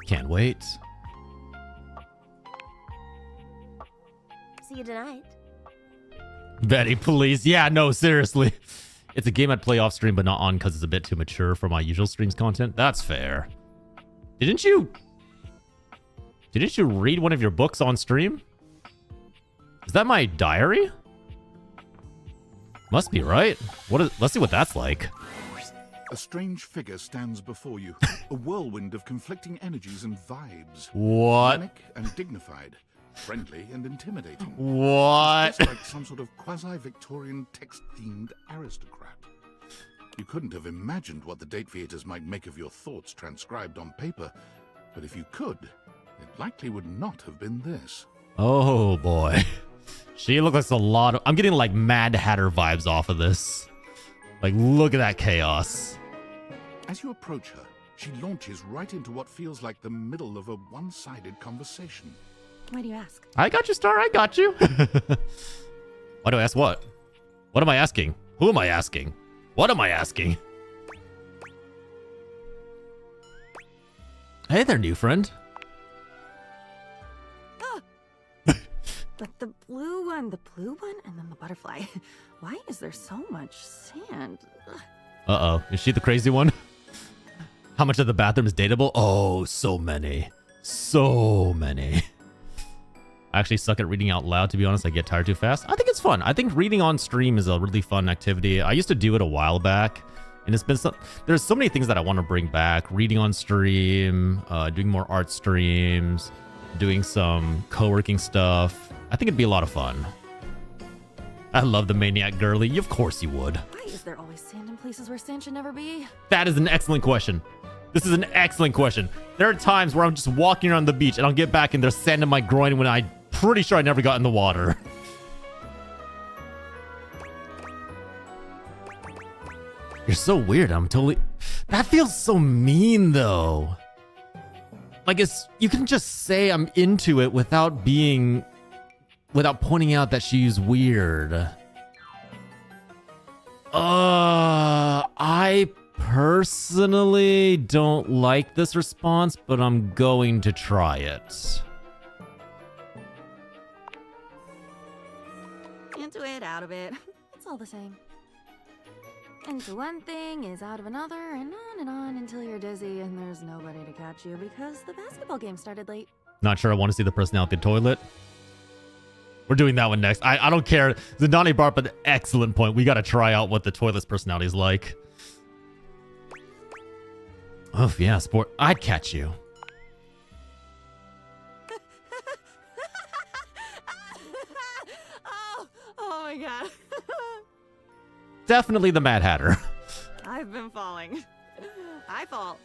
Can't wait.
See you tonight.
Betty, please. Yeah, no, seriously. It's a game I'd play off stream, but not on because it's a bit too mature for my usual streams content. That's fair. Didn't you read one of your books on stream? Is that my diary? Must be, right? Let's see what that's like.
A strange figure stands before you, a whirlwind of conflicting energies and vibes.
What?
Manic and dignified, friendly and intimidating.
What?
It's just like some sort of quasi-Victorian text-themed aristocrat. You couldn't have imagined what the date theaters might make of your thoughts transcribed on paper, but if you could, it likely would not have been this.
Oh boy. She looks like a lot of... I'm getting like Mad Hatter vibes off of this. Like, look at that chaos.
As you approach her, she launches right into what feels like the middle of a one-sided conversation.
Why do you ask?
I got you, Star. I got you. Why do I ask what? What am I asking? Who am I asking? What am I asking? Hey there, new friend.
But the blue one, and then the butterfly. Why is there so much sand?
Uh-oh. Is she the crazy one? How much of the bathroom is dateable? Oh, so many. So many. I actually suck at reading out loud, to be honest. I get tired too fast. I think it's fun. I think reading on stream is a really fun activity. I used to do it a while back, and it's been there's so many things that I want to bring back. Reading on stream, doing more art streams, doing some co-working stuff. I think it'd be a lot of fun. I love the Maniac Girly. Of course you would.
Why is there always sand in places where sand should never be?
That is an excellent question. This is an excellent question. There are times where I'm just walking around the beach and I'll get back and there's sand in my groin when I'm pretty sure I never got in the water. You're so weird. I'm totally... That feels so mean, though. Like, you can just say I'm into it without pointing out that she's weird. I personally don't like this response, but I'm going to try it.
Into it, out of it. It's all the same. Into one thing is out of another, and on until you're dizzy and there's nobody to catch you because the basketball game started late.
Not sure I want to see the personality toilet. We're doing that one next. I don't care. Zidane brought up an excellent point. We got to try out what the toilet's personality is like. Oh, yeah, sport. I'd catch you.
Oh my god.
Definitely the Mad Hatter.
I've been falling. I fall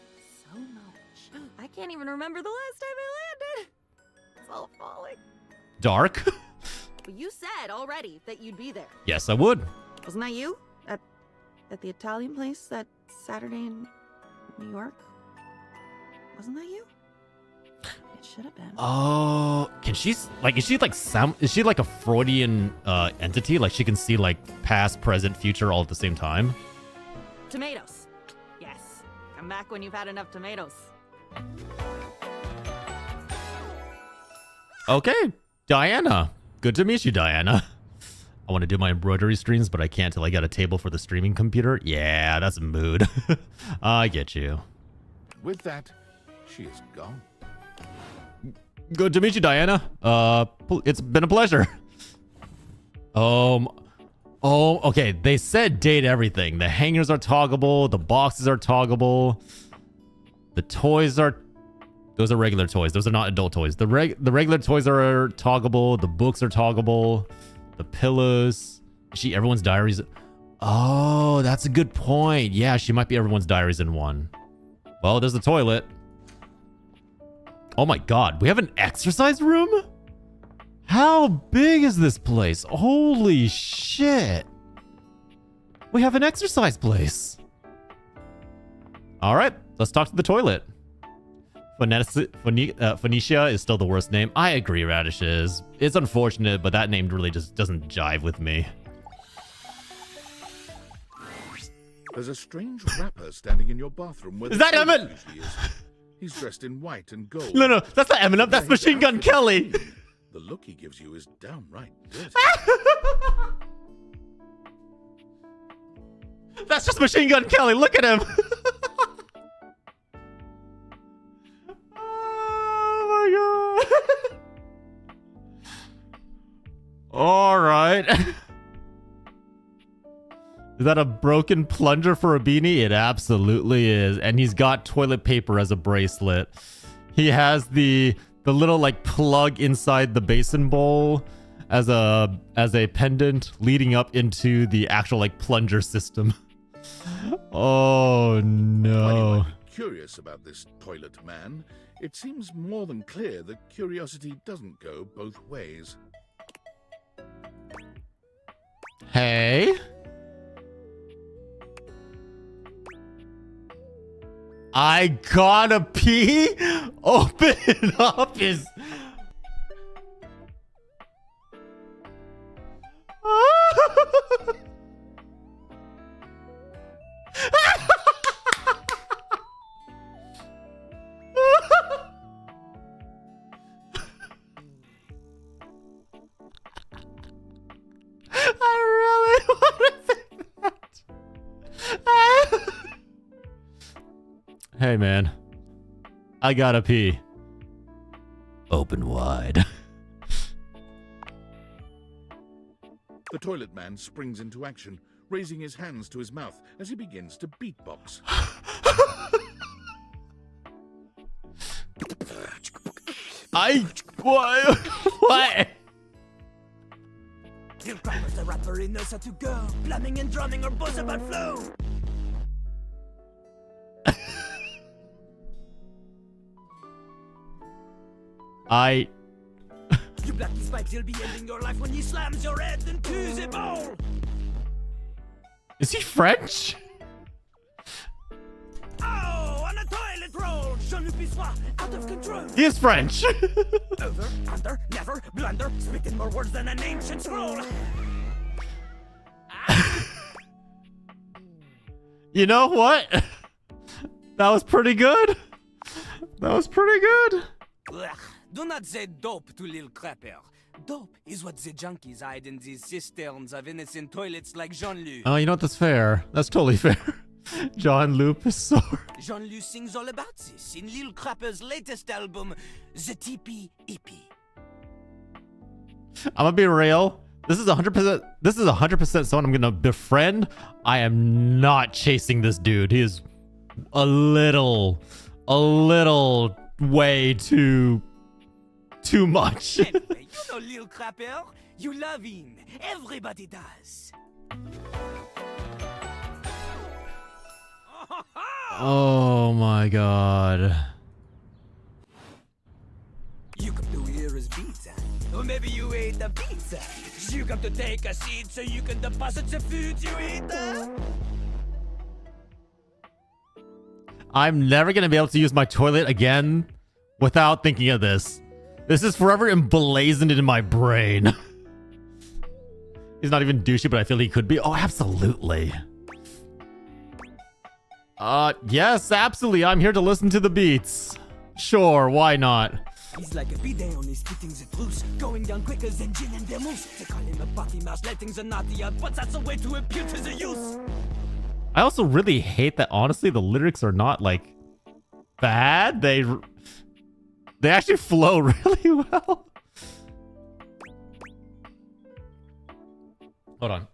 so much. I can't even remember the last time I landed. It's all falling.
Dark?
But you said already that you'd be there.
Yes, I would.
Wasn't that you? At the Italian place that Saturday in New York? Wasn't that you? It should have been.
Oh, is she like a Freudian entity? Like she can see like past, present, future all at the same time?
Tomatoes. Yes. Come back when you've had enough tomatoes.
Okay, Diana. Good to meet you, Diana. I want to do my embroidery streams, but I can't till I get a table for the streaming computer. Yeah, that's a mood. I get you.
With that, she is gone.
Good to meet you, Diana. It's been a pleasure. Okay. They said date everything. The hangers are toggable. The boxes are toggable. The toys are... Those are regular toys. Those are not adult toys. The regular toys are toggable. The books are toggable. The pillows. Is she everyone's diaries? Oh, that's a good point. Yeah, she might be everyone's diaries in one. Well, there's the toilet. Oh my god, we have an exercise room? How big is this place? Holy shit. We have an exercise place. All right, let's talk to the toilet. Phoenicia is still the worst name. I agree, Radishes. It's unfortunate, but that name really just doesn't jive with me.
There's a strange rapper standing in your bathroom. Where
is that Emmett?
He's dressed in white and gold.
No, that's not Eminem. That's Machine Gun Kelly.
The look he gives you is downright dirty.
That's just Machine Gun Kelly. Look at him. Oh my god. All right. Is that a broken plunger for a beanie? It absolutely is. And he's got toilet paper as a bracelet. He has the little like plug inside the basin bowl as a pendant leading up into the actual like plunger system. Oh no.
While you might be curious about this toilet man, it seems more than clear that curiosity doesn't go both ways.
Hey. I gotta pee? Open up his... I really want to think that. Hey, man. I gotta pee. Open wide.
The toilet man springs into action, raising his hands to his mouth as he begins to beatbox.
What?
Lil Crapper's the rapper, he knows how to go. Plumbing and drumming are both about flow. You black these pipes, you'll be ending your life when he slams your head into the bowl.
Is he French?
Oh, on a toilet roll. Jean-Luc Bissois, out of control.
He is French.
Over, under, never, blunder, spitting more words than an ancient scroll.
You know what? That was pretty good. That was pretty good.
Ugh, do not say dope to Lil Crapper. Dope is what the junkies hide in these cisterns of innocent toilets like Jean-Luc.
Oh, you know what? That's fair. That's totally fair. Jean-Luc is so...
Jean-Luc sings all about this in Lil Crapper's latest album, The Teepee Eepee.
I'm gonna be real. This is 100%. This is 100% someone I'm gonna befriend. I am not chasing this dude. He is a little way too much.
Anyway, you know Lil Crapper. You love him. Everybody does.
Oh my god.
You come to hear his pizza, or maybe you ate the pizza. You come to take a seat so you can deposit the food you eat.
I'm never gonna be able to use my toilet again without thinking of this. This is forever emblazoned in my brain. He's not even douchey, but I feel he could be. Oh, absolutely. Yes, absolutely. I'm here to listen to the beats. Sure, why not?
He's like a bidet, only spitting the truth, going down quicker than gin and vermouth. They call him a party mouse, letting the naughty out, but that's a way to impute to the youth.
I also really hate that, honestly, the lyrics are not, like, bad. They actually flow really well. Hold on.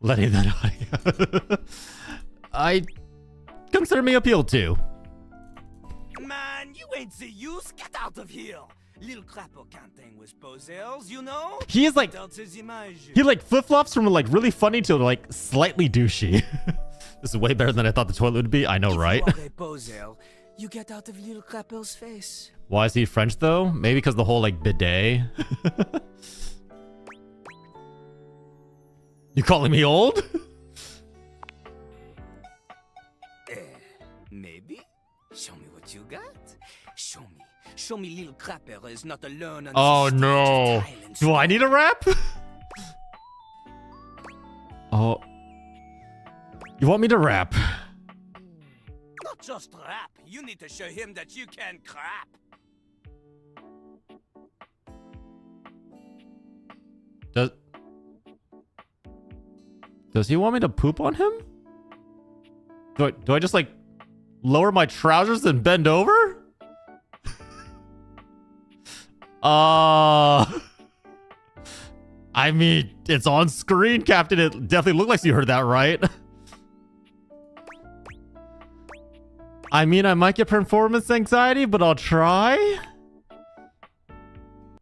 Letting that audio. I consider me appealed to.
Man, you ain't the use. Get out of here. Lil Crapper can't hang with posers, you know?
He is like, he like flip-flops from like really funny to like slightly douchey. This is way better than I thought the toilet would be. I know, right?
If you are a poser, you get out of Lil Crapper's face.
Why is he French though? Maybe because the whole like bidet. You calling me old?
Maybe. Show me what you got. Show me. Show me Lil Crapper is not alone on
Oh
this
no. Do I need a rap? Oh. You want me to rap?
Not just rap. You need to show him that you can crap.
Does he want me to poop on him? Do I just like lower my trousers and bend over? I mean, it's on screen, Captain. It definitely looked like you heard that, right? I mean, I might get performance anxiety, but I'll try.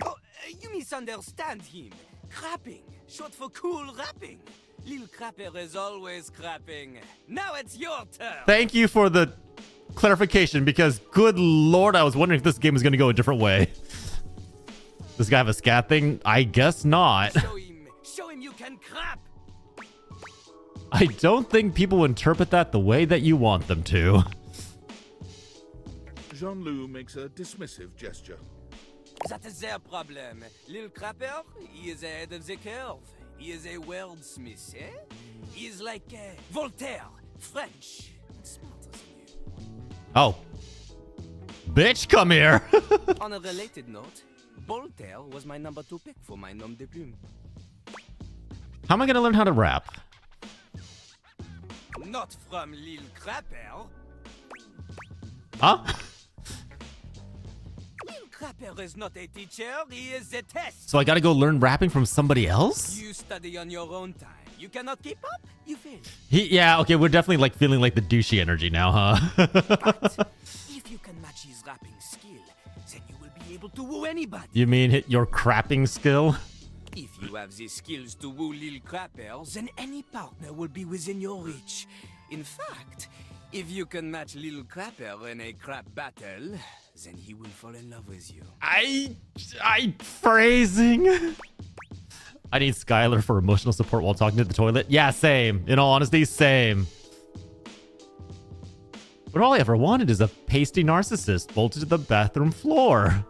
Oh, you misunderstand him. Crapping, short for cool rapping. Lil Crapper is always crapping. Now it's your turn.
Thank you for the clarification, because good lord, I was wondering if this game was going to go a different way. Does this guy have a scat thing? I guess not.
Show him you can crap.
I don't think people interpret that the way that you want them to.
Jean-Luc makes a dismissive gesture.
That is their problem. Lil Crapper, he is ahead of the curve. He is a wordsmith, eh? He is like Voltaire, French, and smarter than you.
Oh. Bitch, come here.
On a related note, Voltaire was my number 2 pick for my nom de plume.
How am I going to learn how to rap?
Not from Lil Crapper.
Huh?
Crapper is not a teacher, he is a test.
So I gotta go learn rapping from somebody else?
You study on your own time. You cannot keep up, you fail.
Yeah, okay, we're definitely like feeling like the douchey energy now, huh?
But if you can match his rapping skill, then you will be able to woo anybody.
You mean hit your crapping skill?
If you have the skills to woo Lil Crapper, then any partner will be within your reach. In fact, if you can match Lil Crapper in a crap battle, then he will fall in love with you.
I phrasing. I need Skylar for emotional support while talking to the toilet. Yeah, same. In all honesty, same. But all I ever wanted is a pasty narcissist bolted to the bathroom floor.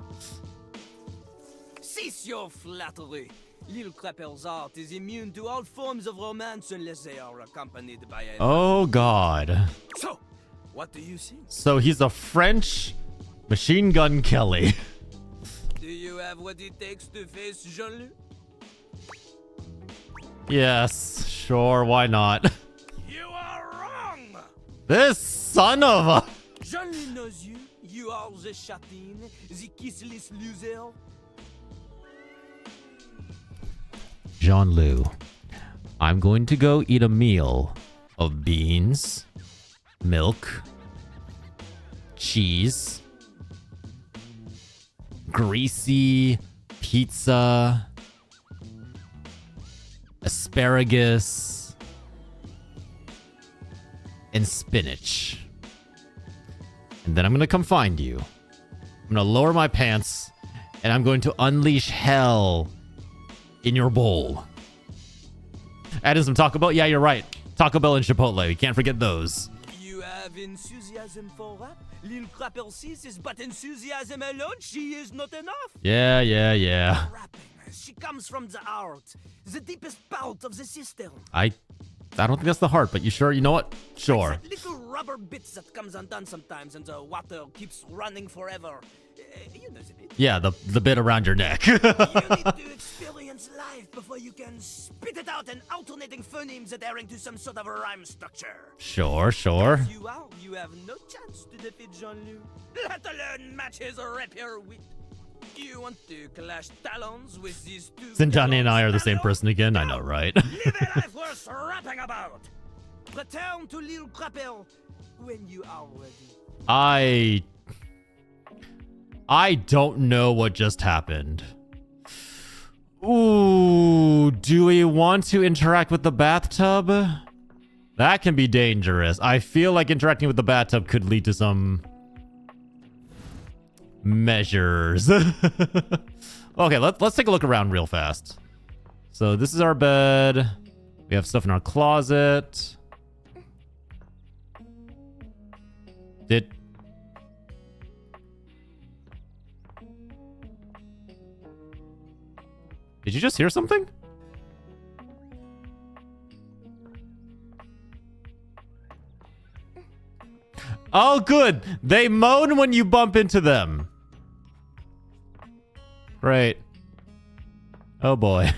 Cease your flattery. Lil Crapper's art is immune to all forms of romance unless they are accompanied by a...
Oh, God.
So, what do you think?
So he's a French Machine Gun Kelly.
Do you have what it takes to face Jean-Luc?
Yes, sure, why not?
You are wrong!
This son of a...
Jean-Luc knows you. You are the chatin, the kissless loser.
Jean-Luc, I'm going to go eat a meal of beans, milk, cheese, greasy pizza, asparagus, and spinach. And then I'm going to come find you. I'm going to lower my pants, and I'm going to unleash hell in your bowl. Adding some Taco Bell? Yeah, you're right. Taco Bell and Chipotle. We can't forget those.
You have enthusiasm for rap? Lil Crapper sees is but enthusiasm alone. She is not enough.
Yeah.
Rapping. She comes from the heart. The deepest part of the system.
I don't think that's the heart, but you sure? You know what? Sure.
That little rubber bits that comes undone sometimes and the water keeps running forever. You know the bit.
Yeah, the bit around your neck.
You need to experience life before you can spit it out in alternating phonemes adhering to some sort of a rhyme structure.
Sure.
As you have no chance to defeat Jean-Luc, let alone match his rapier wit. You want to clash talons with these two?
Zintani and I are the same person again. I know, right?
Live a life worth rapping about. Return to Lil Crapper when you are ready.
I don't know what just happened. Ooh, do we want to interact with the bathtub? That can be dangerous. I feel like interacting with the bathtub could lead to some measures. Okay, let's take a look around real fast. So this is our bed. We have stuff in our closet. Did you just hear something? Oh, good. They moan when you bump into them. Great. Oh, boy.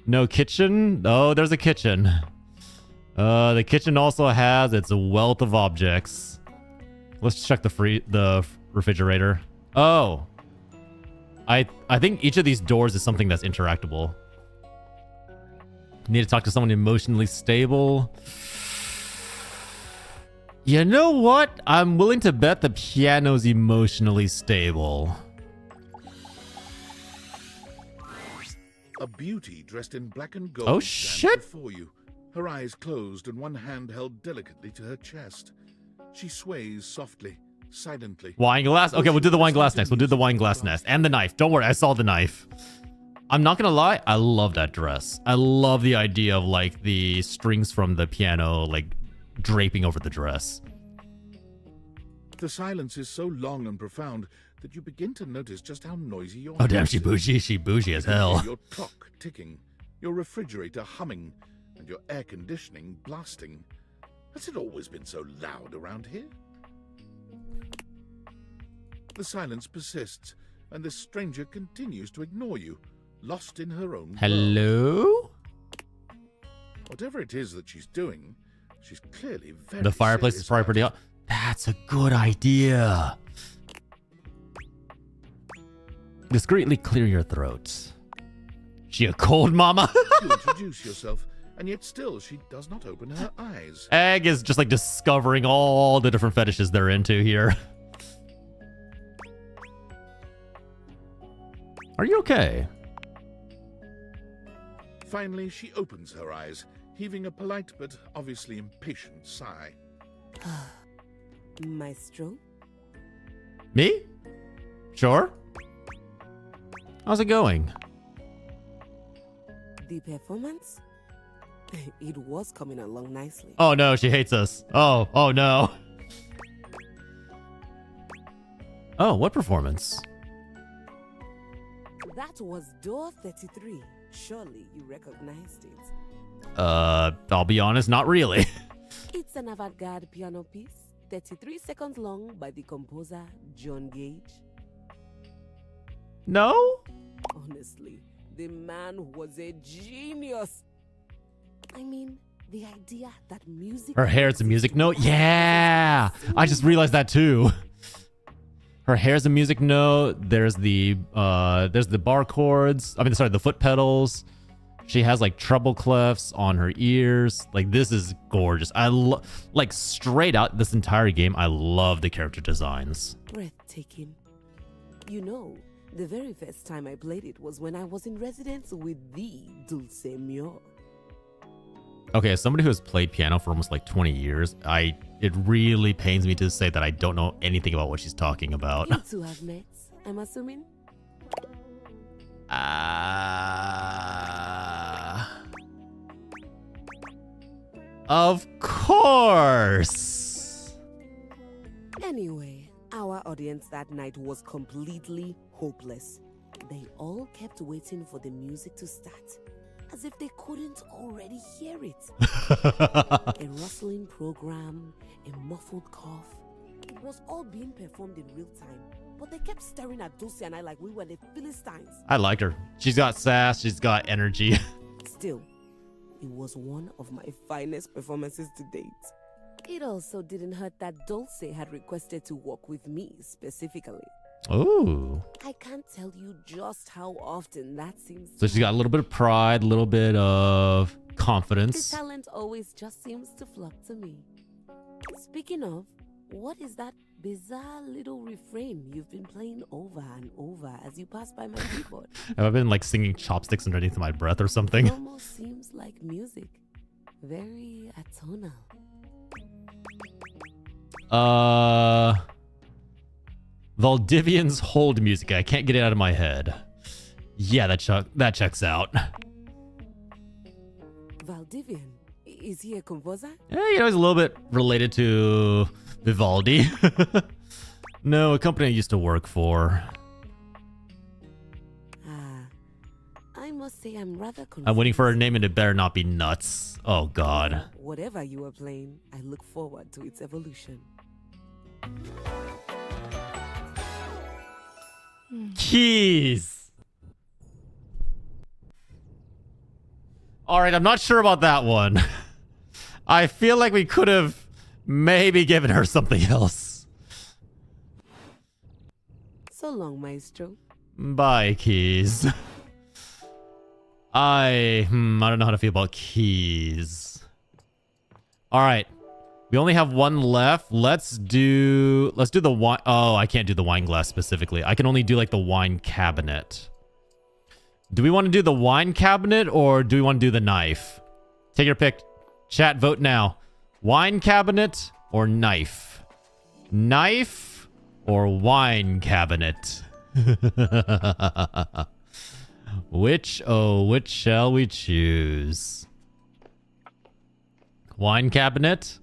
No kitchen? Oh, there's a kitchen. The kitchen also has its wealth of objects. Let's check the refrigerator. Oh. I think each of these doors is something that's interactable. Need to talk to someone emotionally stable. You know what? I'm willing to bet the piano's emotionally stable.
A beauty dressed in black and gold
Oh,
stands
shit.
before you, her eyes closed and one hand held delicately to her chest. She sways softly, silently.
Wine glass? Okay, we'll do the wine glass next. We'll do the wine glass next. And the knife. Don't worry, I saw the knife. I'm not gonna lie, I love that dress. I love the idea of like the strings from the piano like draping over the dress.
The silence is so long and profound that you begin to notice just how noisy your
Oh damn,
house
she
is.
bougie. She bougie as hell.
Your clock ticking, your refrigerator humming, and your air conditioning blasting. Has it always been so loud around here? The silence persists, and this stranger continues to ignore you, lost in her own world.
Hello?
Whatever it is that she's doing, she's clearly very
The fireplace is probably pretty hot. That's a good idea. Discreetly clear your throat. She a cold mama?
You introduce yourself, and yet still she does not open her eyes.
Egg is just like discovering all the different fetishes they're into here. Are you okay?
Finally, she opens her eyes, heaving a polite but obviously impatient sigh.
Maestro?
Me? Sure. How's it going?
The performance? It was coming along nicely.
Oh no, she hates us. Oh no. Oh, what performance?
That was door 33. Surely you recognized it.
I'll be honest, not really.
It's an avant-garde piano piece, 33 seconds long, by the composer John Gage.
No?
Honestly, the man was a genius. I mean, the idea that music...
Her hair's a music note? Yeah! I just realized that too. Her hair's a music note. There's the bar chords. I mean, sorry, the foot pedals. She has like treble clefs on her ears. Like, this is gorgeous. Like, straight out this entire game, I love the character designs.
Breathtaking. You know, the very first time I played it was when I was in residence with the Dulce Mior.
Okay, as somebody who has played piano for almost like 20 years, it really pains me to say that I don't know anything about what she's talking about.
You two have met, I'm assuming?
Of course.
Anyway, our audience that night was completely hopeless. They all kept waiting for the music to start, as if they couldn't already hear it. A rustling program, a muffled cough. It was all being performed in real time, but they kept staring at Dulce and I like we were the Philistines.
I liked her. She's got sass. She's got energy.
Still, it was one of my finest performances to date. It also didn't hurt that Dulce had requested to work with me specifically.
Ooh.
I can't tell you just how often that seems.
So she's got a little bit of pride, a little bit of confidence.
The talent always just seems to flock to me. Speaking of, what is that bizarre little refrain you've been playing over and over as you pass by my keyboard?
Have I been like singing chopsticks underneath my breath or something?
It almost seems like music. Very atonal.
Valdivian's hold music. I can't get it out of my head. Yeah, that checks out.
Valdivian? Is he a composer?
Yeah, you know, he's a little bit related to Vivaldi. No, a company I used to work for.
I must say I'm rather confused.
I'm waiting for her name and it better not be Nuts. Oh, God.
Whatever you are playing, I look forward to its evolution.
Keys. All right, I'm not sure about that one. I feel like we could have maybe given her something else.
So long, Maestro.
Bye, Keys. I don't know how to feel about Keys. All right. We only have one left. Let's do the wine. Oh, I can't do the wine glass specifically. I can only do like the wine cabinet. Do we want to do the wine cabinet or do we want to do the knife? Take your pick. Chat, vote now. Wine cabinet or knife? Knife or wine cabinet? Which shall we choose? Wine cabinet?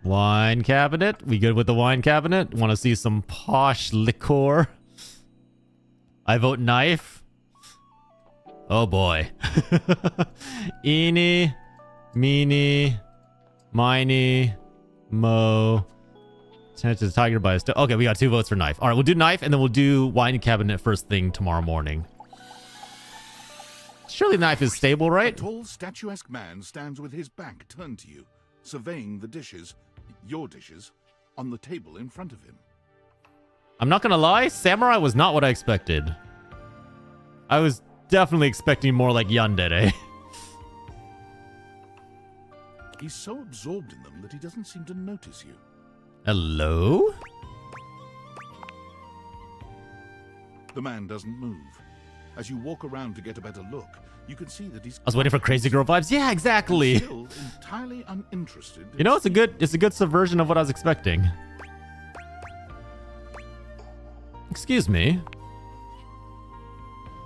Wine cabinet? We good with the wine cabinet? Want to see some posh liquor? I vote knife. Oh boy. Eeny, meeny, miny, mo. Tempted the tiger by a stone. Okay, we got 2 votes for knife. All right, we'll do knife and then we'll do wine cabinet first thing tomorrow morning. Surely knife is stable, right?
A tall, statuesque man stands with his back turned to you, surveying the dishes, your dishes, on the table in front of him.
I'm not gonna lie, Samurai was not what I expected. I was definitely expecting more like Yandere.
He's so absorbed in them that he doesn't seem to notice you.
Hello?
The man doesn't move. As you walk around to get a better look, you can see that he's...
I was waiting for Crazy Girl vibes. Yeah, exactly.
Still entirely uninterested.
You know, it's a good subversion of what I was expecting. Excuse me.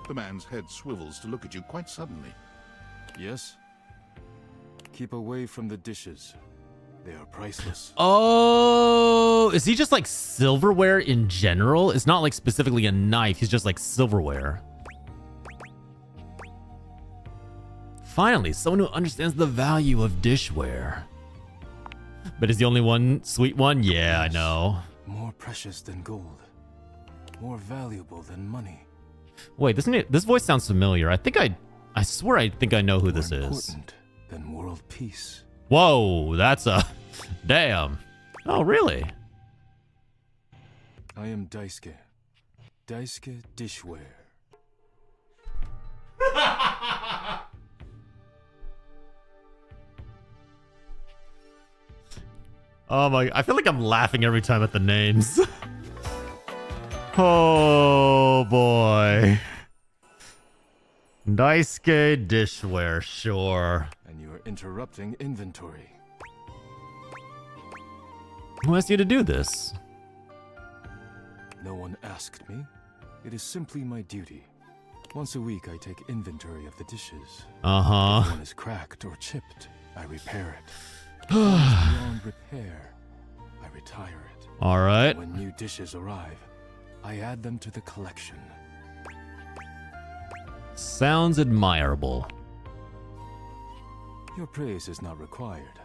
The man's head swivels to look at you quite suddenly.
Yes? Keep away from the dishes. They are priceless.
Oh, is he just like silverware in general? It's not like specifically a knife. He's just like silverware. Finally, someone who understands the value of dishware. But is the only one sweet one? Yeah, I know.
More precious than gold. More valuable than money.
Wait, this voice sounds familiar. I swear I think I know who this is.
Important than world peace.
Whoa, that's a... Damn. Oh, really?
I am Daisuke. Daisuke Dishware.
Oh my... I feel like I'm laughing every time at the names. Oh, boy. Daisuke Dishware, sure.
And you are interrupting inventory.
Who asked you to do this?
No one asked me. It is simply my duty. Once a week, I take inventory of the dishes.
Uh-huh.
If one is cracked or chipped, I repair it. If one is beyond repair, I retire it.
All right.
When new dishes arrive, I add them to the collection.
Sounds admirable.
Your praise is not required,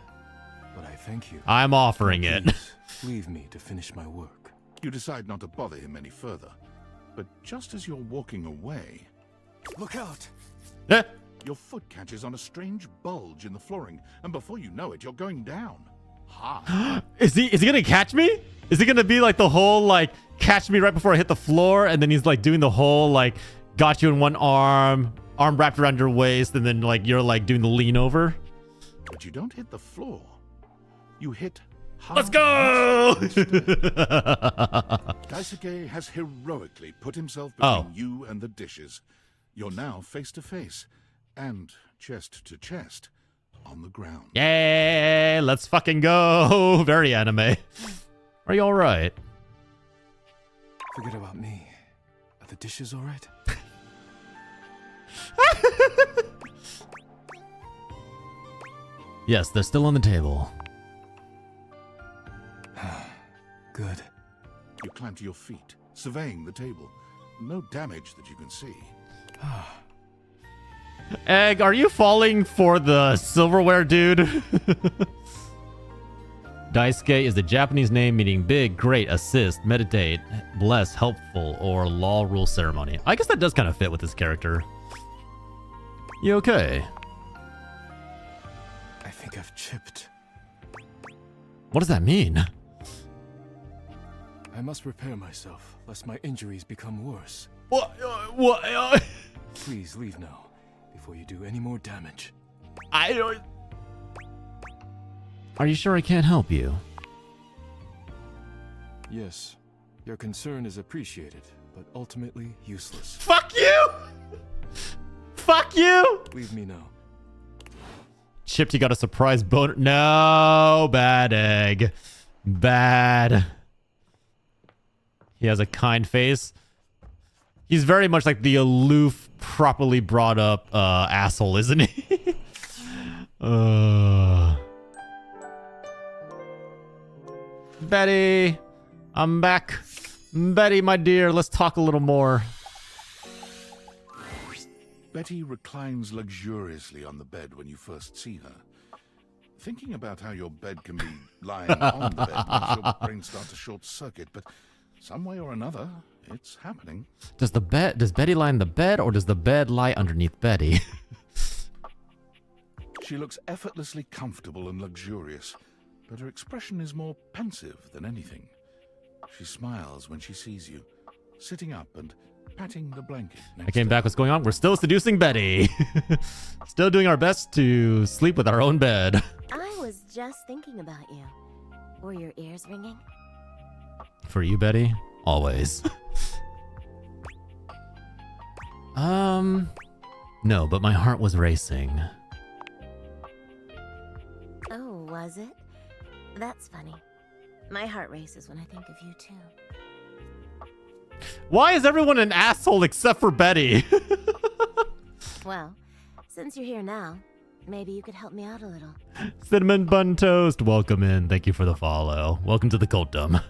but I thank you.
I'm offering it.
Please, leave me to finish my work.
You decide not to bother him any further. But just as you're walking away...
Look out!
Your foot catches on a strange bulge in the flooring, and before you know it, you're going down. Hard.
Is he gonna catch me? Is he gonna be like the whole like catch me right before I hit the floor, and then he's like doing the whole like got you in one arm wrapped around your waist, and then like you're like doing the lean over?
But you don't hit the floor. You hit hard.
Let's go!
Daisuke has heroically put himself between you and the dishes. You're now face to face and chest to chest on the ground.
Yay! Let's fucking go! Very anime. Are you all right?
Forget about me. Are the dishes all right?
Yes, they're still on the table.
Good.
You climb to your feet, surveying the table. No damage that you can see.
Egg, are you falling for the silverware dude? Daisuke is the Japanese name meaning big, great, assist, meditate, bless, helpful, or law rule ceremony. I guess that does kind of fit with this character. You okay?
I think I've chipped.
What does that mean?
I must repair myself, lest my injuries become worse.
What?
Please leave now, before you do any more damage.
I don't... Are you sure I can't help you?
Yes, your concern is appreciated, but ultimately useless.
Fuck you! Fuck you!
Leave me now.
Chipped, you got a surprise boner. No, bad egg. Bad. He has a kind face. He's very much like the aloof, properly brought up asshole, isn't he? Betty, I'm back. Betty, my dear, let's talk a little more.
Betty reclines luxuriously on the bed when you first see her. Thinking about how your bed can be lying on the bed makes your brain start to short circuit, but some way or another, it's happening.
Does Betty lie in the bed, or does the bed lie underneath Betty?
She looks effortlessly comfortable and luxurious, but her expression is more pensive than anything. She smiles when she sees you, sitting up and patting the blanket next
I came
to
back. What's going on? We're still seducing Betty. Still doing our best to sleep with our own bed.
I was just thinking about you. Were your ears ringing?
For you, Betty, always. No, but my heart was racing.
Oh, was it? That's funny. My heart races when I think of you, too.
Why is everyone an asshole except for Betty?
Well, since you're here now, maybe you could help me out a little.
Cinnamon Bun Toast, welcome in. Thank you for the follow. Welcome to the cultdom.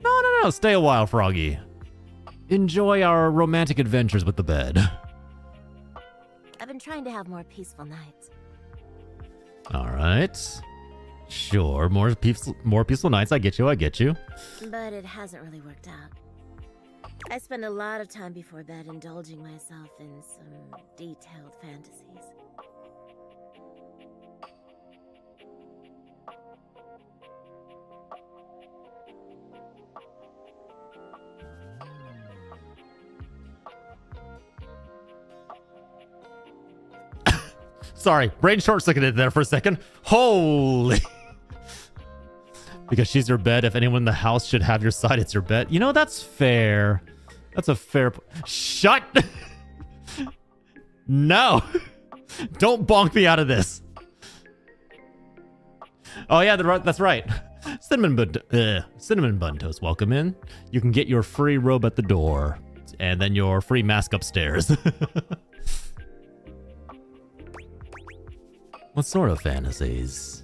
No, stay a while, Froggy. Enjoy our romantic adventures with the bed.
I've been trying to have more peaceful nights.
All right. Sure, more peaceful nights. I get you.
But it hasn't really worked out. I spend a lot of time before bed indulging myself in some detailed fantasies.
Sorry, brain short-circuited there for a second. Holy. Because she's your bed. If anyone in the house should have your side, it's your bed. You know, that's fair. That's a fair... Shut! No! Don't bonk me out of this. Oh, yeah, that's right. Cinnamon Bun Toast, welcome in. You can get your free robe at the door. And then your free mask upstairs. What sort of fantasies?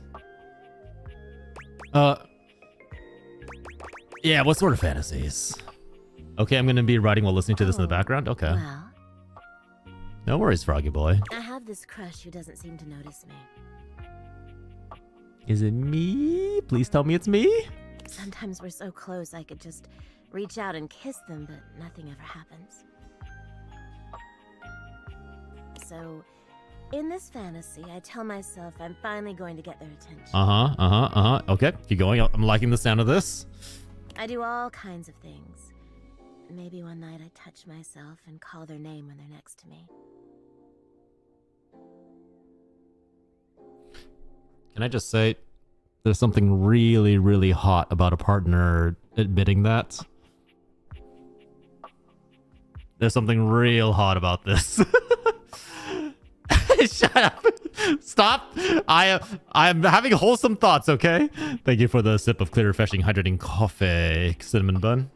Yeah, what sort of fantasies? Okay, I'm gonna be writing while listening to this in the background. Okay.
Well,
No worries, Froggy Boy.
I have this crush who doesn't seem to notice me.
Is it me? Please tell me it's me?
Sometimes we're so close I could just reach out and kiss them, but nothing ever happens. So, in this fantasy, I tell myself I'm finally going to get their attention.
Okay, keep going. I'm liking the sound of this.
I do all kinds of things. Maybe one night I touch myself and call their name when they're next to me.
Can I just say, there's something really, really hot about a partner admitting that. There's something real hot about this. Shut up. Stop. I'm having wholesome thoughts, okay? Thank you for the sip of clear, refreshing, hydrating coffee, cinnamon bun.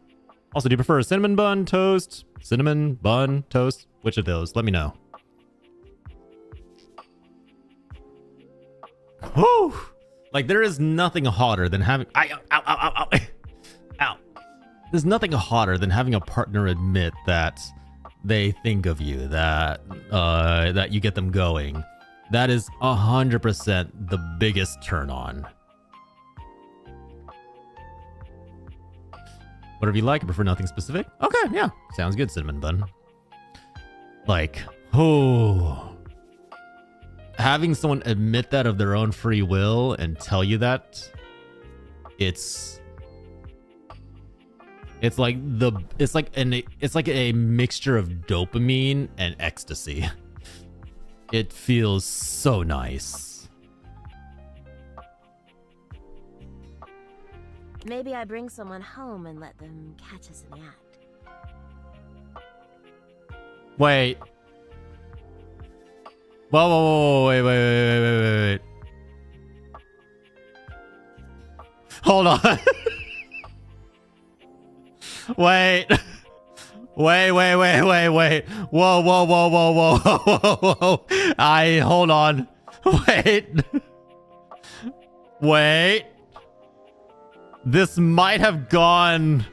Also, do you prefer cinnamon bun toast? Cinnamon bun toast? Which of those? Let me know. Whew. Like, there is nothing hotter than having... Ow. There's nothing hotter than having a partner admit that they think of you, that you get them going. That is 100% the biggest turn on. Whatever you like, I prefer nothing specific. Okay, yeah. Sounds good, cinnamon bun. Like, having someone admit that of their own free will and tell you that, it's like a mixture of dopamine and ecstasy. It feels so nice.
Maybe I bring someone home and let them catch us in the act.
Wait. Whoa, wait. Hold on. Wait. Whoa. Hold on. Wait. This might have gone...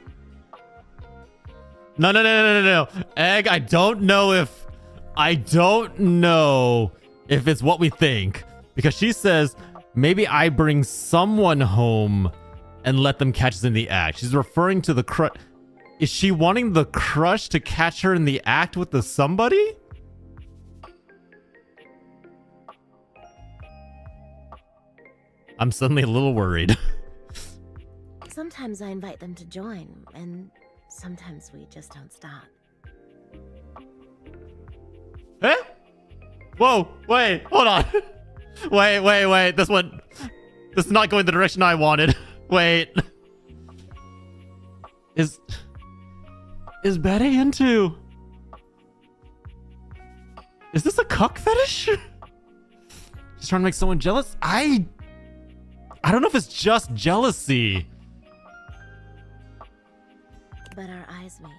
No. Egg, I don't know if it's what we think. Because she says, maybe I bring someone home and let them catch us in the act. She's referring to the crush. Is she wanting the crush to catch her in the act with the somebody? I'm suddenly a little worried.
Sometimes I invite them to join, and sometimes we just don't stop.
Eh? Whoa, wait, hold on. Wait. This is not going the direction I wanted. Wait. Is Betty into... Is this a cuck fetish? She's trying to make someone jealous? I don't know if it's just jealousy.
But our eyes meet.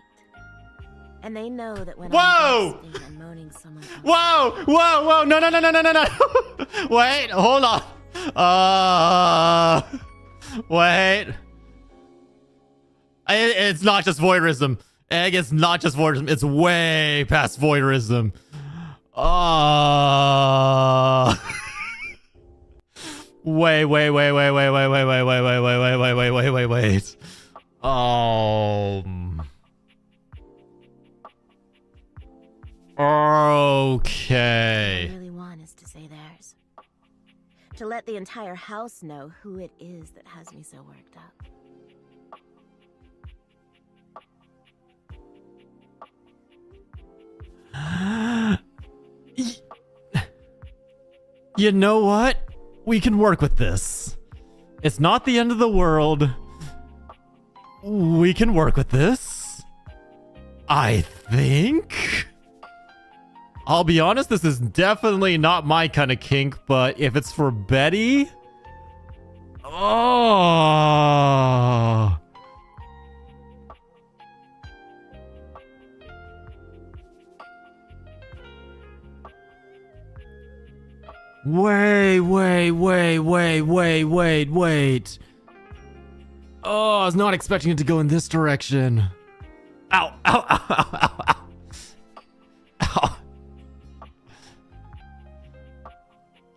And they know that when
Whoa!
I'm gasping and moaning someone else.
Whoa, no. Wait, hold on. Wait. It's not just voyeurism. Egg, it's not just voyeurism. It's way past voyeurism. Wait. Okay.
What I really want is to say theirs. To let the entire house know who it is that has me so worked up.
You know what? We can work with this. It's not the end of the world. We can work with this. I think. I'll be honest, this is definitely not my kind of kink, but if it's for Betty... Oh... Wait. Oh, I was not expecting it to go in this direction. Ow.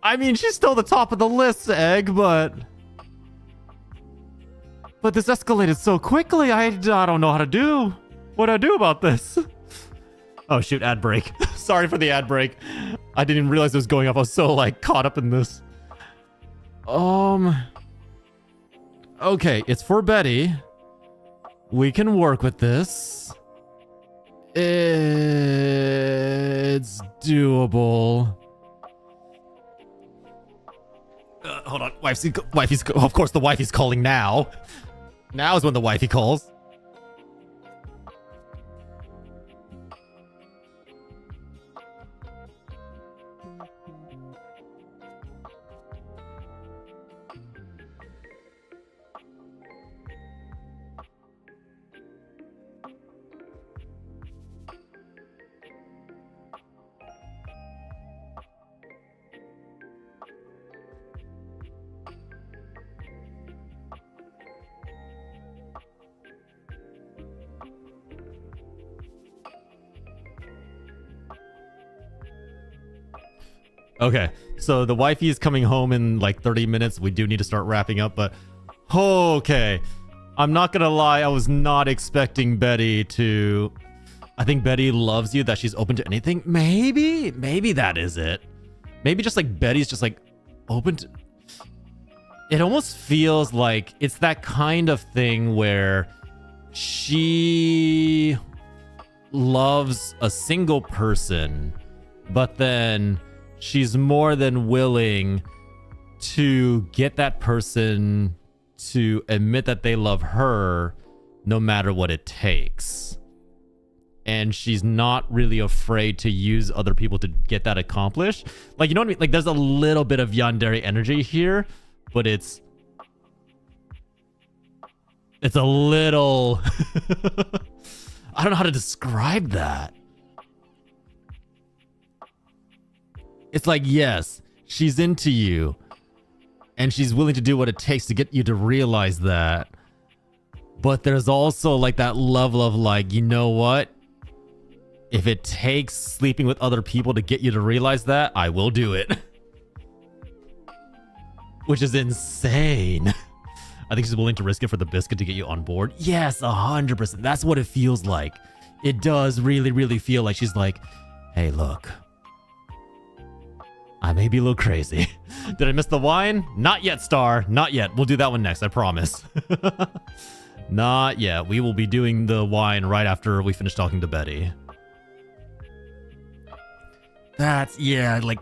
I mean, she's still the top of the list, Egg, but this escalated so quickly, I don't know how to do. What do I do about this? Oh, shoot, ad break. Sorry for the ad break. I didn't even realize it was going off. I was so, like, caught up in this. Okay, it's for Betty. We can work with this. It's doable. Hold on. Wifey's... Of course, the wifey's calling now. Now is when the wifey calls. Okay, so the wifey is coming home in like 30 minutes. We do need to start wrapping up, but okay. I'm not gonna lie, I was not expecting Betty to... I think Betty loves you, that she's open to anything. Maybe that is it. Maybe just like Betty's just like open to... It almost feels like it's that kind of thing where she loves a single person, but then she's more than willing to get that person to admit that they love her no matter what it takes. And she's not really afraid to use other people to get that accomplished. Like, you know what I mean? Like, there's a little bit of yandere energy here, but it's a little... I don't know how to describe that. It's like, yes, she's into you, and she's willing to do what it takes to get you to realize that. But there's also like that level of like, you know what? If it takes sleeping with other people to get you to realize that, I will do it. Which is insane. I think she's willing to risk it for the biscuit to get you on board. Yes, 100%. That's what it feels like. It does really, really feel like she's like, hey, look, I may be a little crazy, Did I miss the wine? Not yet, Star. Not yet. We'll do that one next, I promise. Not yet. We will be doing the wine right after we finish talking to Betty. That's, yeah, like,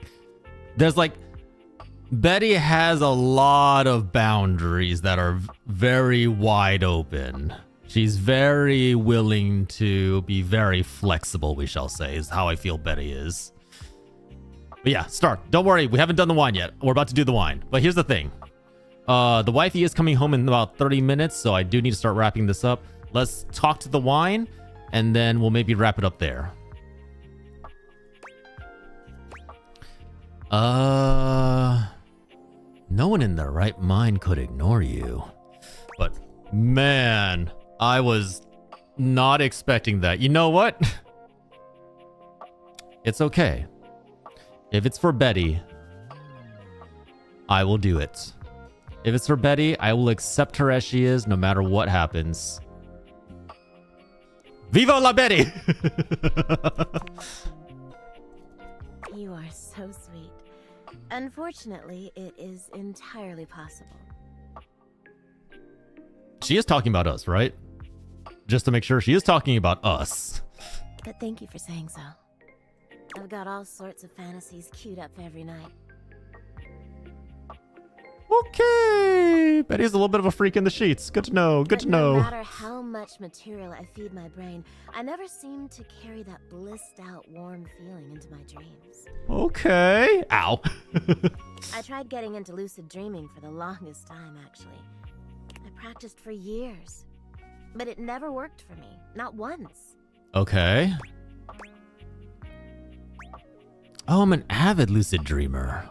there's like, Betty has a lot of boundaries that are very wide open. She's very willing to be very flexible, we shall say, is how I feel Betty is. But yeah, Star, don't worry, we haven't done the wine yet. We're about to do the wine. But here's the thing. The wifey is coming home in about 30 minutes, so I do need to start wrapping this up. Let's talk to the wine, and then we'll maybe wrap it up there. No one in their right mind could ignore you. But man, I was not expecting that. You know what? It's okay. If it's for Betty, I will do it. If it's for Betty, I will accept her as she is no matter what happens. Viva la Betty!
You are so sweet. Unfortunately, it is entirely possible.
She is talking about us, right? Just to make sure, she is talking about us.
But thank you for saying so. I've got all sorts of fantasies queued up for every night.
Okay. Betty's a little bit of a freak in the sheets. Good to know. Good to know.
No matter how much material I feed my brain, I never seem to carry that blissed out, warm feeling into my dreams.
Okay. Ow.
I tried getting into lucid dreaming for the longest time, actually. I practiced for years. But it never worked for me. Not once.
Okay. Oh, I'm an avid lucid dreamer.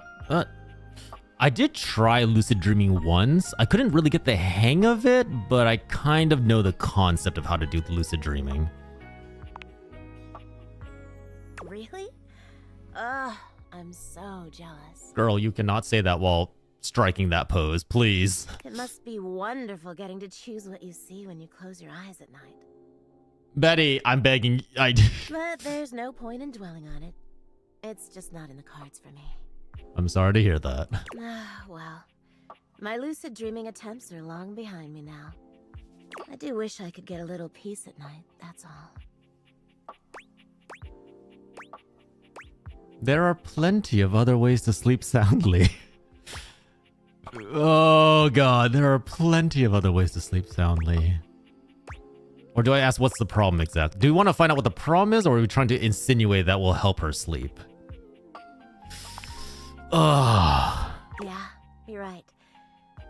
I did try lucid dreaming once. I couldn't really get the hang of it, but I kind of know the concept of how to do lucid dreaming.
Really? Ugh, I'm so jealous.
Girl, you cannot say that while striking that pose, please.
It must be wonderful getting to choose what you see when you close your eyes at night.
Betty, I'm begging.
But there's no point in dwelling on it. It's just not in the cards for me.
I'm sorry to hear that.
Well, my lucid dreaming attempts are long behind me now. I do wish I could get a little peace at night, that's all.
There are plenty of other ways to sleep soundly. Oh god, there are plenty of other ways to sleep soundly. Or do I ask what's the problem exactly? Do we want to find out what the problem is, or are we trying to insinuate that will help her sleep? Ugh.
Yeah, you're right.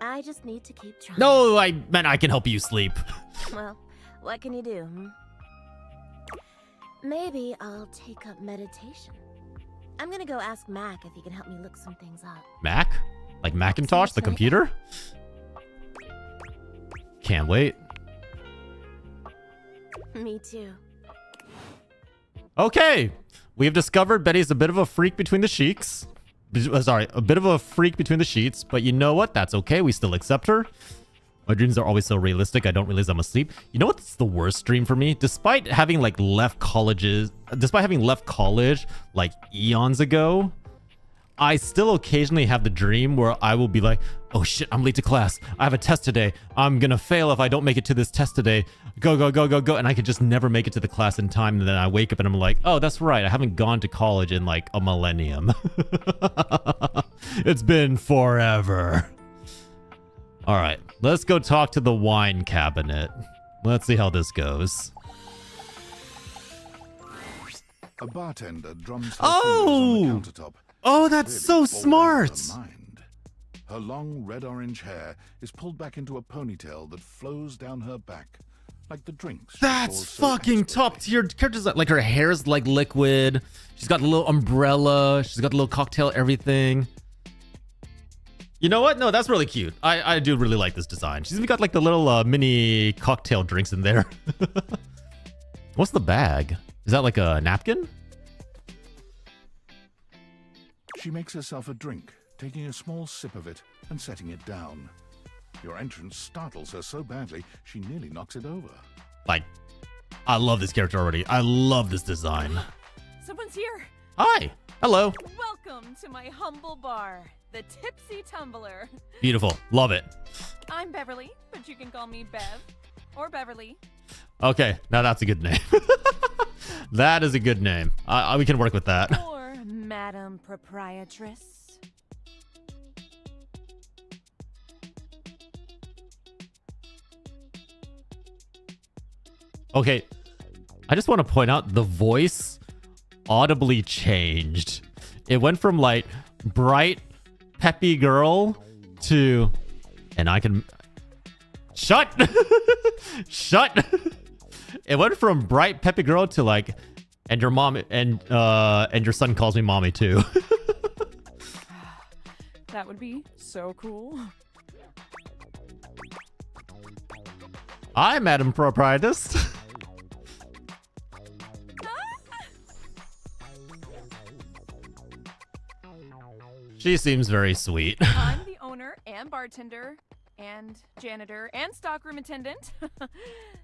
I just need to keep trying.
No, I meant I can help you sleep.
Well, what can you do, hmm? Maybe I'll take up meditation. I'm gonna go ask Mac if he can help me look some things up.
Mac? Like Macintosh, the computer? Can't wait.
Me too.
Okay, we have discovered Betty's a bit of a freak between the sheets. Sorry, a bit of a freak between the sheets, but you know what? That's okay. We still accept her. My dreams are always so realistic. I don't realize I'm asleep. You know what's the worst dream for me? Despite having left college like eons ago, I still occasionally have the dream where I will be like, oh shit, I'm late to class. I have a test today. I'm gonna fail if I don't make it to this test today. Go, go, go, go, go. And I could just never make it to the class in time. And then I wake up and I'm like, oh, that's right. I haven't gone to college in like a millennium. It's been forever. All right, let's go talk to the wine cabinet. Let's see how this goes.
A bartender drums her
Oh!
fingers on the countertop.
Oh, that's so smart.
Her long red-orange hair is pulled back into a ponytail that flows down her back, like the drinks.
That's fucking top tier characters. Like her hair's like liquid. She's got a little umbrella. She's got a little cocktail, everything. You know what? No, that's really cute. I do really like this design. She's even got like the little mini cocktail drinks in there. What's the bag? Is that like a napkin?
She makes herself a drink, taking a small sip of it and setting it down. Your entrance startles her so badly, she nearly knocks it over.
Like, I love this character already. I love this design.
Someone's here.
Hi. Hello.
Welcome to my humble bar. the Tipsy Tumbler.
Beautiful. Love it.
I'm Beverly, but you can call me Bev or Beverly.
Okay, now that's a good name. That is a good name. We can work with that.
Or Madam Proprietress.
Okay, I just want to point out the voice audibly changed. It went from like bright, peppy girl to, and I can shut. It went from bright, peppy girl to like, and your mom and your son calls me mommy too.
That would be so cool.
Hi, Madam Proprietress. She seems very sweet.
I'm the owner and bartender and janitor and stockroom attendant.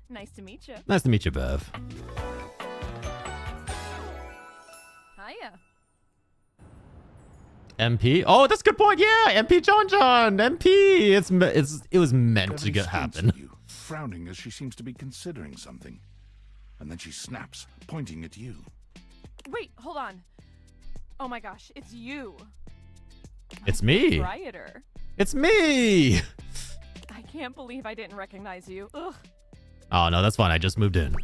Nice to meet you.
Nice to meet you, Bev.
Hiya.
MP? Oh, that's a good point. Yeah, MP John. MP. It was meant to happen.
You, frowning as she seems to be considering something. And then she snaps, pointing at you.
Wait, hold on. Oh my gosh, it's you.
It's me.
Proprietor.
It's me.
I can't believe I didn't recognize you. Ugh.
Oh, no, that's fine. I just moved in.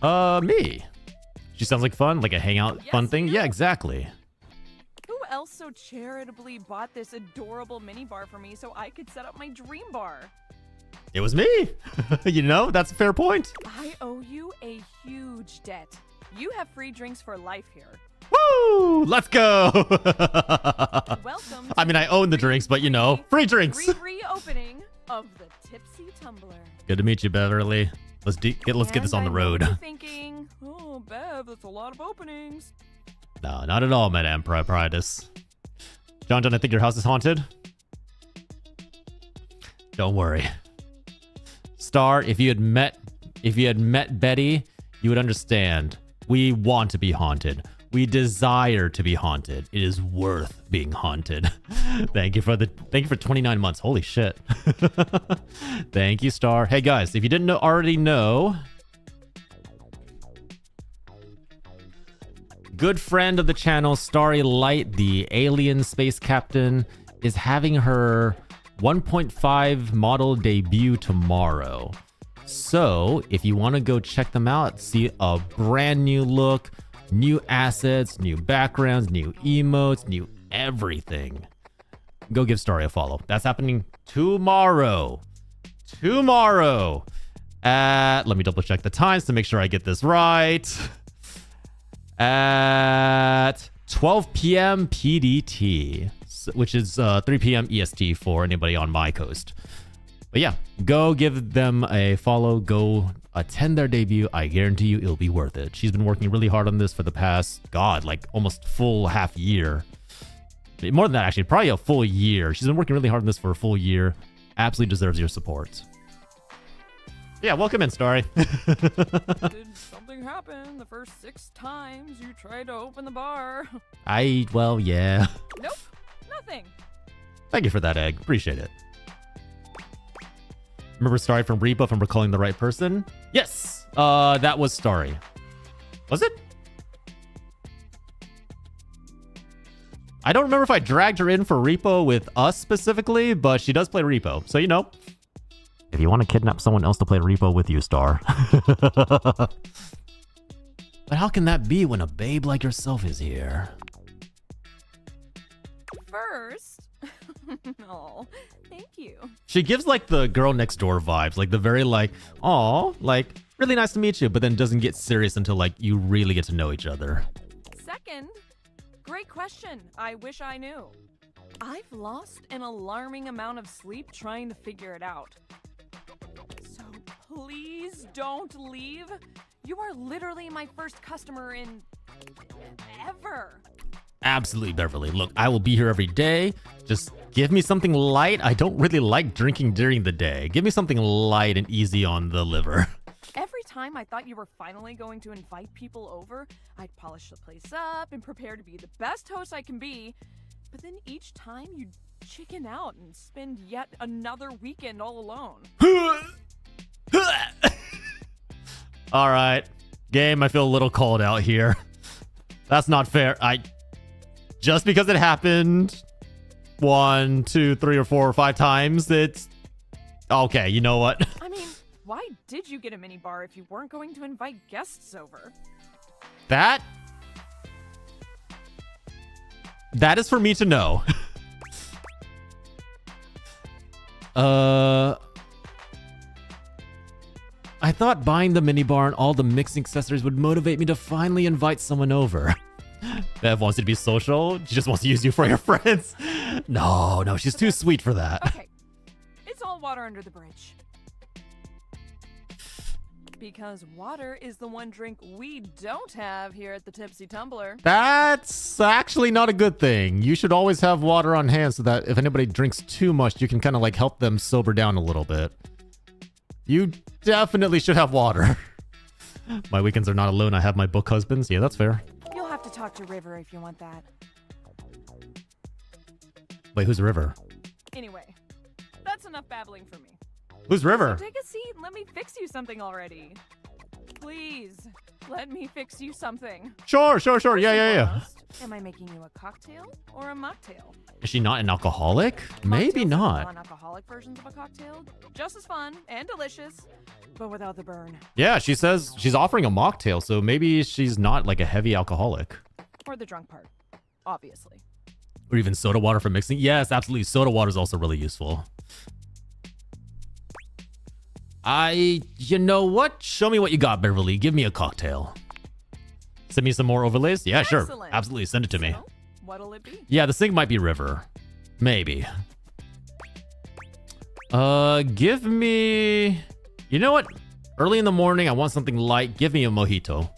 Me. She sounds like fun, like a hangout fun thing. Yeah, exactly.
Who else so charitably bought this adorable mini bar for me so I could set up my dream bar?
It was me. You know, that's a fair point.
I owe you a huge debt. You have free drinks for life here.
Woo! Let's go.
Welcome.
I mean, I own the drinks, but you know, free drinks.
Reopening of the Tipsy Tumbler.
Good to meet you, Beverly. Let's get this on the road.
You're thinking, oh, Bev, that's a lot of openings.
No, not at all, Madame Proprietress. John, I think your house is haunted. Don't worry. Star, if you had met Betty, you would understand. We want to be haunted. We desire to be haunted. It is worth being haunted. Thank you for 29 months. Holy shit. Thank you, Star. Hey guys, if you didn't already know, good friend of the channel, Starry Light, the alien space captain, is having her 1.5 model debut tomorrow. So if you want to go check them out, see a brand new look, new assets, new backgrounds, new emotes, new everything, go give Starry a follow. That's happening tomorrow. Let me double check the times to make sure I get this right. At 12 p.m. PDT, which is 3 p.m. EST for anybody on my coast. But yeah, go give them a follow. Go attend their debut. I guarantee you it'll be worth it. She's been working really hard on this for the past, like almost full half year. More than that, actually, probably a full year. She's been working really hard on this for a full year. Absolutely deserves your support. Yeah, welcome in, Starry.
Did something happen the first 6 times you tried to open the bar?
Well, yeah.
Nope, nothing.
Thank you for that, Egg. Appreciate it. Remember Starry from Repo, if I'm recalling the right person? Yes! That was Starry. Was it? I don't remember if I dragged her in for Repo with us specifically, but she does play Repo. So, you know, if you want to kidnap someone else to play Repo with you, Star. But how can that be when a babe like yourself is here?
First, oh, thank you.
She gives like the girl next door vibes, like the very like, aw, like really nice to meet you, but then doesn't get serious until like you really get to know each other.
Second, great question. I wish I knew. I've lost an alarming amount of sleep trying to figure it out. So please don't leave. You are literally my first customer in ever.
Absolutely, Beverly. Look, I will be here every day. Just give me something light. I don't really like drinking during the day. Give me something light and easy on the liver.
Every time I thought you were finally going to invite people over, I'd polish the place up and prepare to be the best host I can be. But then each time you chicken out and spend yet another weekend all alone.
All right. Game, I feel a little called out here. That's not fair. Just because it happened 1, 2, 3, or 4 or 5 times, it's okay. You know what?
I mean, why did you get a minibar if you weren't going to invite guests over?
That is for me to know. I thought buying the minibar and all the mixing accessories would motivate me to finally invite someone over. Bev wants you to be social. She just wants to use you for your friends. No, she's too sweet for that.
Okay, it's all water under the bridge. Because water is the one drink we don't have here at the Tipsy Tumbler.
That's actually not a good thing. You should always have water on hand so that if anybody drinks too much, you can kind of like help them sober down a little bit. You definitely should have water. My weekends are not alone. I have my book husbands. Yeah, that's fair.
You'll have to talk to River if you want that.
Wait, who's River?
Anyway, that's enough babbling for me.
Who's River?
So take a seat and let me fix you something already. Please, let me fix you something.
Sure. Yeah.
Am I making you a cocktail or a mocktail?
Is she not an alcoholic? Maybe not.
Non-alcoholic versions of a cocktail, just as fun and delicious, but without the burn.
Yeah, she says she's offering a mocktail, so maybe she's not like a heavy alcoholic.
Or the drunk part, obviously.
Or even soda water for mixing. Yes, absolutely. Soda water is also really useful. You know what? Show me what you got, Beverly. Give me a cocktail. Send me some more overlays? Yeah,
Excellent.
sure. Absolutely. Send it to me.
So, what'll it be?
Yeah, the sink might be River. Maybe. Give me... You know what? Early in the morning, I want something light. Give me a mojito.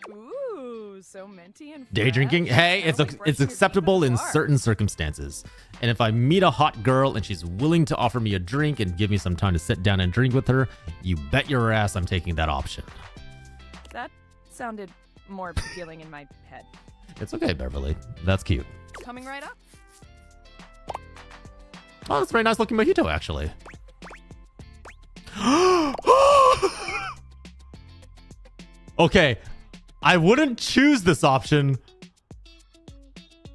Ooh, so minty and
Day drinking? Hey, it's acceptable in certain circumstances. And if I meet a hot girl and she's willing to offer me a drink and give me some time to sit down and drink with her, you bet your ass I'm taking that option.
That sounded more appealing in my head.
It's okay, Beverly. That's cute.
Coming right up.
Oh, that's a very nice looking mojito, actually. Okay, I wouldn't choose this option,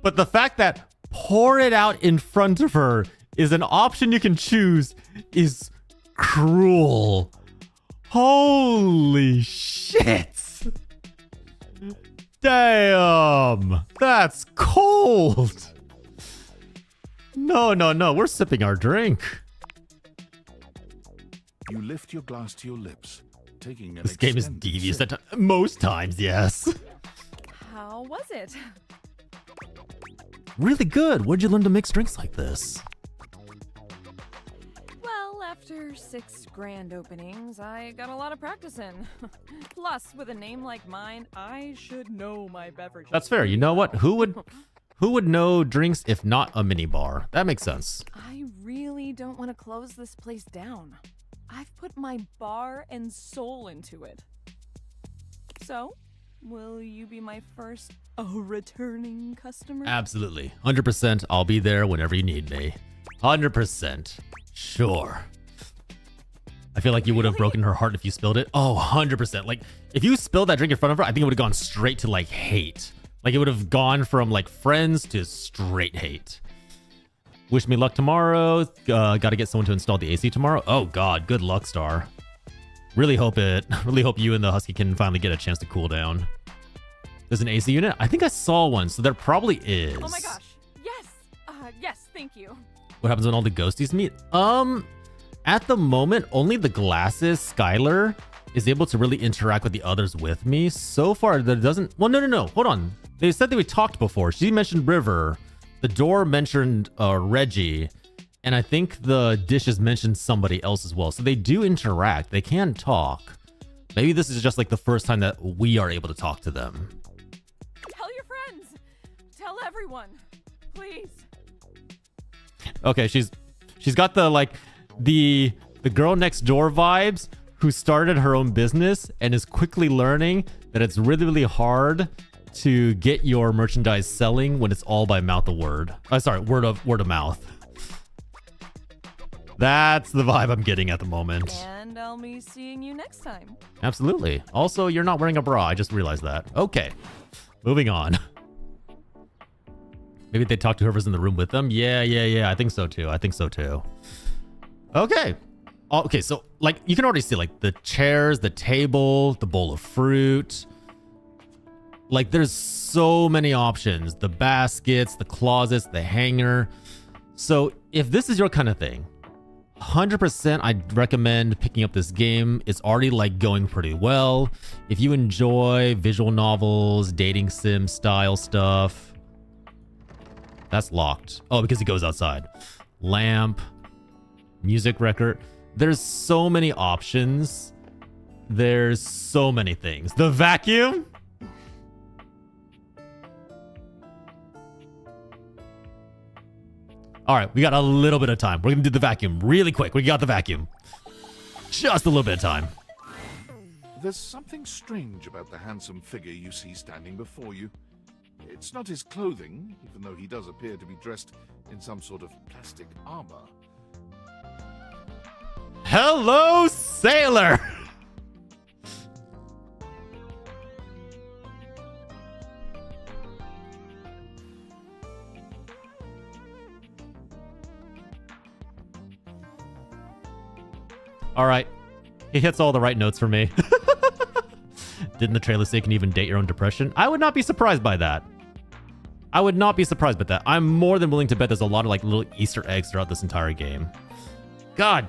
but the fact that pour it out in front of her is an option you can choose is cruel. Holy shit. Damn, that's cold. No, we're sipping our drink.
You lift your glass to your lips, taking an
This game is
extended
devious
sip.
at most times, yes.
How was it?
Really good. Where'd you learn to mix drinks like this?
Well, after 6 grand openings, I got a lot of practice in. Plus, with a name like mine, I should know my beverages.
That's fair. You know what? Who would know drinks if not a mini bar? That makes sense.
I really don't want to close this place down. I've put my bar and soul into it. So, will you be my first returning customer?
Absolutely. 100%. I'll be there whenever you need me. 100%. Sure. I feel like you would have broken her heart if you spilled it. Oh, 100%. Like, if you spilled that drink in front of her, I think it would have gone straight to, like, hate. Like, it would have gone from, like, friends to straight hate. Wish me luck tomorrow. Gotta get someone to install the AC tomorrow. Oh, God. Good luck, Star. Really hope you and the Husky can finally get a chance to cool down. There's an AC unit? I think I saw one, so there probably is.
Oh my gosh. Yes. Yes, thank you.
What happens when all the ghosties meet? At the moment, only the glasses, Skylar, is able to really interact with the others with me. So far, there doesn't... Well, no. Hold on. They said that we talked before. She mentioned River. The door mentioned Reggie. And I think the dishes mentioned somebody else as well. So they do interact. They can talk. Maybe this is just like the first time that we are able to talk to them.
Tell your friends. Tell everyone. Please.
Okay, she's got the like the girl next door vibes who started her own business and is quickly learning that it's really, really hard to get your merchandise selling when it's all by mouth of word. Word of mouth. That's the vibe I'm getting at the moment.
And I'll be seeing you next time.
Absolutely. Also, you're not wearing a bra. I just realized that. Okay. Moving on. Maybe they talk to whoever's in the room with them. Yeah. I think so too. Okay. Okay, so like you can already see like the chairs, the table, the bowl of fruit. Like there's so many options. The baskets, the closets, the hanger. So if this is your kind of thing, 100% I'd recommend picking up this game. It's already like going pretty well. If you enjoy visual novels, dating sim style stuff. That's locked. Oh, because it goes outside. Lamp, music record. There's so many options. There's so many things. The vacuum? All right, we got a little bit of time. We're gonna do the vacuum really quick. We got the vacuum. Just a little bit of time.
There's something strange about the handsome figure you see standing before you. It's not his clothing, even though he does appear to be dressed in some sort of plastic armor.
Hello, sailor! All right. He hits all the right notes for me. Didn't the trailer say you can even date your own depression? I would not be surprised by that. I'm more than willing to bet there's a lot of like little Easter eggs throughout this entire game. God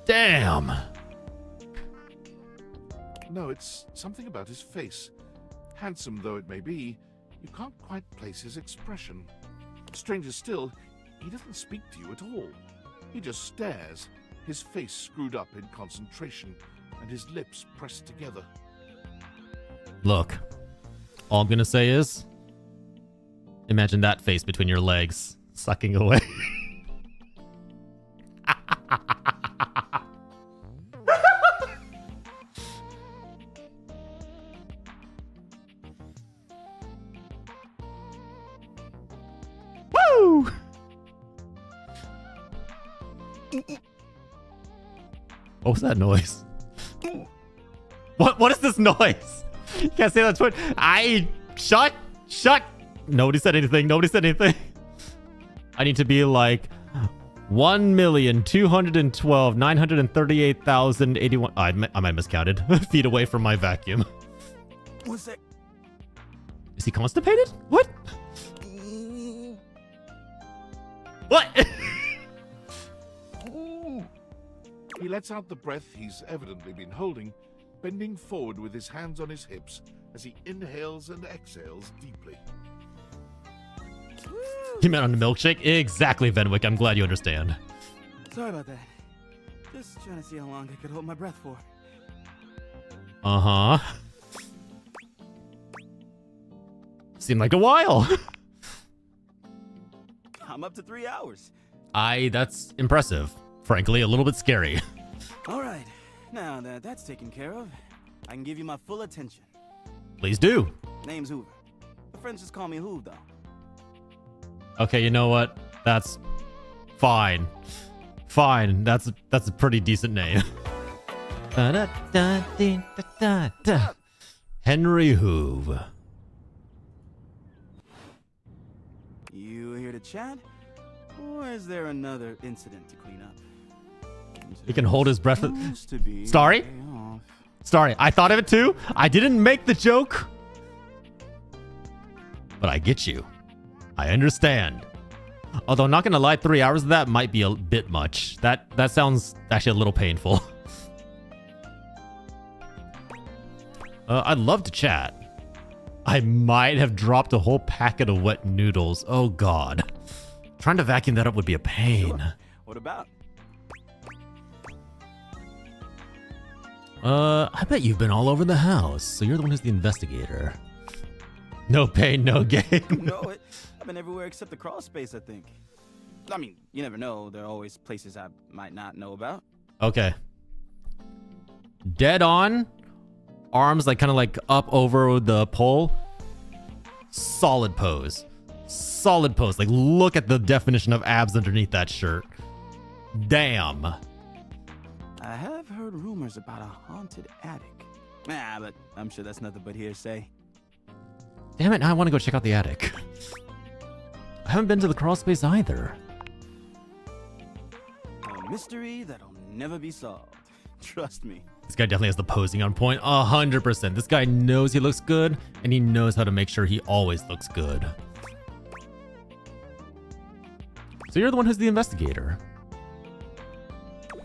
damn.
No, it's something about his face. Handsome though it may be, you can't quite place his expression. Stranger still, he doesn't speak to you at all. He just stares, his face screwed up in concentration, and his lips pressed together.
Look, all I'm gonna say is, imagine that face between your legs, sucking away. Woo! What was that noise? What is this noise? You can't say that Twitch. Shut. Nobody said anything. I need to be like 1,212,938,081. I might have miscounted. Feet away from my vacuum.
What's that?
Is he constipated? What? What?
He lets out the breath he's evidently been holding, bending forward with his hands on his hips as he inhales and exhales deeply.
You meant on the milkshake? Exactly, Venwick. I'm glad you understand.
Sorry about that. Just trying to see how long I could hold my breath for.
Uh-huh. Seemed like a while.
I'm up to 3 hours.
That's impressive. Frankly, a little bit scary.
All right. Now that that's taken care of, I can give you my full attention.
Please do.
Name's Hoover. My friends just call me Hoov, though.
Okay, you know what? That's fine. Fine. That's a pretty decent name. Henry Hoov.
You here to chat? Or is there another incident to clean up?
He can hold his breath. Sorry? I thought of it too. I didn't make the joke. But I get you. I understand. Although, not gonna lie, 3 hours of that might be a bit much. That sounds actually a little painful. I'd love to chat. I might have dropped a whole packet of wet noodles. Oh god. Trying to vacuum that up would be a pain.
Sure. What about?
I bet you've been all over the house, so you're the one who's the investigator. No pain, no gain.
No, I've been everywhere except the crawl space, I think. I mean, you never know. There are always places I might not know about.
Okay. Dead on. Arms like kind of like up over the pole. Solid pose. Solid pose. Like, look at the definition of abs underneath that shirt. Damn.
I have heard rumors about a haunted attic. Nah, but I'm sure that's nothing but hearsay.
Damn it, now I want to go check out the attic. I haven't been to the crawl space either.
A mystery that'll never be solved. Trust me.
This guy definitely has the posing on point. 100%. This guy knows he looks good, and he knows how to make sure he always looks good. So you're the one who's the investigator.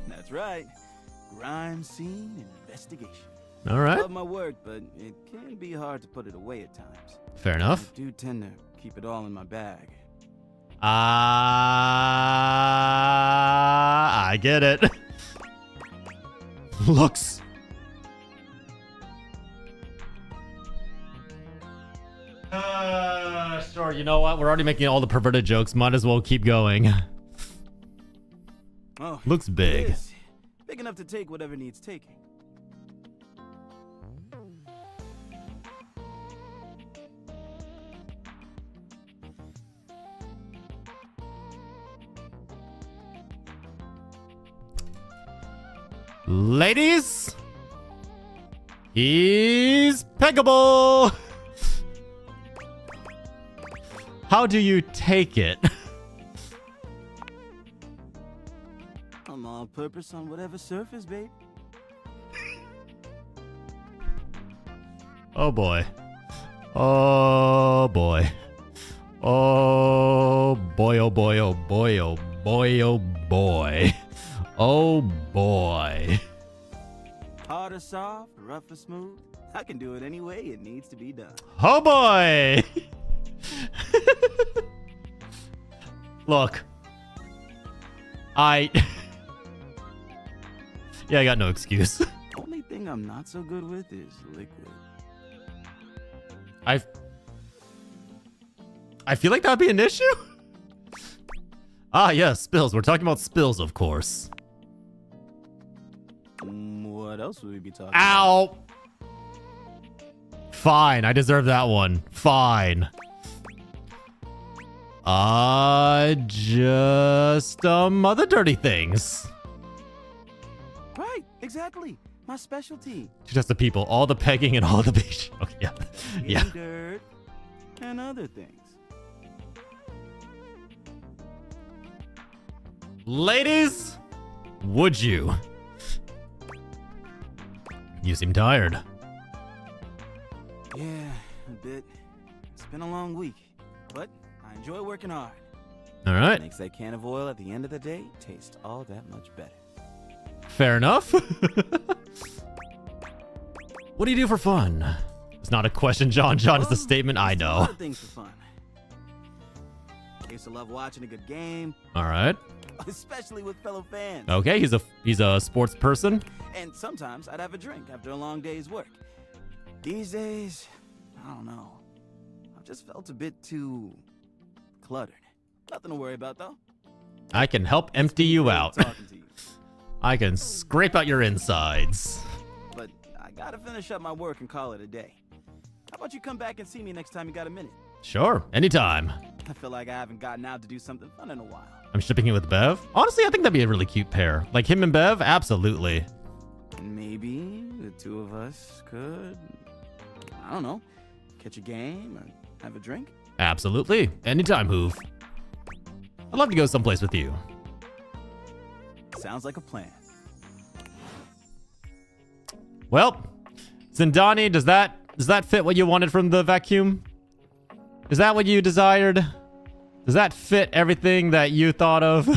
That's right. Crime scene investigation.
All right.
Love my work, but it can be hard to put it away at times.
Fair enough.
I do tend to keep it all in my bag.
I get it. Looks. Sure, you know what? We're already making all the perverted jokes. Might as well keep going.
Oh,
looks big.
It is. Big enough to take whatever needs taking.
Ladies, he's peggable. How do you take it?
I'm all purpose on whatever surface, babe.
Oh boy. Oh boy. Oh boy, oh boy, oh boy, oh boy, oh boy. Oh boy.
Hard or soft, rough or smooth, I can do it any way it needs to be done.
Oh boy. Look. Yeah, I got no excuse.
Only thing I'm not so good with is liquid.
I feel like that'd be an issue. Ah, yes, spills. We're talking about spills, of course.
What else would we be talking
Ow! Fine, I deserve that one. Fine. Just other dirty things.
Right, exactly. My specialty.
Just the people, all the pegging and all the beach. Okay, yeah. Yeah.
Dirt and other things.
Ladies, would you? You seem tired.
Yeah, a bit. It's been a long week, but I enjoy working hard.
All right.
Makes that can of oil at the end of the day taste all that much better.
Fair enough. What do you do for fun? It's not a question, John. John, it's a statement. I know.
A lot of things for fun. I used to love watching a good game.
All right.
Especially with fellow fans.
Okay, he's a sports person.
And sometimes I'd have a drink after a long day's work. These days, I don't know. I've just felt a bit too cluttered. Nothing to worry about though.
I can help empty you out. I can scrape out your insides.
But I gotta finish up my work and call it a day. How about you come back and see me next time you got a minute?
Sure, anytime.
I feel like I haven't gotten out to do something fun in a while.
I'm shipping it with Bev. Honestly, I think that'd be a really cute pair. Like him and Bev, absolutely.
Maybe the two of us could, I don't know, catch a game or have a drink?
Absolutely. Anytime, Hoove. I'd love to go someplace with you.
Sounds like a plan.
Well, Zindani, does that fit what you wanted from the vacuum? Is that what you desired? Does that fit everything that you thought of?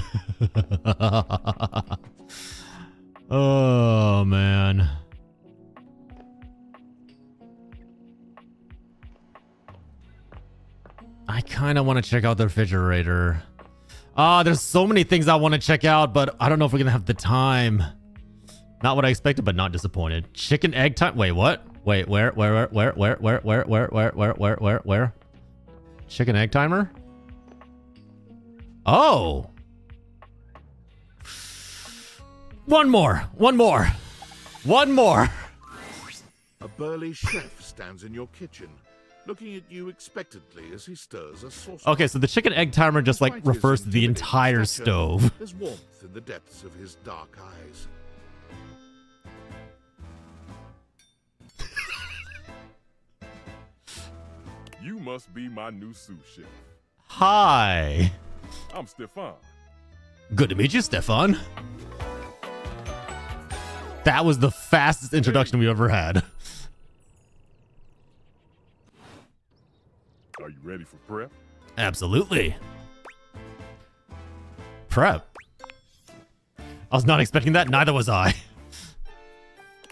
Oh, man. I kind of want to check out the refrigerator. There's so many things I want to check out, but I don't know if we're going to have the time. Not what I expected, but not disappointed. Chicken egg time. Wait, what? Wait, where? Chicken egg timer? Oh. One more.
A burly chef stands in your kitchen, looking at you expectantly as he stirs a saucer.
Okay, so the chicken egg timer just like
Despite his
refers to the
intimidating
entire
stature,
stove.
There's warmth in the depths of his dark eyes.
You must be my new sous chef.
Hi.
I'm Stefan.
Good to meet you, Stefan. That was the fastest introduction we've ever had.
Are you ready for prep?
Absolutely. Prep. I was not expecting that, neither was I.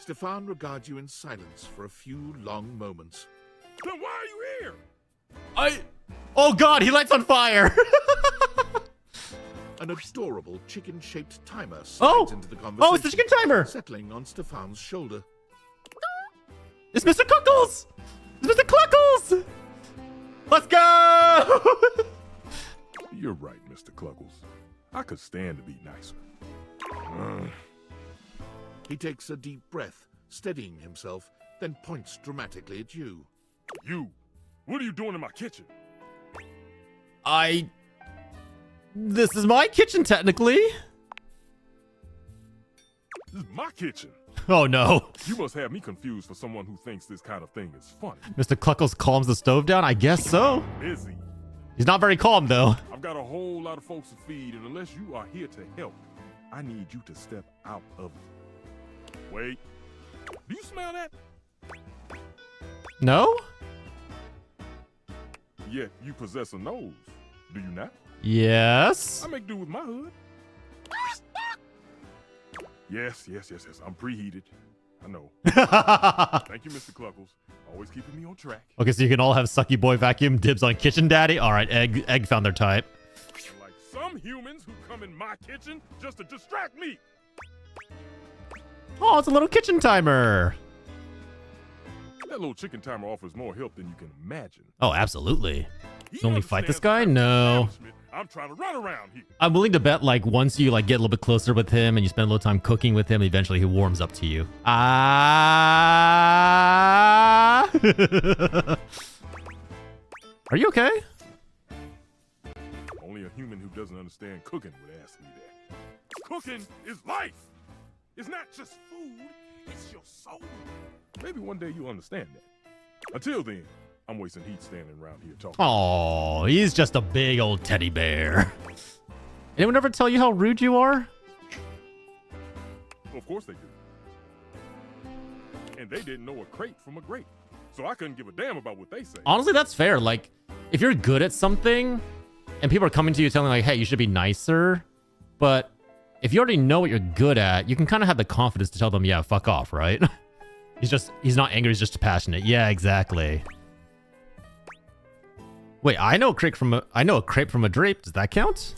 Stefan regards you in silence for a few long moments.
Then why are you here?
Oh god, he lights on fire!
An adorable chicken-shaped timer slides into the conversation.
Oh, it's the chicken timer!
Settling on Stefan's shoulder.
It's Mr. Cluckles! It's Mr. Cluckles! Let's go!
You're right, Mr. Cluckles. I could stand to be nicer.
He takes a deep breath, steadying himself, then points dramatically at you.
You! What are you doing in my kitchen?
This is my kitchen, technically.
This is my kitchen.
Oh no.
You must have me confused for someone who thinks this kind of thing is funny.
Mr. Cluckles calms the stove down? I guess so.
Busy.
He's not very calm, though.
I've got a whole lot of folks to feed, and unless you are here to help, I need you to step out of it. Wait. Do you smell that?
No?
Yeah, you possess a nose. Do you not?
Yes.
I make do with my hood. Yes. I'm preheated. I know. Thank you, Mr. Cluckles. Always keeping me on track.
Okay, so you can all have sucky boy vacuum dibs on kitchen daddy. All right, egg found their type.
Like some humans who come in my kitchen just to distract me.
Oh, it's a little kitchen timer.
That little chicken timer offers more help than you can imagine.
Oh, absolutely. You only fight this guy? No.
I'm trying to run around here.
I'm willing to bet, like, once you like get a little bit closer with him and you spend a little time cooking with him, eventually he warms up to you. Are you okay?
Only a human who doesn't understand cooking would ask me that. Cooking is life. It's not just food, it's your soul. Maybe one day you'll understand that. Until then, I'm wasting heat standing around here talking.
Oh, he's just a big old teddy bear. Anyone ever tell you how rude you are?
Of course they do. And they didn't know a crate from a grape. So I couldn't give a damn about what they say.
Honestly, that's fair. Like, if you're good at something and people are coming to you telling like, hey, you should be nicer. But if you already know what you're good at, you can kind of have the confidence to tell them, yeah, fuck off, right? He's not angry, he's just passionate. Yeah, exactly. Wait, I know a crepe from a drape. Does that count?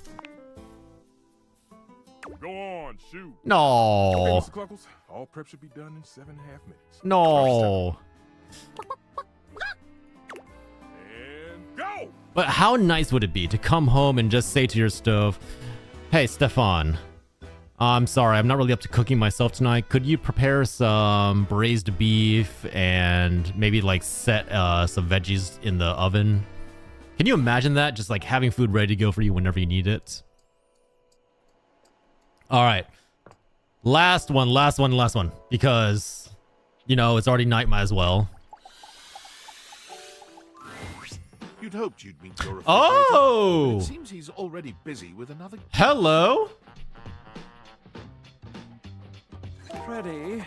Go on, shoot.
No.
Okay, Mr. Cluckles, all prep should be done in 7.5 minutes.
No.
And go.
But how nice would it be to come home and just say to your stove, hey, Stefan, I'm sorry, I'm not really up to cooking myself tonight. Could you prepare some braised beef and maybe like set some veggies in the oven? Can you imagine that? Just like having food ready to go for you whenever you need it. All right. Last one. Because, you know, it's already night, might as well.
You'd hoped you'd meet your refrigerator.
Oh!
But it seems he's already busy with another...
Hello?
Freddy,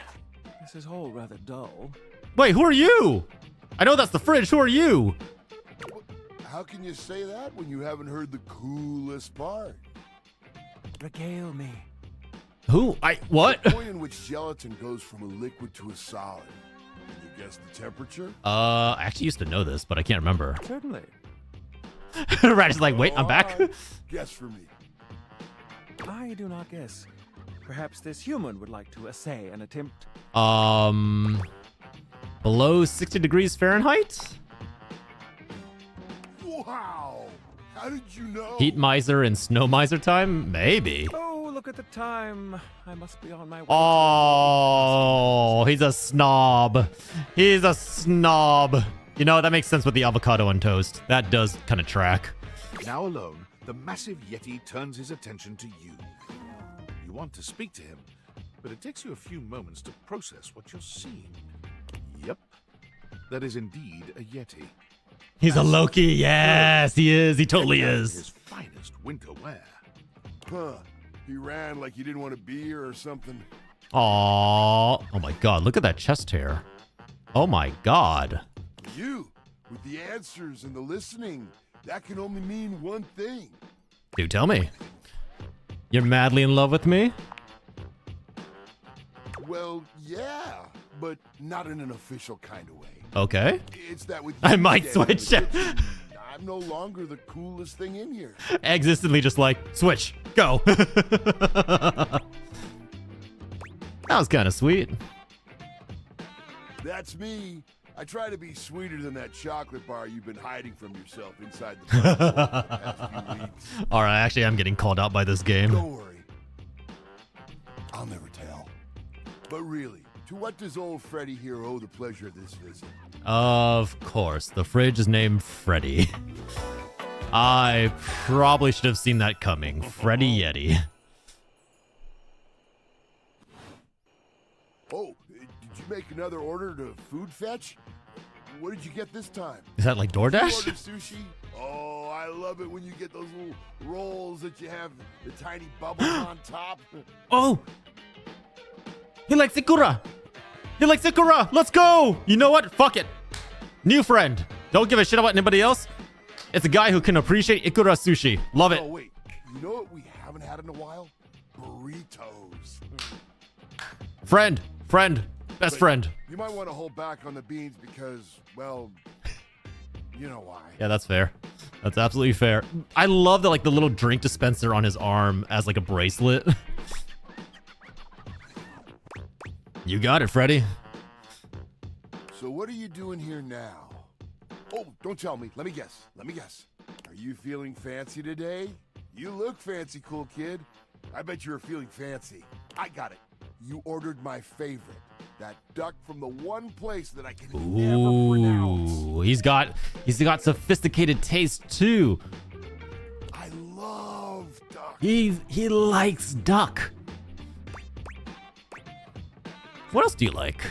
this is all rather dull.
Wait, who are you? I know that's the fridge. Who are you?
How can you say that when you haven't heard the coolest part?
Regale me.
Who? What?
The point in which gelatin goes from a liquid to a solid. Can you guess the temperature?
I actually used to know this, but I can't remember.
Certainly.
Rad's like, wait, I'm back.
Guess for me.
I do not guess. Perhaps this human would like to essay an attempt.
Below 60 degrees Fahrenheit?
Wow! How did you know?
Heat miser and snow miser time? Maybe.
Oh, look at the time. I must be on my way.
Oh, he's a snob. He's a snob. You know, that makes sense with the avocado on toast. That does kind of track.
Now alone, the massive Yeti turns his attention to you. You want to speak to him, but it takes you a few moments to process what you're seeing. Yep, that is indeed a Yeti.
He's a Loki. Yes, he is. He totally is.
His finest winter wear.
Huh. He ran like he didn't want to be here or something.
Aww. Oh my god, look at that chest hair. Oh my god.
You, with the answers and the listening, that can only mean one thing.
Do tell me. You're madly in love with me?
Well, yeah, but not in an official kind of way.
Okay.
It's that with
I
you
might
standing in
switch.
the kitchen, I'm no longer the coolest thing in here.
Egg's instantly just like, switch, go. That was kind of sweet.
That's me. I try to be sweeter than that chocolate bar you've been hiding from yourself inside the box for the past few weeks.
All right, actually, I'm getting called out by this game.
Don't worry. I'll never tell. But really, to what does old Freddy here owe the pleasure of this visit?
Of course, the fridge is named Freddy. I probably should have seen that coming. Freddy Yeti.
Oh, did you make another order to food fetch? What did you get this time?
Is that like
Did you
DoorDash?
order sushi? Oh, I love it when you get those little rolls that you have the tiny bubbles on top.
Oh! He likes Ikura! He likes Ikura! Let's go! You know what? Fuck it. New friend. Don't give a shit about anybody else. It's a guy who can appreciate Ikura sushi. Love it.
Oh, wait. You know what we haven't had in a while? Burritos.
Friend. Best friend.
You might want to hold back on the beans because, well, you know why.
Yeah, that's fair. That's absolutely fair. I love that, like, the little drink dispenser on his arm as like a bracelet. You got it, Freddy.
So what are you doing here now? Oh, don't tell me. Let me guess. Are you feeling fancy today? You look fancy, cool kid. I bet you were feeling fancy. I got it. You ordered my favorite. That duck from the one place that I can never pronounce.
Ooh, he's got sophisticated taste too.
I love duck.
He likes duck. What else do you like?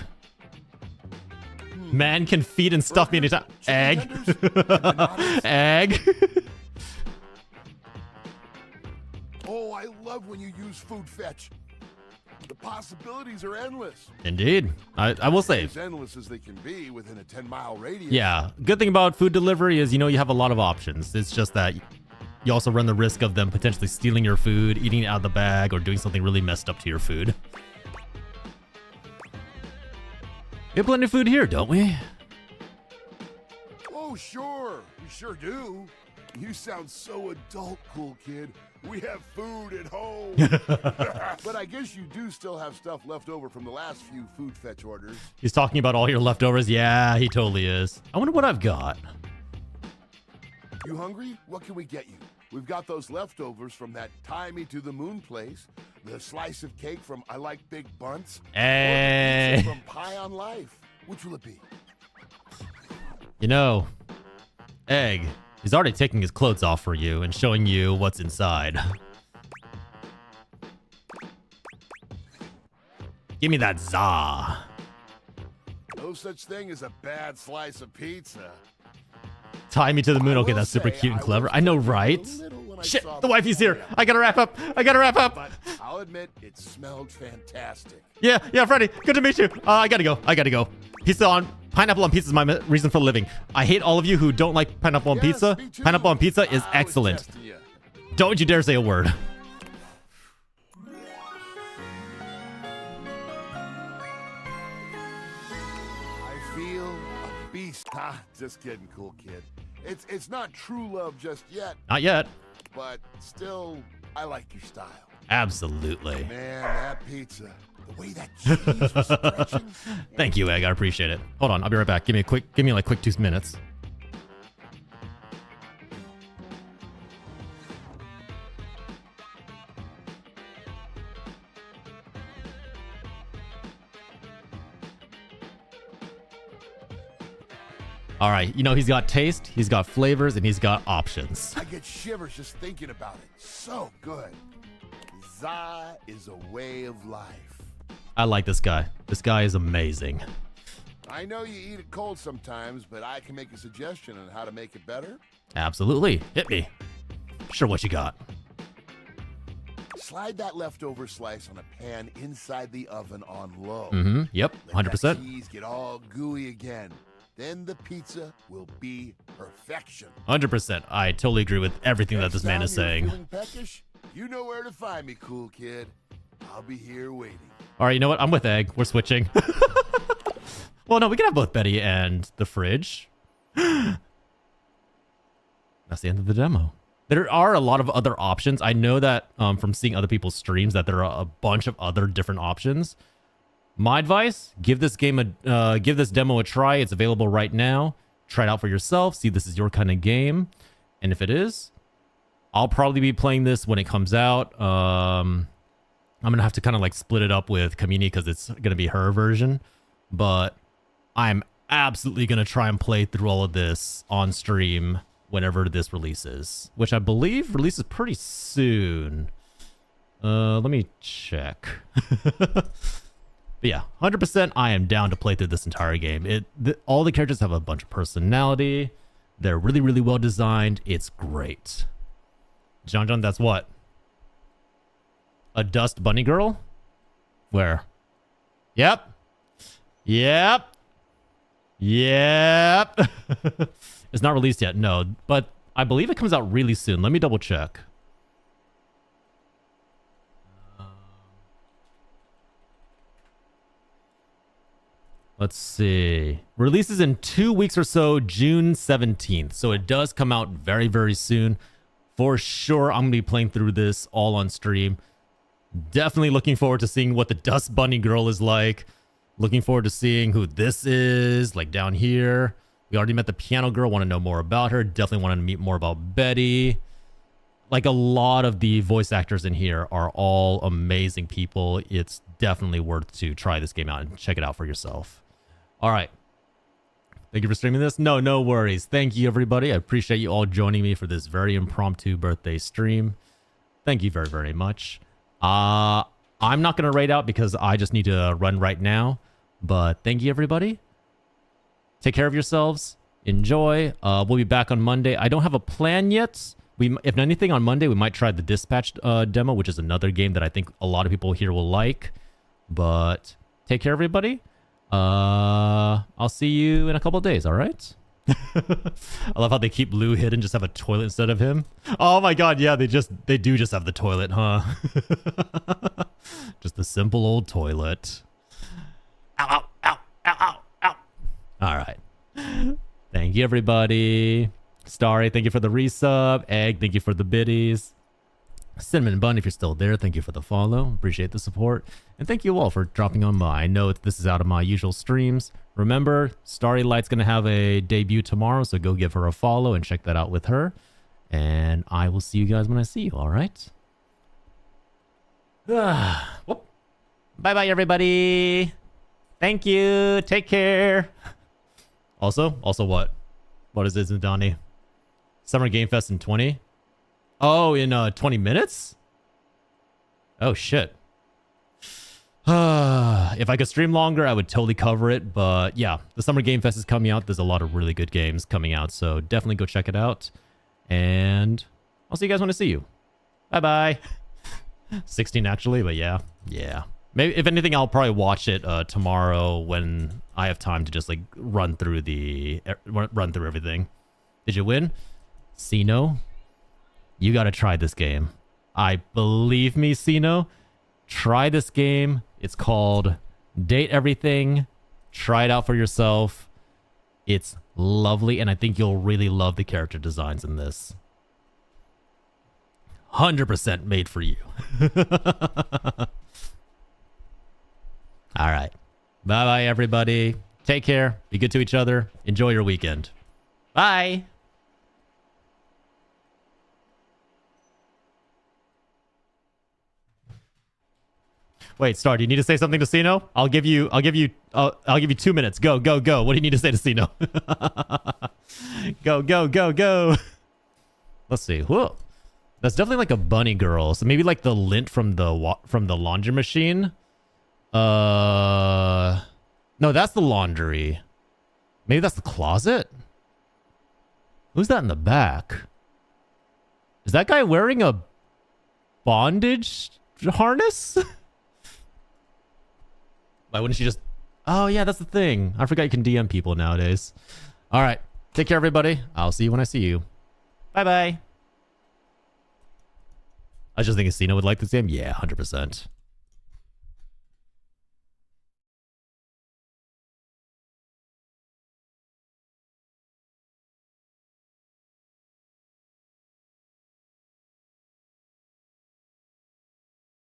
Man can feed and stuff me anytime. Egg. Egg.
Oh, I love when you use food fetch. The possibilities are endless.
Indeed. I will say.
As endless as they can be within a 10-mile radius.
Yeah. Good thing about food delivery is, you know, you have a lot of options. It's just that you also run the risk of them potentially stealing your food, eating it out of the bag, or doing something really messed up to your food. We have plenty of food here, don't we?
Oh, sure. We sure do. You sound so adult, cool kid. We have food at home. But I guess you do still have stuff left over from the last few food fetch orders.
He's talking about all your leftovers. Yeah, he totally is. I wonder what I've got.
You hungry? What can we get you? We've got those leftovers from that Tie Me to the Moon place, the slice of cake from I Like Big Bunts, or the pizza from Pie on Life. Which will it be?
You know, Egg, he's already taking his clothes off for you and showing you what's inside. Give me that za.
No such thing as a bad slice of pizza.
Tie me to the moon. Okay, that's super cute and clever. I know, right? Shit, the wifey's here. I gotta wrap up.
But I'll admit, it smelled fantastic.
Yeah, Freddy, good to meet you. I gotta go. Pineapple on pizza is my reason for living. I hate all of you who don't like pineapple on pizza. Pineapple on pizza is excellent. Don't you dare say a word.
I feel a beast. Just kidding, cool kid. It's not true love just yet.
Not yet.
But still, I like your style.
Absolutely.
Man, that pizza. The way that cheese was stretching.
Thank you, Egg. I appreciate it. Hold on, I'll be right back. Give me like quick 2 minutes. All right, you know, he's got taste, he's got flavors, and he's got options.
I get shivers just thinking about it. So good. Za is a way of life.
I like this guy. This guy is amazing.
I know you eat it cold sometimes, but I can make a suggestion on how to make it better.
Absolutely. Hit me. Sure, what you got?
Slide that leftover slice on a pan inside the oven on low.
Mm-hmm. Yep. 100%.
Let that cheese get all gooey again. Then the pizza will be perfection.
100%. I totally agree with everything that this man is saying.
Feeling peckish? You know where to find me, cool kid. I'll be here waiting.
All right, you know what? I'm with Egg. We're switching. Well, no, we can have both Betty and the fridge. That's the end of the demo. There are a lot of other options. I know that from seeing other people's streams that there are a bunch of other different options. My advice, give this demo a try. It's available right now. Try it out for yourself. See if this is your kind of game. And if it is, I'll probably be playing this when it comes out. I'm going to have to kind of like split it up with Kamini because it's going to be her version. But I'm absolutely going to try and play through all of this on stream whenever this releases, which I believe releases pretty soon. Let me check. But yeah, 100% I am down to play through this entire game. All the characters have a bunch of personality. They're really, really well designed. It's great. John, that's what? A dust bunny girl? Where? Yep. Yep. Yep. It's not released yet, no. But I believe it comes out really soon. Let me double check. Let's see. Releases in 2 weeks or so, June 17th. So it does come out very, very soon. For sure, I'm going to be playing through this all on stream. Definitely looking forward to seeing what the Dust Bunny girl is like. Looking forward to seeing who this is, like down here. We already met the piano girl. Want to know more about her. Definitely want to meet more about Betty. Like a lot of the voice actors in here are all amazing people. It's definitely worth to try this game out and check it out for yourself. All right. Thank you for streaming this. No worries. Thank you, everybody. I appreciate you all joining me for this very impromptu birthday stream. Thank you very, very much. I'm not going to raid out because I just need to run right now. But thank you, everybody. Take care of yourselves. Enjoy. We'll be back on Monday. I don't have a plan yet. If anything, on Monday, we might try the Dispatch demo, which is another game that I think a lot of people here will like. But take care, everybody. I'll see you in a couple of days, all right? I love how they keep Lou hidden, just have a toilet instead of him. Oh my god, yeah, they do just have the toilet, huh? Just the simple old toilet. Ow, ow, ow, ow, ow, ow. All right. Thank you, everybody. Starry, thank you for the resub. Egg, thank you for the biddies. Cinnamon Bun, if you're still there, thank you for the follow. Appreciate the support. And thank you all for dropping on by. I know this is out of my usual streams. Remember, Starry Light's going to have a debut tomorrow, so go give her a follow and check that out with her. And I will see you guys when I see you, all right? Bye-bye, everybody. Thank you. Take care. Also what? What is this, Donnie? Summer Game Fest in 20? Oh, in 20 minutes? Oh, shit. If I could stream longer, I would totally cover it. But yeah, the Summer Game Fest is coming out. There's a lot of really good games coming out. So definitely go check it out. And I'll see you guys when I see you. Bye-bye. 16 actually, but yeah. Yeah. Maybe if anything, I'll probably watch it tomorrow when I have time to just like run through everything. Did you win? Sino? You got to try this game. Believe me, Sino. Try this game. It's called Date Everything. Try it out for yourself. It's lovely, and I think you'll really love the character designs in this. 100% made for you. All right. Bye-bye, everybody. Take care. Be good to each other. Enjoy your weekend. Bye. Wait, Star, do you need to say something to Sino? I'll give you 2 minutes. Go. What do you need to say to Sino? Go. Let's see. Whoa. That's definitely like a bunny girl. So maybe like the lint from the laundry machine. No, that's the laundry. Maybe that's the closet. Who's that in the back? Is that guy wearing a bondage harness? Why wouldn't she just... Oh, yeah, that's the thing. I forgot you can DM people nowadays. All right. Take care, everybody. I'll see you when I see you. Bye-bye. I was just thinking Cena would like this game. Yeah, 100%.